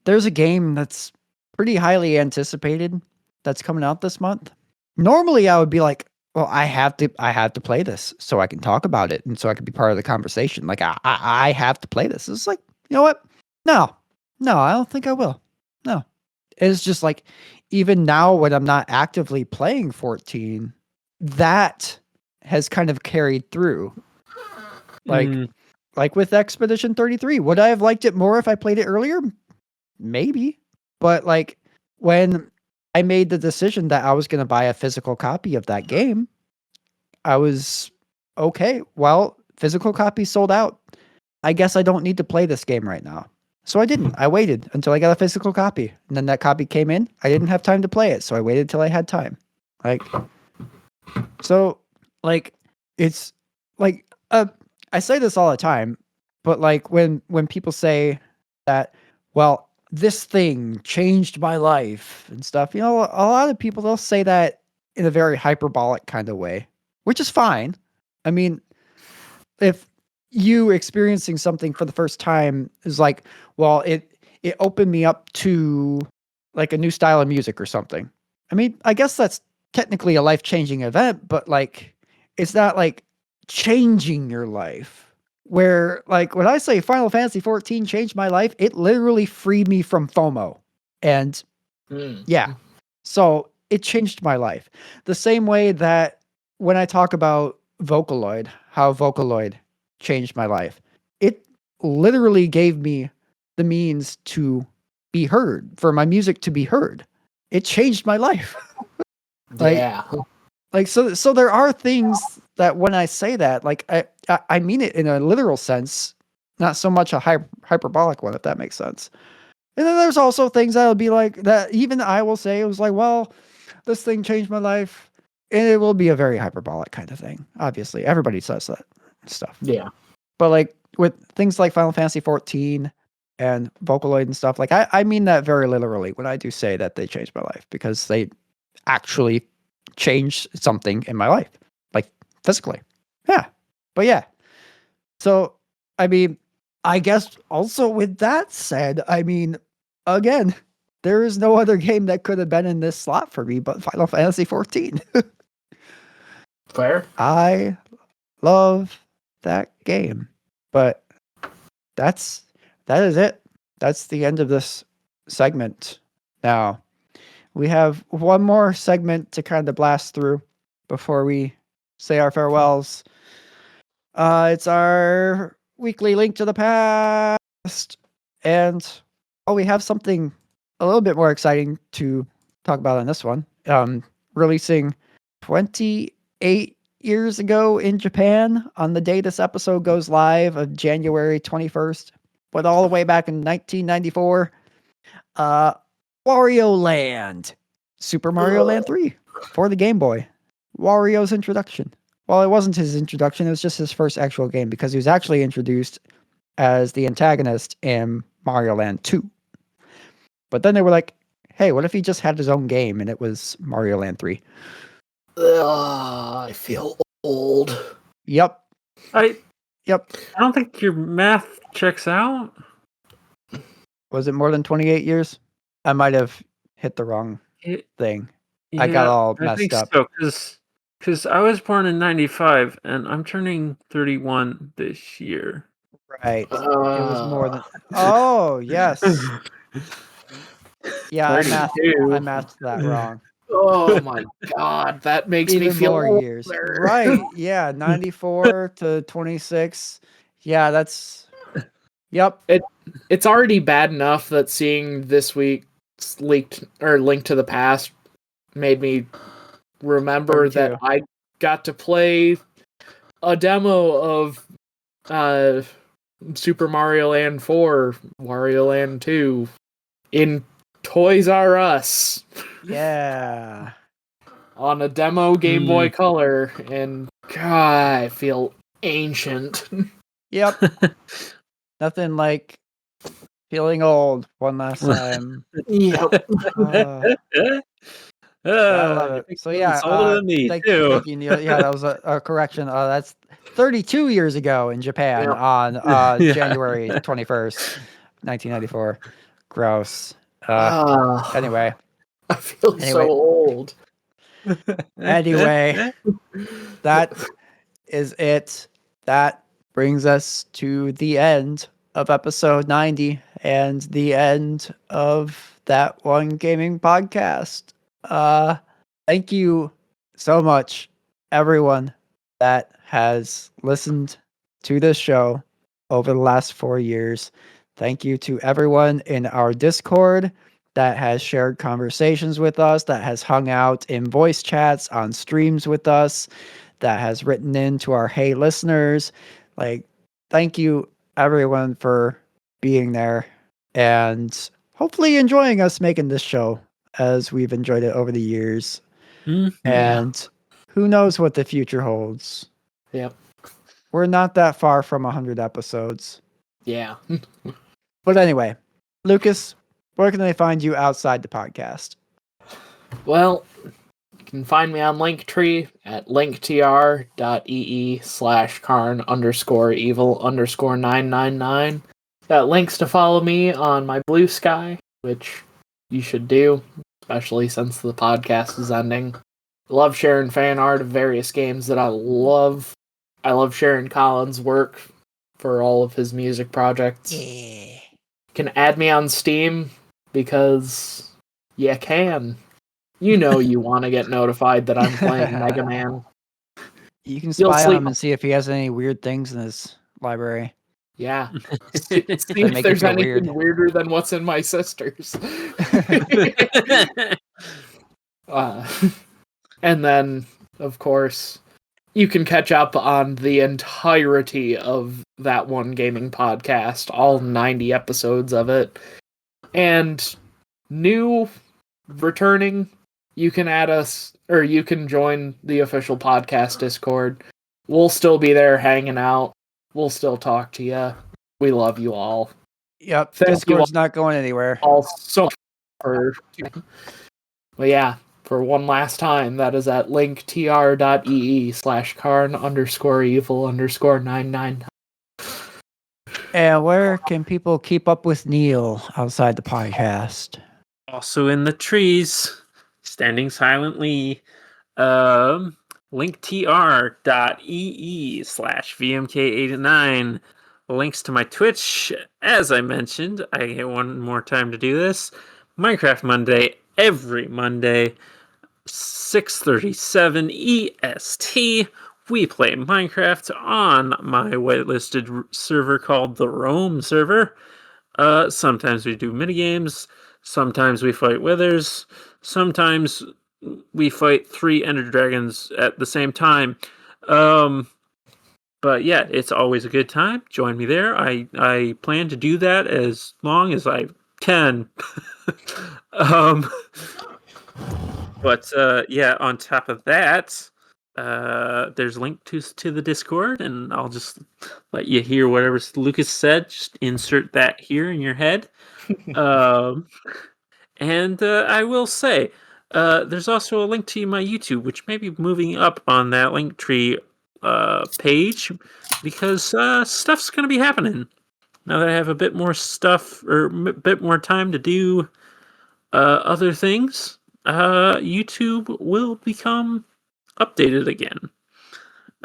there's a game that's pretty highly anticipated that's coming out this month. Normally I would be like, well, I have to play this so I can talk about it and so I can be part of the conversation. Like I have to play this. It's like, you know what? No, I don't think I will. No. It's just like, even now when I'm not actively playing 14, that has kind of carried through. Like with Expedition 33, would I have liked it more if I played it earlier? Maybe. But like when I made the decision that I was going to buy a physical copy of that game, I was okay. Well, physical copy sold out. I guess I don't need to play this game right now. So I didn't. I waited until I got a physical copy. And then that copy came in. I didn't have time to play it, so I waited till I had time. Like, so like it's like I say this all the time, but like when people say that, well, this thing changed my life and stuff, you know, a lot of people, they'll say that in a very hyperbolic kind of way, which is fine. I mean, if you experiencing something for the first time is like, well, it opened me up to like a new style of music or something. I mean, I guess that's technically a life-changing event, but like, it's not like changing your life. Where like when I say Final Fantasy 14 changed my life, it literally freed me from FOMO. And yeah, so it changed my life. The same way that when I talk about Vocaloid, how Vocaloid changed my life, it literally gave me the means to be heard, for my music to be heard. It changed my life. Like, yeah. Like, so there are things that when I say that, like, I mean it in a literal sense, not so much a hyperbolic one, if that makes sense. And then there's also things that'll be like that. Even I will say it was like, well, this thing changed my life, and it will be a very hyperbolic kind of thing. Obviously, everybody says that stuff. Yeah. But like with things like Final Fantasy 14 and Vocaloid and stuff, like I mean that very literally when I do say that they changed my life, because they actually changed something in my life, like physically. Yeah. But yeah. So, I mean, I guess also with that said, I mean, again, there is no other game that could have been in this slot for me but Final Fantasy 14. Fair. I love that game. But that is it. That's the end of this segment. Now, we have one more segment to kind of blast through before we say our farewells. It's our weekly link to the past. And we have something a little bit more exciting to talk about on this one. Releasing 28 years ago in Japan on the day this episode goes live of January 21st, but all the way back in 1994, Wario Land, Super Mario Land 3 for the Game Boy. Wario's introduction. Well, it wasn't his introduction, it was just his first actual game, because he was actually introduced as the antagonist in Mario Land 2. But then they were like, hey, what if he just had his own game and it was Mario Land 3? I feel old. Yep. I Yep. don't think your math checks out. Was it more than 28 years? I might have hit the wrong thing. I got all I messed think up. so, because I was born in 95 and I'm turning 31 this year. Right. It was more than... Oh, yes. Yeah, I 32. mathed that wrong. Oh my god, that makes me Even feel more older. years. Right. Yeah, 94 to 26. Yeah, that's... Yep. It's already bad enough that seeing this week's Link to the Past made me remember that I got to play a demo of Super Mario Land 4, Wario Land 2 in Toys R Us. Yeah. On a demo Game Boy Color, and God, I feel ancient. Yep. Nothing like feeling old one last time. Yep. I love it. So yeah, older than me thank too. you, Neal. Yeah, that was a correction. That's 32 years ago in Japan on January 21st, 1994. Gross. Anyway. I feel so old. Anyway, that is it. That brings us to the end of episode 90 and the end of That One Gaming Podcast. Thank you so much, everyone that has listened to this show over the last 4 years. Thank you to everyone in our Discord that has shared conversations with us, that has hung out in voice chats on streams with us, that has written in to our Hey listeners. Like, thank you everyone for being there and hopefully enjoying us making this show as we've enjoyed it over the years. And who knows what the future holds. Yep. We're not that far from 100 episodes. Yeah. But anyway, Lucas, where can they find you outside the podcast? Well, you can find me on Linktree at linktr.ee/Karn_evil_999. That links to follow me on my Blue Sky, which you should do, especially since the podcast is ending. I love sharing fan art of various games that I love. I love sharing Colin's work for all of his music projects. You can add me on Steam because you can. You know you want to get notified that I'm playing Mega Man. You can spy on him and see if he has any weird things in his library. Yeah. See if there's anything weirder than what's in my sister's. And then of course, you can catch up on the entirety of that one gaming podcast, all 90 episodes of it. And new, returning, you can add us, or you can join the official podcast Discord. We'll still be there hanging out. We'll still talk to you. We love you all. Yep, Thank you Discord's not going anywhere. all so much for... But yeah, for one last time, that is at linktr.ee/karn_evil_99. And where can people keep up with Neal outside the podcast? Also in the trees, standing silently. linktr.ee/vmk89. Links to my Twitch, as I mentioned. I get one more time to do this. Minecraft Monday, every Monday, 6:37 EST. We play Minecraft on my whitelisted server called the Rome server. Sometimes we do minigames. Sometimes we fight withers. Sometimes we fight 3 ender dragons at the same time. But yeah, it's always a good time. Join me there. I plan to do that as long as I can. But yeah, on top of that, there's a link to the Discord, and I'll just let you hear whatever Lucas said. Just insert that here in your head. And I will say, there's also a link to my YouTube, which may be moving up on that link tree page, because stuff's going to be happening. Now that I have a bit more stuff, or a bit more time to do other things, YouTube will become updated again.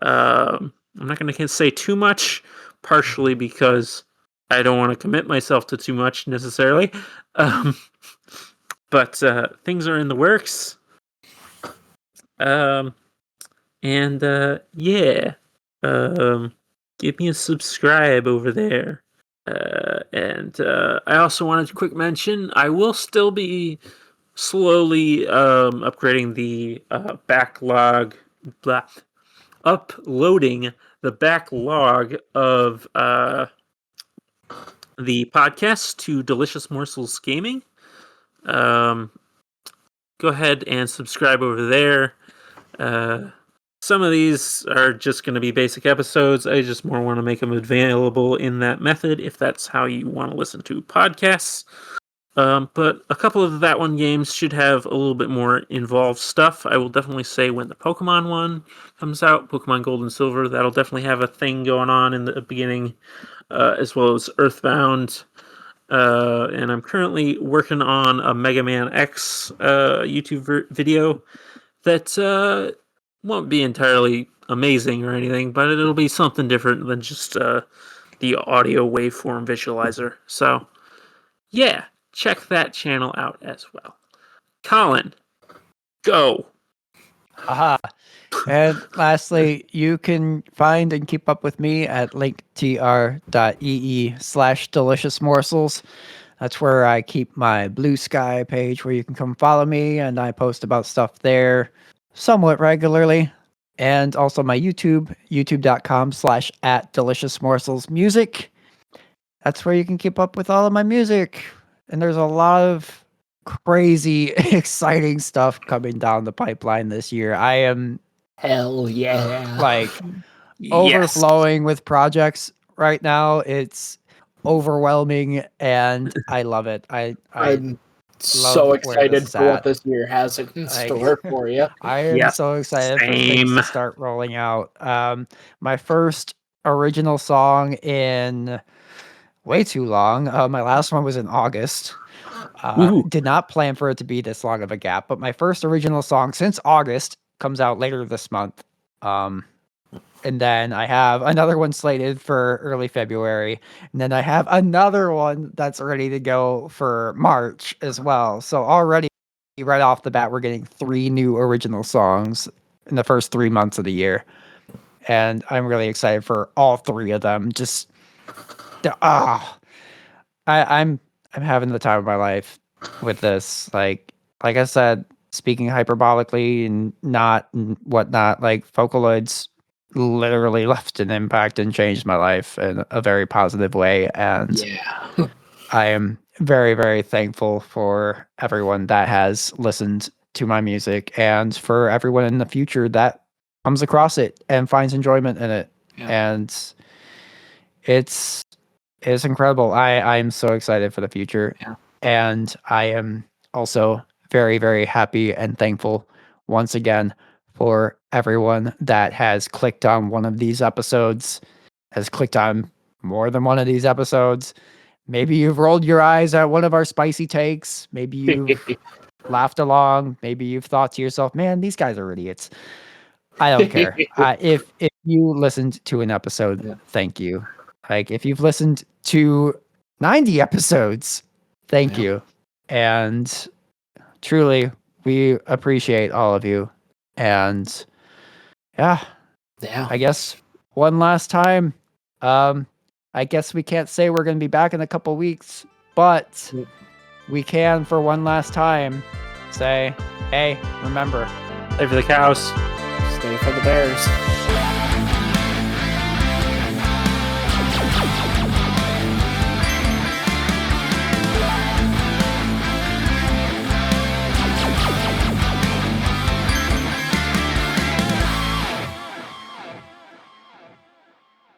I'm not going to say too much, partially because I don't want to commit myself to too much necessarily. But things are in the works. Yeah. Give me a subscribe over there. And I also wanted to quick mention, I will still be slowly upgrading the backlog, uploading the backlog of the podcast to Delicious Morsels Gaming. Go ahead and subscribe over there. Some of these are just going to be basic episodes. I just more want to make them available in that method if that's how you want to listen to podcasts. But a couple of that one games should have a little bit more involved stuff. I will definitely say when the Pokemon one comes out, Pokemon Gold and Silver, that'll definitely have a thing going on in the beginning, as well as Earthbound. And I'm currently working on a Mega Man X YouTube video that won't be entirely amazing or anything, but it'll be something different than just the audio waveform visualizer. So, yeah, check that channel out as well. Colin, go! Aha. And lastly, you can find and keep up with me at linktr.ee/delicious morsels. That's where I keep my Blue Sky page where you can come follow me, and I post about stuff there somewhat regularly. And also my YouTube, youtube.com/@deliciousmorselsmusic. That's where you can keep up with all of my music. And there's a lot of crazy, exciting stuff coming down the pipeline this year. I am Hell yeah. like Yes. overflowing with projects right now. It's overwhelming and I love it. I'm so excited for what this year has in store for you. I am so excited for things to start rolling out. My first original song in way too long. My last one was in August. Did not plan for it to be this long of a gap, but my first original song since August comes out later this month. And then I have another one slated for early February. And then I have another one that's ready to go for March as well. So already right off the bat, we're getting 3 new original songs in the first 3 months of the year. And I'm really excited for all 3 of them. Just, I'm having the time of my life with this. Like I said, speaking hyperbolically and not and whatnot. Like Vocaloids literally left an impact and changed my life in a very positive way. And Yeah. I am very, very thankful for everyone that has listened to my music and for everyone in the future that comes across it and finds enjoyment in it. Yeah. And it's incredible. I'm so excited for the future. Yeah. And I am also very, very happy and thankful once again for everyone that has clicked on one of these episodes, has clicked on more than one of these episodes. Maybe you've rolled your eyes at one of our spicy takes. Maybe you've laughed along. Maybe you've thought to yourself, man, these guys are idiots. I don't care. If you listened to an episode, thank you. Like if you've listened to 90 episodes, thank you. And truly, we appreciate all of you. And yeah, I guess one last time, I guess we can't say we're going to be back in a couple weeks, but we can for one last time say, hey, remember, Stay for the cows. Stay for the Bears.